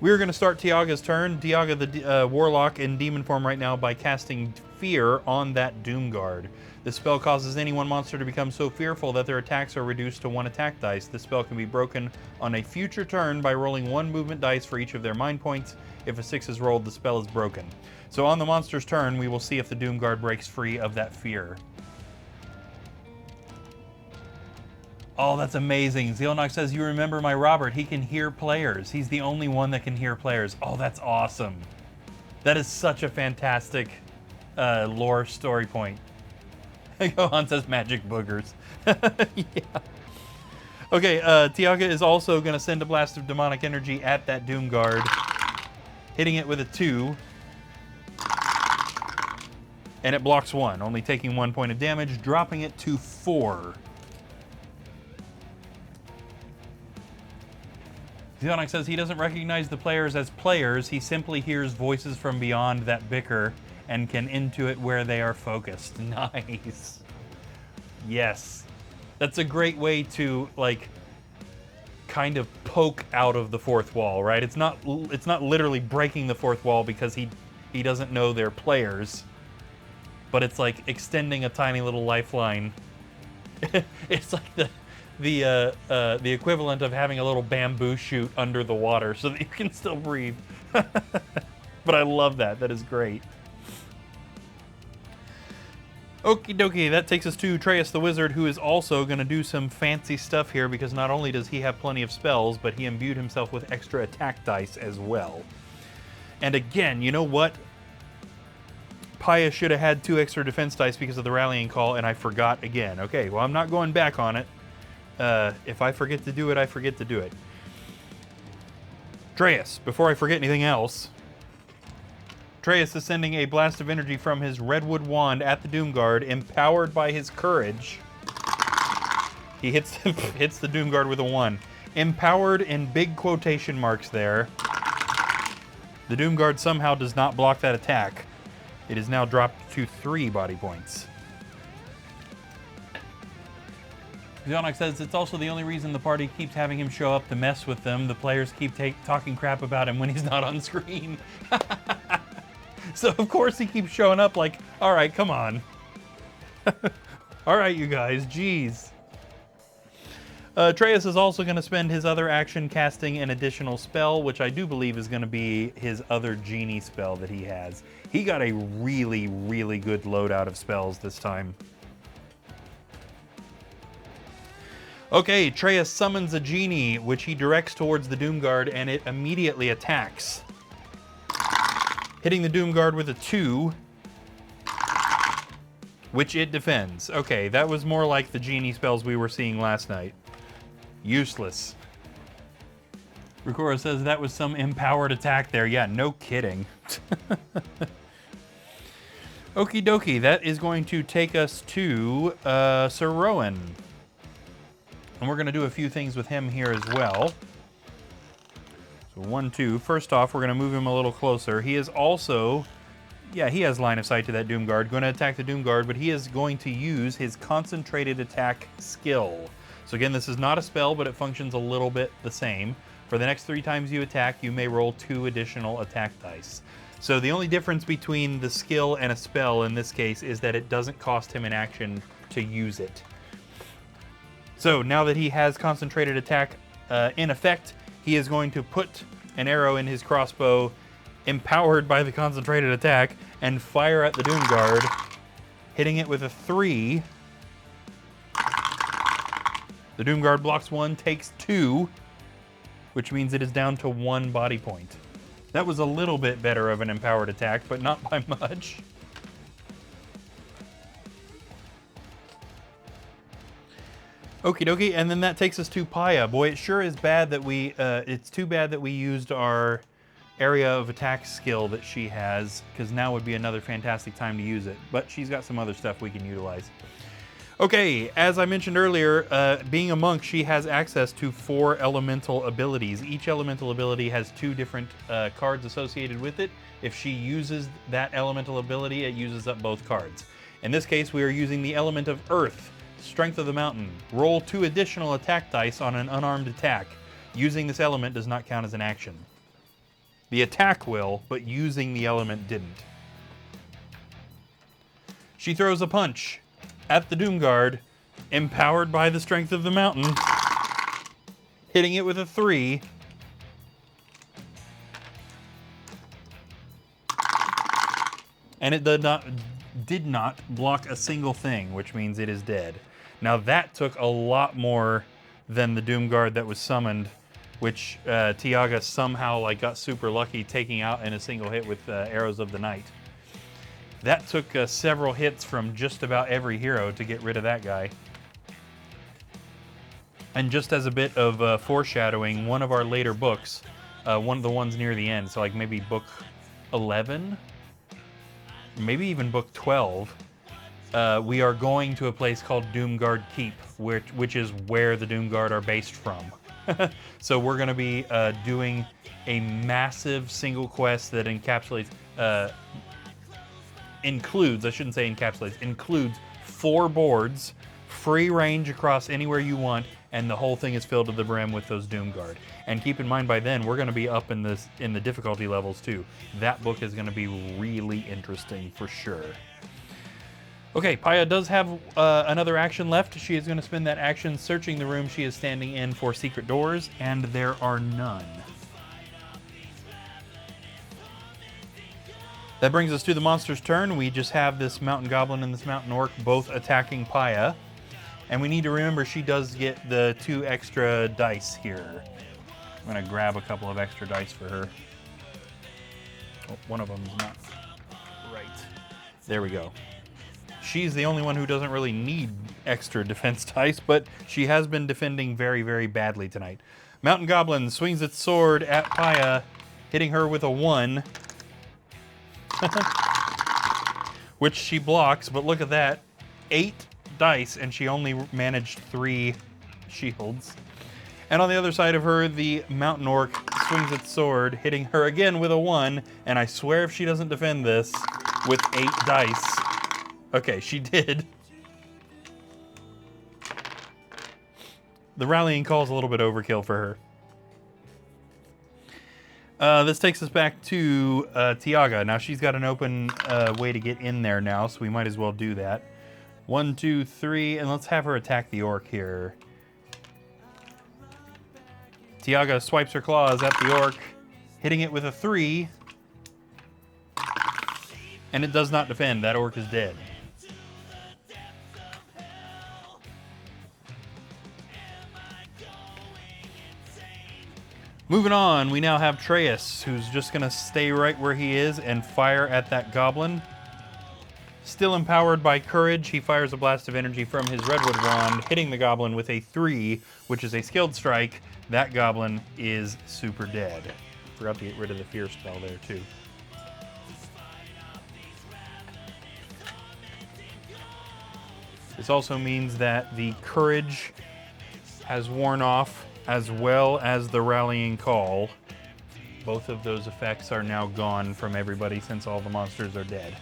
Speaker 1: We're going to start Tiaga's turn. Tiaga, the Warlock, in demon form right now by casting Fear on that Doomguard. This spell causes any one monster to become so fearful that their attacks are reduced to 1 attack dice. This spell can be broken on a future turn by rolling 1 movement dice for each of their mind points. If a 6 is rolled, the spell is broken. So on the monster's turn, we will see if the Doomguard breaks free of that fear. Oh, that's amazing. Zealnock says, you remember my Robert. He can hear players. He's the only one that can hear players. Oh, that's awesome. That is such a fantastic lore story point. Gohan says magic boogers. Yeah. Okay, Tiaga is also going to send a blast of demonic energy at that Doomguard, hitting it with a 2. And it blocks 1, only taking 1 point of damage, dropping it to 4. Zealnock says he doesn't recognize the players as players, he simply hears voices from beyond that bicker and can intuit where they are focused. Nice. Yes. That's a great way to, like, kind of poke out of the fourth wall, right? It's not literally breaking the fourth wall because he doesn't know they're players, but it's like extending a tiny little lifeline. It's like the equivalent of having a little bamboo shoot under the water so that you can still breathe. But I love that. That is great. Okie dokie, that takes us to Atreus the Wizard, who is also going to do some fancy stuff here because not only does he have plenty of spells, but he imbued himself with extra attack dice as well. And again, you know what? Paya should have had 2 extra defense dice because of the rallying call, and I forgot again. Okay, well, I'm not going back on it. If I forget to do it, I forget to do it. Atreus, before I forget anything else, Atreus is sending a blast of energy from his Redwood Wand at the Doomguard, empowered by his courage. He hits the Doomguard with a 1. Empowered in big quotation marks there. The Doomguard somehow does not block that attack. It is now dropped to 3 body points. Zealnock says it's also the only reason the party keeps having him show up to mess with them. The players keep talking crap about him when he's not on screen. So, of course, he keeps showing up like, all right, come on. All right, you guys, jeez. Atreus is also going to spend his other action casting an additional spell, which I do believe is going to be his other genie spell that he has. He got a really, really good loadout of spells this time. Okay, Atreus summons a genie, which he directs towards the Doomguard, and it immediately attacks. Hitting the Doomguard with a 2, which it defends. Okay, that was more like the genie spells we were seeing last night. Useless. Rikora says that was some empowered attack there. Yeah, no kidding. Okie dokie, that is going to take us to Sir Rowan. And we're going to do a few things with him here as well. So 1, 2. First off, we're going to move him a little closer. He is also, yeah, he has line of sight to that Doomguard. Going to attack the Doomguard, but he is going to use his concentrated attack skill. So again, this is not a spell, but it functions a little bit the same. For the next 3 times you attack, you may roll 2 additional attack dice. So the only difference between the skill and a spell in this case is that it doesn't cost him an action to use it. So now that he has concentrated attack in effect, he is going to put an arrow in his crossbow, empowered by the concentrated attack, and fire at the Doomguard, hitting it with a 3. The Doomguard blocks 1, takes 2. which means it is down to 1 body point. That was a little bit better of an empowered attack, but not by much. Okie dokie, and then that takes us to Paya. Boy, it sure is bad that it's too bad that we used our area of attack skill that she has, because now would be another fantastic time to use it. But she's got some other stuff we can utilize. Okay, as I mentioned earlier, being a monk, she has access to 4 elemental abilities. Each elemental ability has 2 different cards associated with it. If she uses that elemental ability, it uses up both cards. In this case, we are using the element of Earth. Strength of the Mountain. Roll 2 additional attack dice on an unarmed attack. Using this element does not count as an action. The attack will, but using the element didn't. She throws a punch at the Doomguard, empowered by the Strength of the Mountain, hitting it with a 3. And it did not block a single thing, which means it is dead. Now that took a lot more than the Doomguard that was summoned, which Tiaga somehow got super lucky taking out in a single hit with Arrows of the Night. That took several hits from just about every hero to get rid of that guy. And just as a bit of foreshadowing, one of our later books, one of the ones near the end, so maybe book 11, maybe even book 12, we are going to a place called Doomguard Keep, which is where the Doomguard are based from. So we're going to be doing a massive single quest that includes 4 boards, free range across anywhere you want, and the whole thing is filled to the brim with those Doomguard. And keep in mind, by then we're going to be up in the difficulty levels too. That book is going to be really interesting for sure. Okay, Paya does have another action left. She is going to spend that action searching the room she is standing in for secret doors, and there are none. That brings us to the monster's turn. We just have this mountain goblin and this mountain orc both attacking Paya. And we need to remember she does get the 2 extra dice here. I'm going to grab a couple of extra dice for her. Oh, one of them is not right. There we go. She's the only one who doesn't really need extra defense dice, but she has been defending very, very badly tonight. Mountain Goblin swings its sword at Paya, hitting her with a 1. Which she blocks, but look at that. 8 dice, and she only managed 3 shields. And on the other side of her, the mountain orc swings its sword, hitting her again with a 1, and I swear if she doesn't defend this with 8 dice... Okay, she did. The rallying call is a little bit overkill for her. This takes us back to Tiaga. Now she's got an open way to get in there now, so we might as well do that. 1, 2, 3, and let's have her attack the orc here. Tiaga swipes her claws at the orc, hitting it with a 3. And it does not defend. That orc is dead. Moving on, we now have Treyas, who's just going to stay right where he is and fire at that goblin. Still empowered by courage, he fires a blast of energy from his redwood wand, hitting the goblin with a 3, which is a skilled strike. That goblin is super dead. Forgot to get rid of the fear spell there too. This also means that the courage has worn off, as well as the rallying call. Both of those effects are now gone from everybody since all the monsters are dead.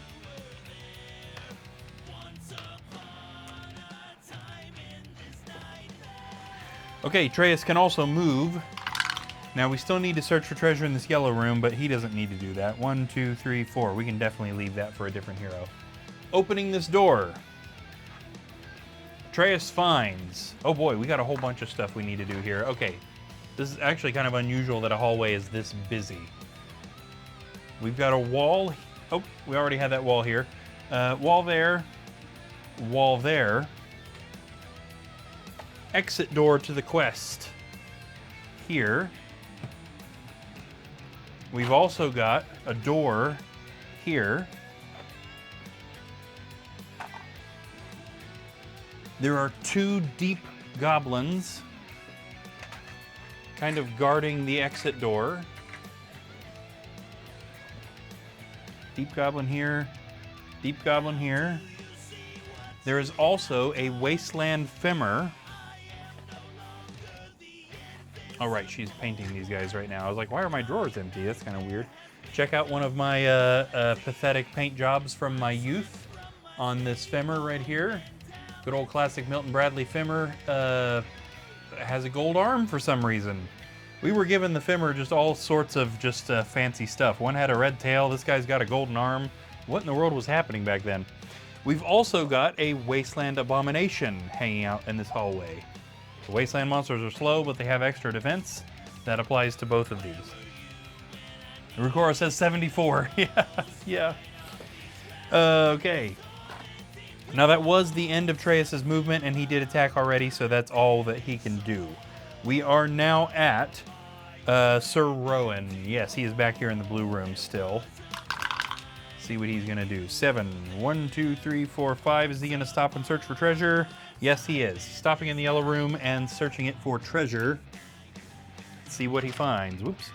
Speaker 1: Okay, Treyas can also move. Now we still need to search for treasure in this yellow room, but he doesn't need to do that. 1, 2, 3, 4. We can definitely leave that for a different hero. Opening this door. Treyas finds... Oh boy, we got a whole bunch of stuff we need to do here. Okay, this is actually kind of unusual that a hallway is this busy. We've got a wall... Oh, we already had that wall here. Wall there. Wall there. Exit door to the quest. Here. We've also got a door here. There are 2 deep goblins kind of guarding the exit door. Deep goblin here, deep goblin here. There is also a wasteland femur. All right, she's painting these guys right now. I was like, why are my drawers empty? That's kind of weird. Check out one of my pathetic paint jobs from my youth on this femur right here. Good old classic Milton Bradley femur. Has a gold arm for some reason. We were given the femur just all sorts of just fancy stuff. One had a red tail. This guy's got a golden arm. What in the world was happening back then? We've also got a wasteland abomination hanging out in this hallway. The wasteland monsters are slow, but they have extra defense. That applies to both of these. The Rukora says 74. Yeah. Okay. Now that was the end of Treus's movement, and he did attack already, so that's all that he can do. We are now at Sir Rowan. Yes, he is back here in the blue room still. See what he's gonna do. 7. 1, 2, 3, 4, 5. Is he gonna stop and search for treasure? Yes, he is. Stopping in the yellow room and searching it for treasure. Let's see what he finds. Whoops.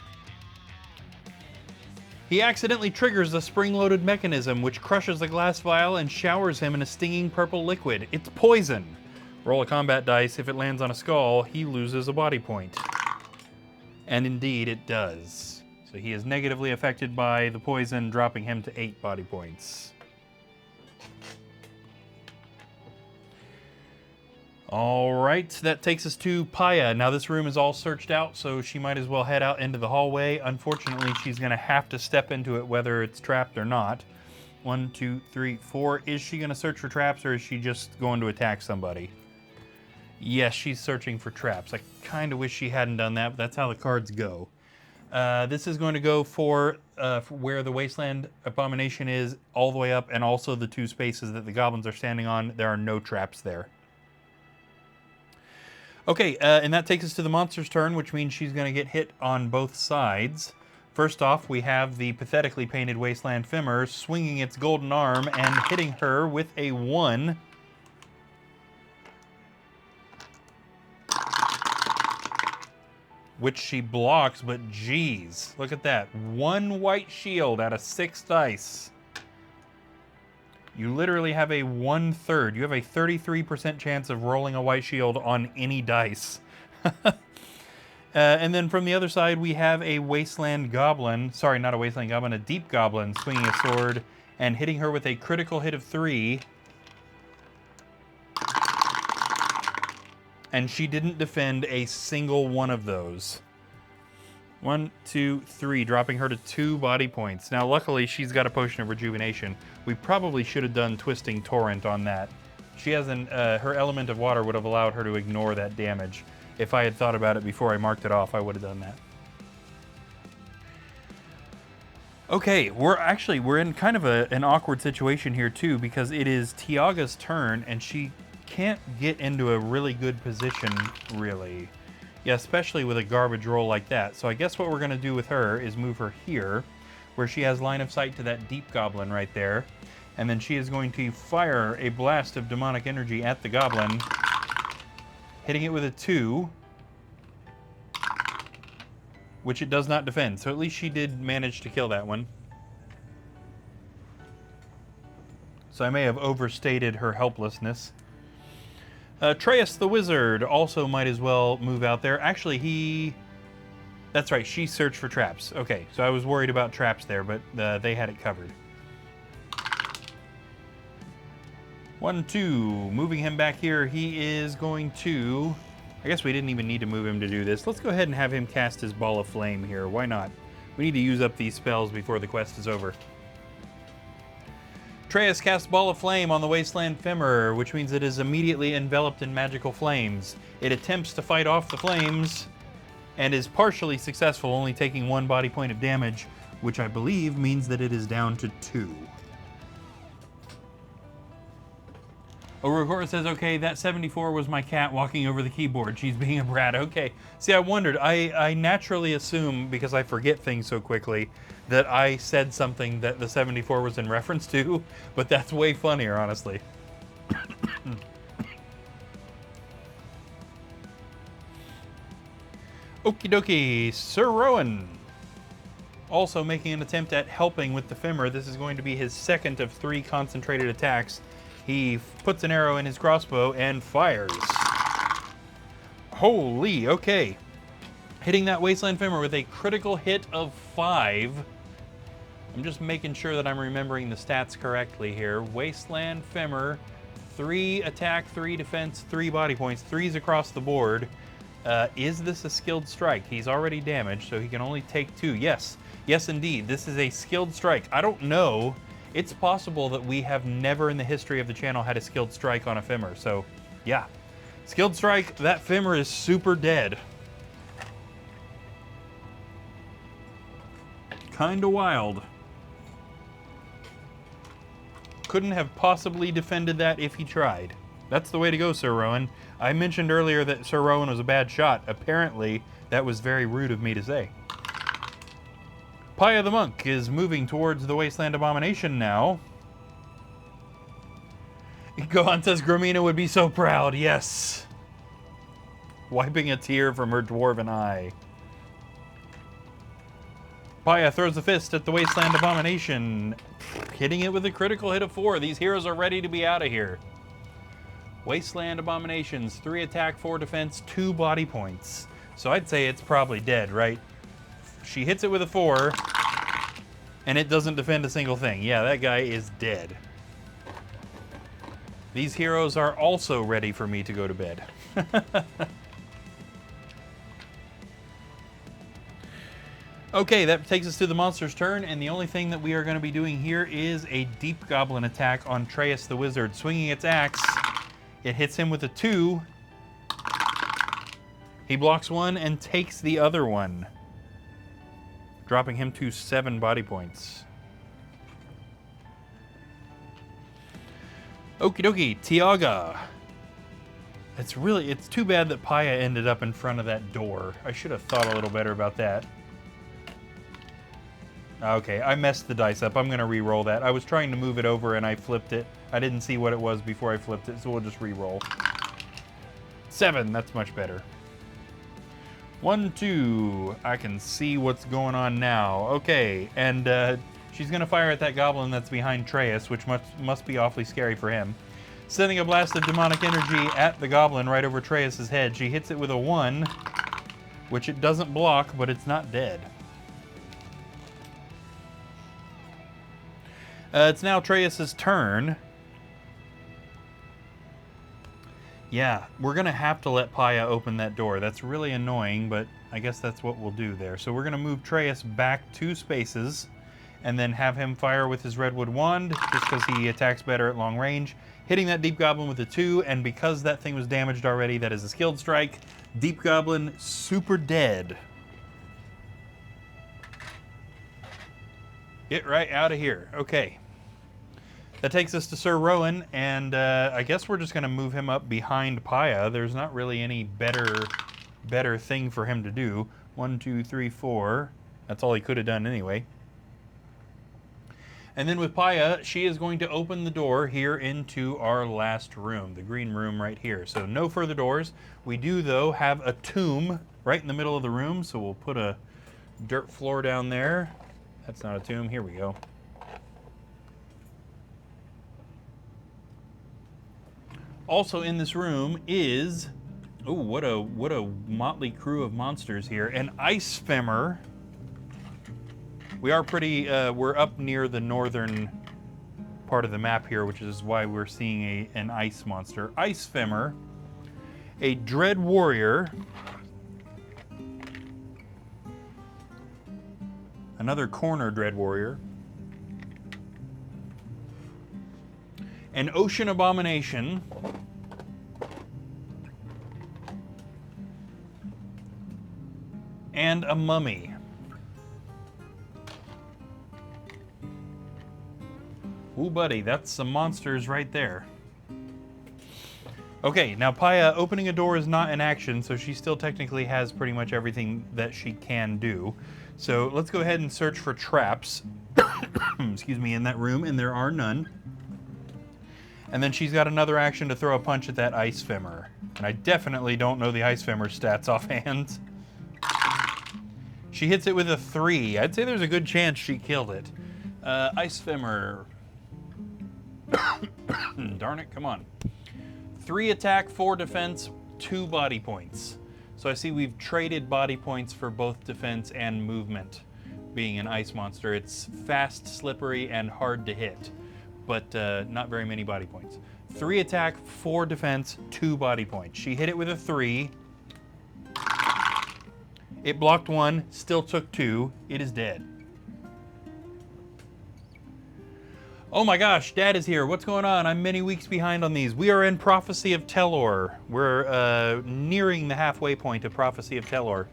Speaker 1: He accidentally triggers the spring-loaded mechanism, which crushes the glass vial and showers him in a stinging purple liquid. It's poison. Roll a combat dice. If it lands on a skull, he loses a body point. And indeed, it does. So he is negatively affected by the poison, dropping him to 8 body points. All right, that takes us to Paya. Now this room is all searched out, so she might as well head out into the hallway. Unfortunately, she's gonna have to step into it whether it's trapped or not. 1, 2, 3, 4. Is she gonna search for traps, or is she just going to attack somebody? Yes, she's searching for traps. I kind of wish she hadn't done that, but that's how the cards go. This is going to go for where the Wasteland Abomination is, all the way up, and also the 2 spaces that the goblins are standing on. There are no traps there. Okay, and that takes us to the monster's turn, which means she's going to get hit on both sides. First off, we have the pathetically painted Wasteland Femur swinging its golden arm and hitting her with a 1. Which she blocks, but geez, look at that. 1 white shield out of 6 dice. You literally have a 1/3. You have a 33% chance of rolling a white shield on any dice. And then from the other side, we have a Wasteland Goblin. Sorry, not a Wasteland Goblin, a Deep Goblin swinging a sword and hitting her with a critical hit of 3. And she didn't defend a single one of those. 1, 2, 3, dropping her to 2 body points. Now, luckily, she's got a potion of rejuvenation. We probably should have done Twisting Torrent on that. She has her element of water would have allowed her to ignore that damage. If I had thought about it before I marked it off, I would have done that. Okay, we're in kind of an awkward situation here too, because it is Tiaga's turn, and she can't get into a really good position, really. Yeah, especially with a garbage roll like that. So I guess what we're going to do with her is move her here, where she has line of sight to that Deep Goblin right there. And then she is going to fire a blast of demonic energy at the goblin, hitting it with a 2, which it does not defend. So at least she did manage to kill that one. So I may have overstated her helplessness. Treus the Wizard also might as well move out there. Actually, that's right, she searched for traps. Okay, so I was worried about traps there, but they had it covered. 1, 2, moving him back here. He is going to, I guess we didn't even need to move him to do this. Let's go ahead and have him cast his Ball of Flame here. Why not? We need to use up these spells before the quest is over. Treus casts Ball of Flame on the Wasteland Femur, which means it is immediately enveloped in magical flames. It attempts to fight off the flames and is partially successful, only taking 1 body point of damage, which I believe means that it is down to 2. Aurora says, okay, that 74 was my cat walking over the keyboard. She's being a brat. Okay. See, I wondered. I naturally assume, because I forget things so quickly, that I said something that the 74 was in reference to, but that's way funnier, honestly. Okie dokie, Sir Rowan. Also making an attempt at helping with the Femur. This is going to be his second of 3 concentrated attacks. He puts an arrow in his crossbow and fires. Holy, okay. Hitting that Wasteland Femur with a critical hit of 5. I'm just making sure that I'm remembering the stats correctly here. Wasteland Femur, 3 attack, 3 defense, 3 body points, 3s across the board. Is this a skilled strike? He's already damaged, so he can only take 2. Yes, yes indeed, this is a skilled strike. I don't know. It's possible that we have never in the history of the channel had a skilled strike on a Femur, so yeah. Skilled strike, that Femur is super dead. Kinda wild. Couldn't have possibly defended that if he tried. That's the way to go, Sir Rowan. I mentioned earlier that Sir Rowan was a bad shot. Apparently, that was very rude of me to say. Paya the Monk is moving towards the Wasteland Abomination now. Gohan says Gramina would be so proud, yes. Wiping a tear from her dwarven eye. Paya throws a fist at the Wasteland Abomination, hitting it with a critical hit of 4. These heroes are ready to be out of here. Wasteland Abominations, 3 attack, 4 defense, 2 body points. So I'd say it's probably dead, right? She hits it with a 4, and it doesn't defend a single thing. Yeah, that guy is dead. These heroes are also ready for me to go to bed. Okay, that takes us to the monster's turn, and the only thing that we are going to be doing here is a Deep Goblin attack on Treyas the Wizard. Swinging its axe, it hits him with a 2. He blocks 1 and takes the other one, dropping him to 7 body points. Okie dokie, Tiaga. It's too bad that Paya ended up in front of that door. I should have thought a little better about that. Okay, I messed the dice up. I'm going to re-roll that. I was trying to move it over and I flipped it. I didn't see what it was before I flipped it, so we'll just re-roll. 7, that's much better. 1, 2, I can see what's going on now. Okay, and she's going to fire at that goblin that's behind Treyas, which must be awfully scary for him. Sending a blast of demonic energy at the goblin right over Treyas' head. She hits it with a 1, which it doesn't block, but it's not dead. It's now Treyas' turn. Yeah, we're going to have to let Paya open that door. That's really annoying, but I guess that's what we'll do there. So we're going to move Treyas back 2 spaces and then have him fire with his Redwood Wand just because he attacks better at long range. Hitting that Deep Goblin with a 2, and because that thing was damaged already, that is a skilled strike. Deep Goblin, super dead. Get right out of here. Okay. That takes us to Sir Rowan, and I guess we're just going to move him up behind Paya. There's not really any better thing for him to do. 1, 2, 3, 4. That's all he could have done anyway. And then with Paya, she is going to open the door here into our last room, the green room right here. So no further doors. We do, though, have a tomb right in the middle of the room, so we'll put a dirt floor down there. That's not a tomb. Here we go. Also in this room is, oh, what a motley crew of monsters here. An ice femur. We are we're up near the northern part of the map here, which is why we're seeing an ice monster. Ice femur, a dread warrior, another corner dread warrior, an ocean abomination, and a mummy. Ooh, buddy, that's some monsters right there. Okay, now Paya opening a door is not an action, so she still technically has pretty much everything that she can do. So let's go ahead and search for traps, excuse me, in that room, and there are none. And then she's got another action to throw a punch at that Ice Femmer. And I definitely don't know the Ice Femmer stats offhand. She hits it with a 3. I'd say there's a good chance she killed it. Ice Femmer. Darn it, come on. 3 attack, 4 defense, 2 body points. So I see we've traded body points for both defense and movement. Being an ice monster, it's fast, slippery, and hard to hit, but not very many body points. 3 attack, 4 defense, 2 body points. She hit it with a 3. It blocked 1, still took 2. It is dead. Oh my gosh, Dad is here. What's going on? I'm many weeks behind on these. We are in Prophecy of Telor. We're nearing the halfway point of Prophecy of Telor.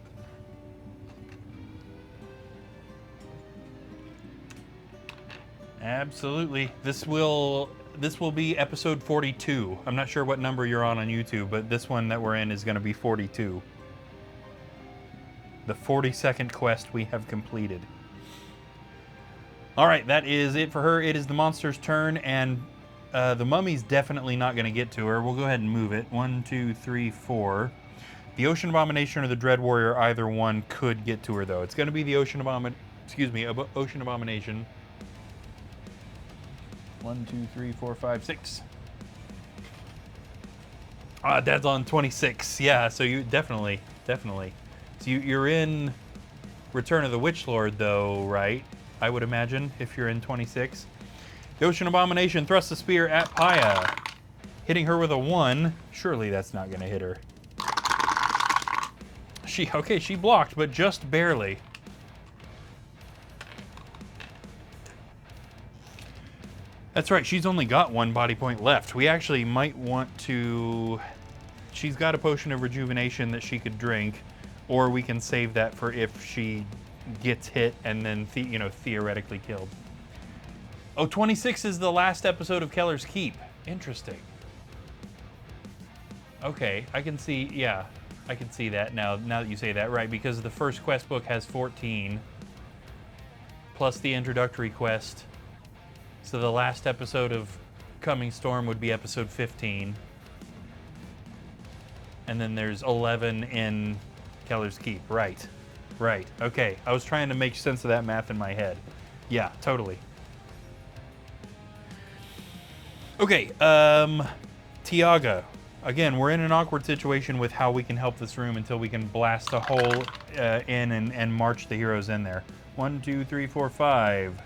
Speaker 1: Absolutely. This will be episode 42. I'm not sure what number you're on YouTube, but this one that we're in is going to be 42. The 42nd quest we have completed. All right, that is it for her. It is the monster's turn, and the mummy's definitely not going to get to her. We'll go ahead and move it. 1, 2, 3, 4. The Ocean Abomination or the Dread Warrior, either one could get to her, though. It's going to be the Ocean Abomination. 1, 2, 3, 4, 5, 6. Dad's on 26. Yeah, so you definitely. So you're in Return of the Witch Lord, though, right? I would imagine, if you're in 26. The Ocean Abomination thrusts a spear at Paya, hitting her with a 1. Surely that's not going to hit her. She blocked, but just barely. That's right, she's only got 1 body point left. We actually might want to... She's got a potion of rejuvenation that she could drink, or we can save that for if she gets hit and then theoretically killed. Oh, 26 is the last episode of Keller's Keep. Interesting. Okay, I can see that now that you say that, right? Because the first quest book has 14 plus the introductory quest. So the last episode of Coming Storm would be episode 15. And then there's 11 in Keller's Keep. Right. Okay. I was trying to make sense of that math in my head. Yeah, totally. Okay, Tiaga. Again, we're in an awkward situation with how we can help this room until we can blast a hole in and march the heroes in there. 1, 2, 3, 4, 5.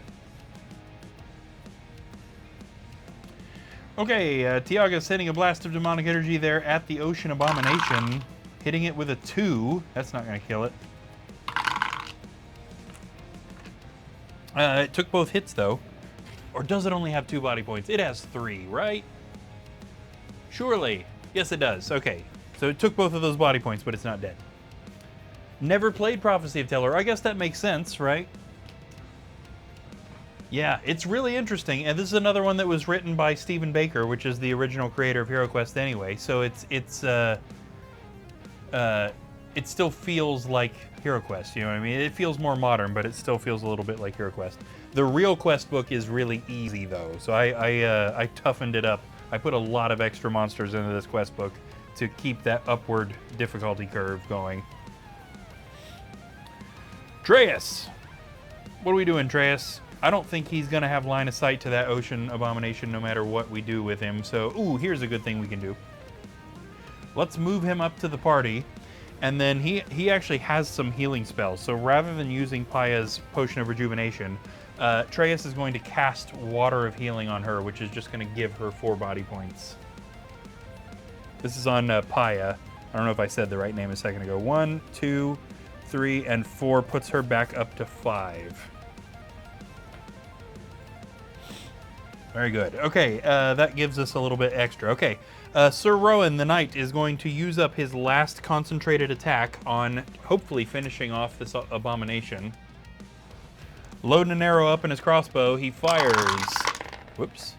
Speaker 1: Okay, Tiaga sending a blast of demonic energy there at the Ocean Abomination, hitting it with a 2. That's not going to kill it. It took both hits, though. Or does it only have 2 body points? It has 3, right? Surely. Yes, it does. Okay. So it took both of those body points, but it's not dead. Never played Prophecy of Telor. I guess that makes sense, right? Yeah, it's really interesting. And this is another one that was written by Stephen Baker, which is the original creator of HeroQuest anyway. So it still feels like HeroQuest, you know what I mean? It feels more modern, but it still feels a little bit like HeroQuest. The real quest book is really easy, though, so I toughened it up. I put a lot of extra monsters into this quest book to keep that upward difficulty curve going. Dreas! What are we doing, Dreas? I don't think he's going to have line of sight to that Ocean Abomination no matter what we do with him, so, ooh, here's a good thing we can do. Let's move him up to the party. And then he actually has some healing spells. So rather than using Paya's Potion of Rejuvenation, Dreas is going to cast Water of Healing on her, which is just going to give her 4 body points. This is on Paya. I don't know if I said the right name a second ago. 1, 2, 3, and 4 puts her back up to 5. Very good. Okay, that gives us a little bit extra. Okay, Sir Rowan the Knight is going to use up his last concentrated attack on hopefully finishing off this abomination. Loading an arrow up in his crossbow, he fires. Whoops.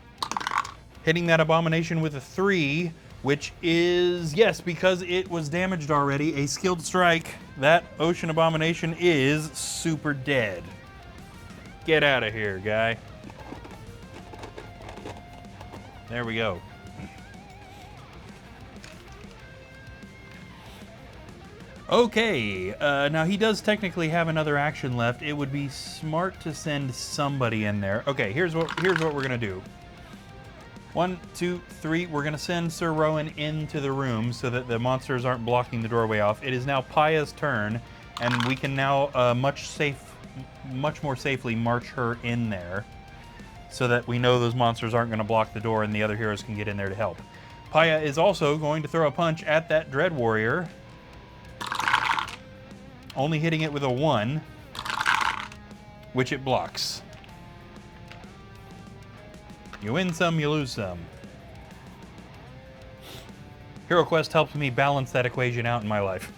Speaker 1: Hitting that abomination with a 3, which is, yes, because it was damaged already, a skilled strike. That Ocean Abomination is super dead. Get out of here, guy. There we go. Okay, now he does technically have another action left. It would be smart to send somebody in there. Okay, here's what we're gonna do. 1, 2, 3. We're gonna send Sir Rowan into the room so that the monsters aren't blocking the doorway off. It is now Paya's turn, and we can now much more safely march her in there, so that we know those monsters aren't gonna block the door and the other heroes can get in there to help. Paya is also going to throw a punch at that Dread Warrior, only hitting it with a 1, which it blocks. You win some, you lose some. Hero Quest helps me balance that equation out in my life.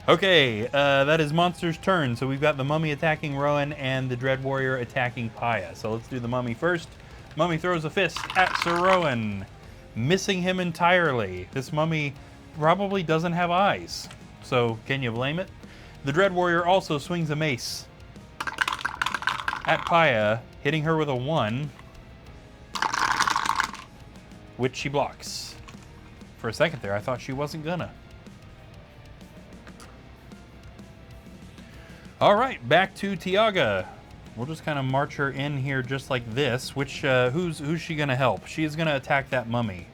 Speaker 1: Okay, that is Monster's turn. So we've got the Mummy attacking Rowan and the Dread Warrior attacking Paya. So let's do the Mummy first. Mummy throws a fist at Sir Rowan, missing him entirely. This Mummy probably doesn't have eyes, so can you blame it? The Dread Warrior also swings a mace at Paya, hitting her with a 1, which she blocks. For a second there, I thought she wasn't gonna. All right, back to Tiaga. We'll just kind of march her in here just like this. Which who's she gonna help? She is gonna attack that Mummy.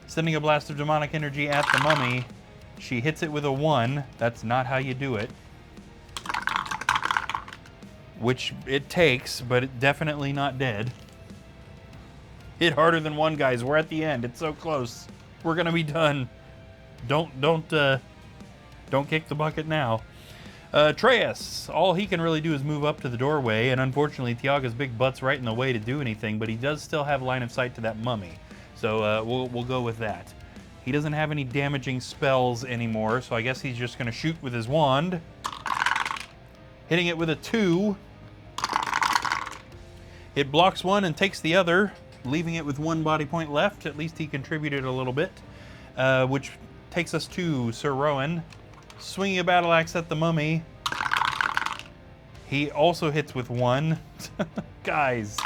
Speaker 1: Sending a blast of demonic energy at the Mummy. She hits it with a 1. That's not how you do it. Which it takes, but it definitely not dead. Hit harder than 1, guys. We're at the end. It's so close. We're gonna be done. Don't kick the bucket now. Atreus, all he can really do is move up to the doorway, and unfortunately Tiaga's big butt's right in the way to do anything, but he does still have line of sight to that Mummy. So we'll go with that. He doesn't have any damaging spells anymore, so I guess he's just gonna shoot with his wand. Hitting it with a 2. It blocks 1 and takes the other, leaving it with 1 body point left. At least he contributed a little bit, which takes us to Sir Rowan. Swinging a battle axe at the Mummy. He also hits with 1. Guys.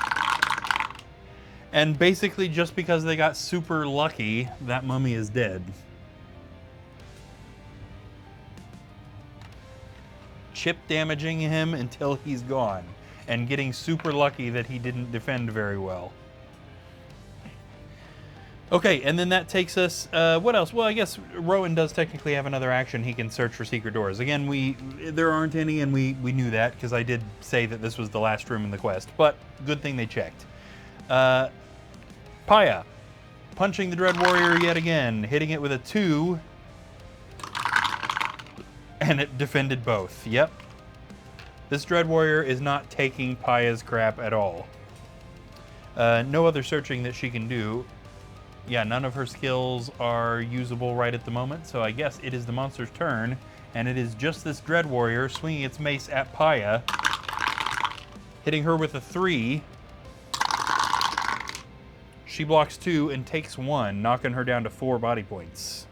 Speaker 1: And basically just because they got super lucky, that Mummy is dead. Chip damaging him until he's gone, and getting super lucky that he didn't defend very well. Okay, and then that takes us, what else? Well, I guess Rowan does technically have another action. He can search for secret doors. Again, there aren't any, and we knew that because I did say that this was the last room in the quest, but good thing they checked. Paya, punching the Dread Warrior yet again, hitting it with a 2, and it defended both. Yep. This Dread Warrior is not taking Paya's crap at all. No other searching that she can do. Yeah, none of her skills are usable right at the moment, so I guess it is the monster's turn, and it is just this Dread Warrior swinging its mace at Paya, hitting her with a 3. She blocks 2 and takes 1, knocking her down to 4 body points.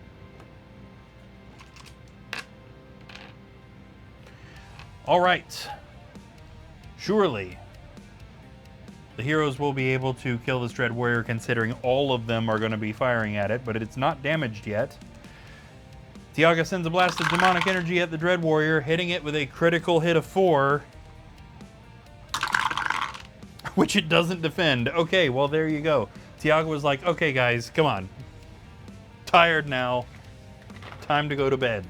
Speaker 1: All right. Surely the heroes will be able to kill this Dread Warrior, considering all of them are going to be firing at it, but it's not damaged yet. Tiaga sends a blast of demonic energy at the Dread Warrior, hitting it with a critical hit of 4, which it doesn't defend. Okay, well, there you go. Tiaga was like, okay, guys, come on. Tired now. Time to go to bed.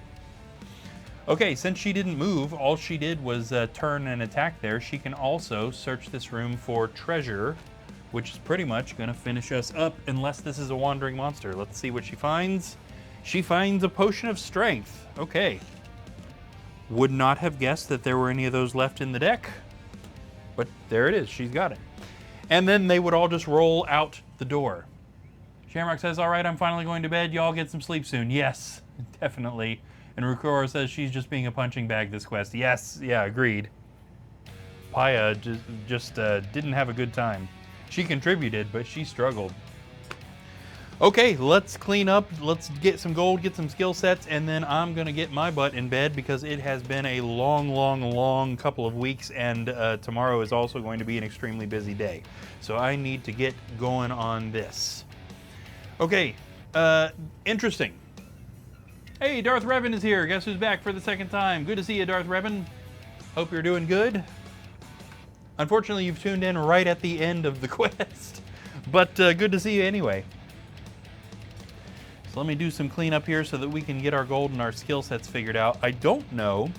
Speaker 1: Okay, since she didn't move, all she did was turn and attack there. She can also search this room for treasure, which is pretty much going to finish us up, unless this is a wandering monster. Let's see what she finds. She finds a potion of strength. Okay. Would not have guessed that there were any of those left in the deck, but there it is. She's got it. And then they would all just roll out the door. Shamrock says, all right, I'm finally going to bed. Y'all get some sleep soon. Yes, definitely. And Rukora says she's just being a punching bag this quest. Yes, yeah, agreed. Paya just didn't have a good time. She contributed, but she struggled. Okay, let's clean up, let's get some gold, get some skill sets, and then I'm gonna get my butt in bed because it has been a long couple of weeks, and tomorrow is also going to be an extremely busy day. So I need to get going on this. Okay, interesting. Hey, Darth Revan is here. Guess who's back for the second time? Good to see you, Darth Revan. Hope you're doing good. Unfortunately, you've tuned in right at the end of the quest, but good to see you anyway. So let me do some cleanup here so that we can get our gold and our skill sets figured out. I don't know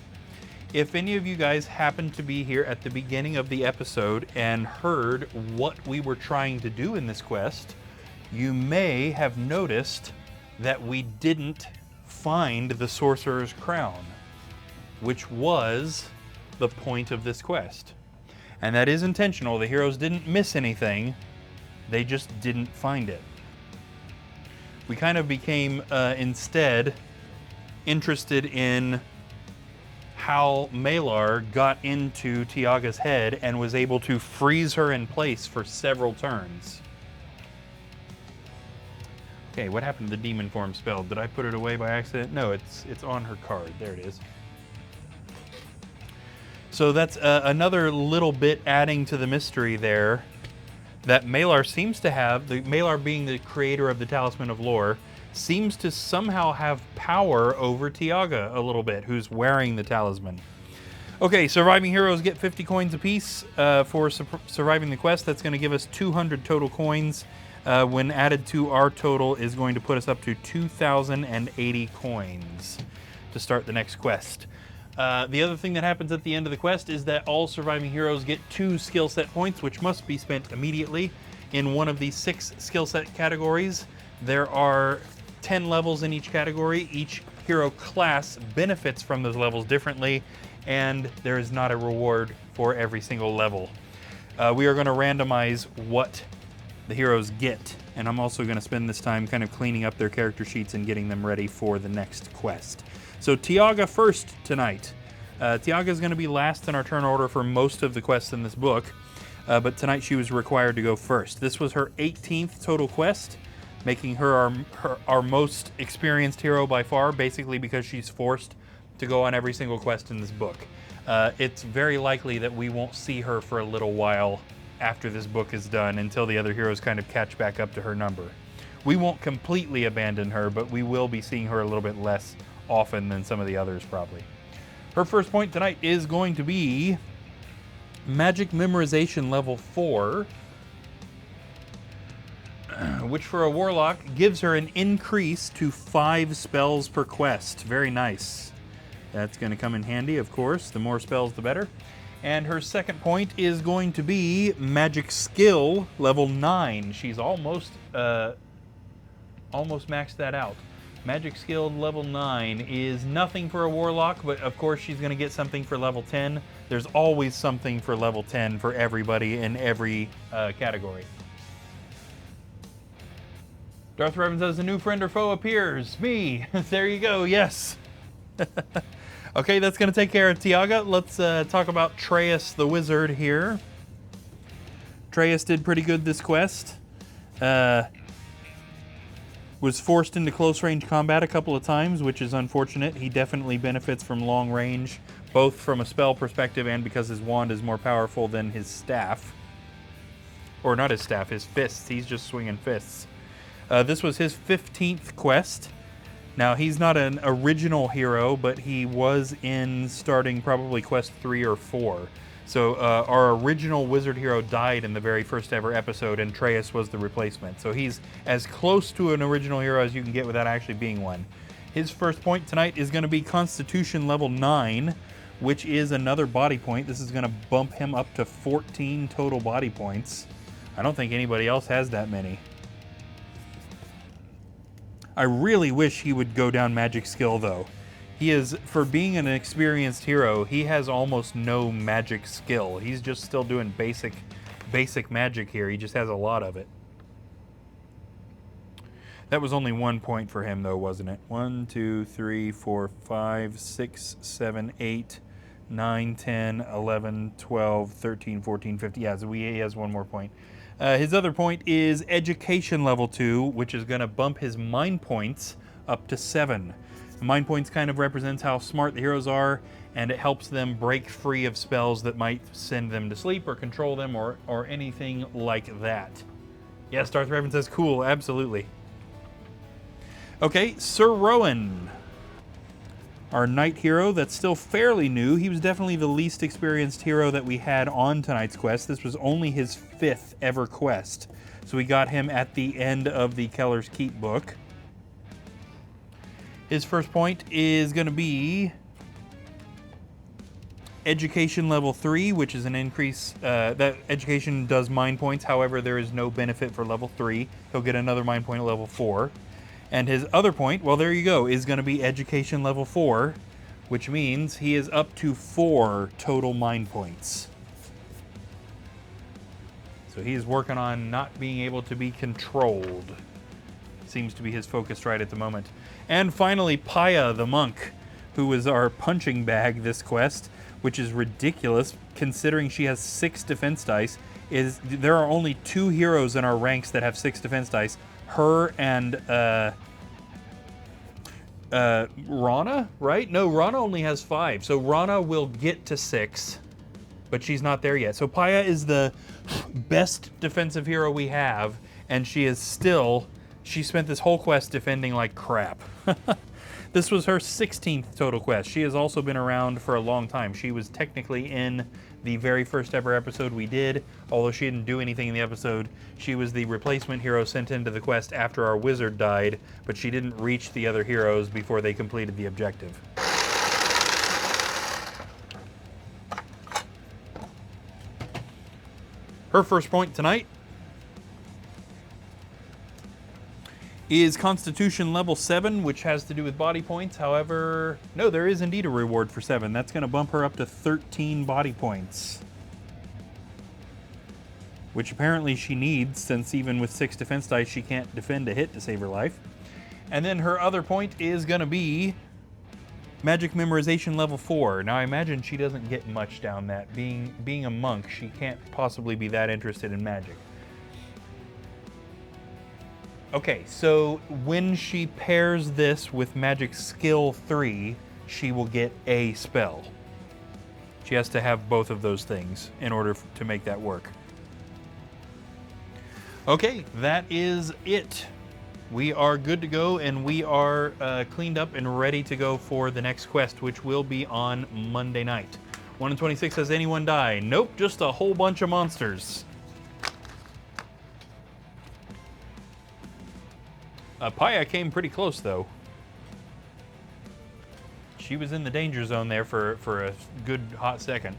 Speaker 1: if any of you guys happened to be here at the beginning of the episode and heard what we were trying to do in this quest. You may have noticed that we didn't find the Sorcerer's Crown, which was the point of this quest. And that is intentional. The heroes didn't miss anything. They just didn't find it. We kind of became, instead, interested in how Malar got into Tiaga's head and was able to freeze her in place for several turns. Okay, what happened to the demon form spell? Did I put it away by accident? No, it's on her card. There it is. So that's another little bit adding to the mystery there. That Malar seems to have, the Malar being the creator of the Talisman of Lore, seems to somehow have power over Tiaga a little bit, who's wearing the talisman. Okay, surviving heroes get 50 coins apiece for surviving the quest. That's going to give us 200 total coins. When added to our total is going to put us up to 2,080 coins to start the next quest. The other thing that happens at the end of the quest is that all surviving heroes get 2 skill set points, which must be spent immediately in one of the 6 skill set categories. There are 10 levels in each category. Each hero class benefits from those levels differently, and there is not a reward for every single level. We are going to randomize what the heroes get, and I'm also going to spend this time kind of cleaning up their character sheets and getting them ready for the next quest. So Tiaga first tonight. Tiaga is going to be last in our turn order for most of the quests in this book, but tonight she was required to go first. This was her 18th total quest, making her our most experienced hero by far, basically because she's forced to go on every single quest in this book. It's very likely that we won't see her for a little while after this book is done, until the other heroes kind of catch back up to her number. We won't completely abandon her, but we will be seeing her a little bit less often than some of the others probably. Her first point tonight is going to be Magic Memorization level 4, which for a warlock gives her an increase to 5 spells per quest. Very nice. That's going to come in handy, of course. The more spells, the better. And her second point is going to be Magic Skill level 9. She's almost maxed that out. Magic Skill level 9 is nothing for a warlock, but of course she's going to get something for level 10. There's always something for level 10 for everybody in every category. Darth Revan says a new friend or foe appears. Me. There you go. Yes. Okay, that's going to take care of Tiaga. Let's talk about Treyas the Wizard here. Treyas did pretty good this quest. Was forced into close range combat a couple of times, which is unfortunate. He definitely benefits from long range, both from a spell perspective and because his wand is more powerful than his staff. Or not his staff, his fists. He's just swinging fists. This was his 15th quest. Now, he's not an original hero, but he was in starting probably quest 3 or 4. So our original wizard hero died in the very first ever episode, and Treyas was the replacement. So he's as close to an original hero as you can get without actually being one. His first point tonight is going to be Constitution level 9, which is another body point. This is going to bump him up to 14 total body points. I don't think anybody else has that many. I really wish he would go down magic skill, though. He is, for being an experienced hero, he has almost no magic skill. He's just still doing basic magic here. He just has a lot of it. That was only 1 point for him, though, wasn't it? 1, 2, 3, 4, 5, 6, 7, 8, 9, 10, 11, 12, 13, 14, 15. Yeah, so he has 1 more point. His other point is Education level 2, which is going to bump his mind points up to 7. The mind points kind of represents how smart the heroes are, and it helps them break free of spells that might send them to sleep or control them or anything like that. Yes, Darth Raven says cool, absolutely. Okay, Sir Rowan, our knight hero that's still fairly new. He was definitely the least experienced hero that we had on tonight's quest. This was only his 5th ever quest. So we got him at the end of the Keller's Keep book. His first point is going to be Education level 3, which is an increase. That education does mind points. However, there is no benefit for level 3. He'll get another mind point at level 4. And his other point, well, there you go, is going to be Education level 4, which means he is up to 4 total mind points. So he is working on not being able to be controlled. Seems to be his focus right at the moment. And finally, Paya, the monk, who is our punching bag this quest, which is ridiculous considering she has 6 defense dice. There are only 2 heroes in our ranks that have 6 defense dice. Her and Rana, right? No, Rana only has 5. So Rana will get to 6, but she's not there yet. So Paya is the best defensive hero we have, and she spent this whole quest defending like crap. This was her 16th total quest. She has also been around for a long time. She was technically in the very first ever episode we did, although she didn't do anything in the episode. She was the replacement hero sent into the quest after our wizard died, but she didn't reach the other heroes before they completed the objective. Her first point tonight is Constitution level 7, which has to do with body points. However, no, there is indeed a reward for 7. That's going to bump her up to 13 body points, which apparently she needs, since even with 6 defense dice, she can't defend a hit to save her life. And then her other point is going to be Magic Memorization level 4. Now, I imagine she doesn't get much down that. Being a monk, she can't possibly be that interested in magic. Okay, so when she pairs this with Magic Skill 3, she will get a spell. She has to have both of those things in order to make that work. Okay, that is it. We are good to go, and we are cleaned up and ready to go for the next quest, which will be on Monday night. 1 in 26, has anyone die? Nope, just a whole bunch of monsters. Paya came pretty close, though. She was in the danger zone there for a good hot second.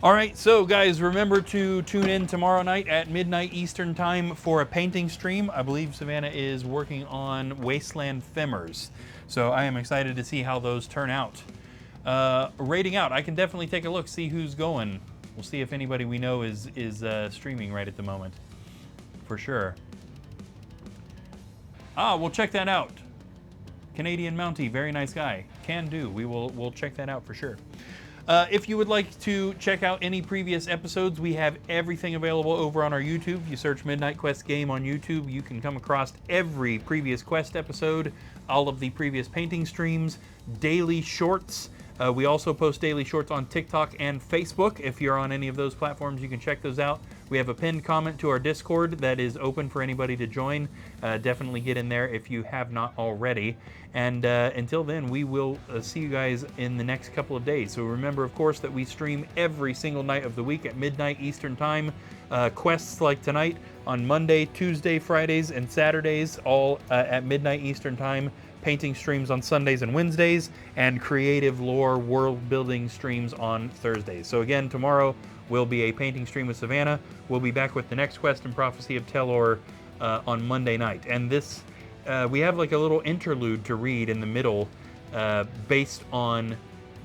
Speaker 1: All right, so guys, remember to tune in tomorrow night at midnight Eastern time for a painting stream. I believe Savannah is working on Wasteland Femmers, so I am excited to see how those turn out. Rating out, I can definitely take a look, see who's going. We'll see if anybody we know is streaming right at the moment, for sure. We'll check that out. Canadian Mountie, very nice guy. Can do. We'll check that out for sure. If you would like to check out any previous episodes, we have everything available over on our YouTube. You search Midnight Quest Game on YouTube, you can come across every previous quest episode, all of the previous painting streams, daily shorts. We also post daily shorts on TikTok and Facebook. If you're on any of those platforms, you can check those out. We have a pinned comment to our Discord that is open for anybody to join. Definitely get in there if you have not already. And until then, we will see you guys in the next couple of days. So remember, of course, that we stream every single night of the week at midnight Eastern time. Quests like tonight on Monday, Tuesday, Fridays, and Saturdays, all at midnight Eastern time. Painting streams on Sundays and Wednesdays, and creative lore world building streams on Thursdays. So again, tomorrow will be a painting stream with Savannah. We'll be back with the next quest and Prophecy of Telor on Monday night. And this, we have like a little interlude to read in the middle based on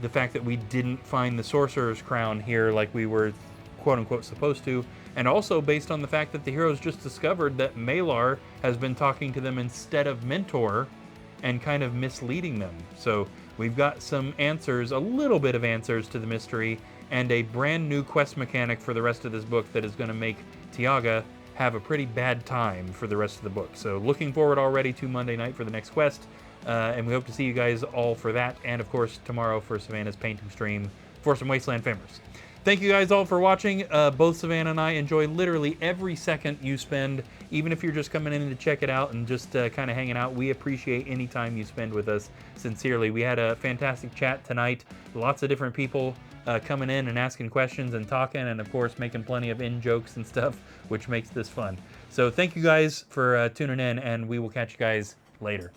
Speaker 1: the fact that we didn't find the Sorcerer's Crown here like we were quote unquote supposed to, and also based on the fact that the heroes just discovered that Malar has been talking to them instead of Mentor and kind of misleading them. So we've got some answers, a little bit of answers to the mystery, and a brand new quest mechanic for the rest of this book that is going to make Tiaga have a pretty bad time for the rest of the book. So looking forward already to Monday night for the next quest, and we hope to see you guys all for that, and of course tomorrow for Savannah's painting stream for some Wasteland Famers. Thank you guys all for watching. Both Savannah and I enjoy literally every second you spend, even if you're just coming in to check it out and just kind of hanging out. We appreciate any time you spend with us, sincerely. We had a fantastic chat tonight. Lots of different people coming in and asking questions and talking, and of course making plenty of in-jokes and stuff, which makes this fun. So thank you guys for tuning in, and we will catch you guys later.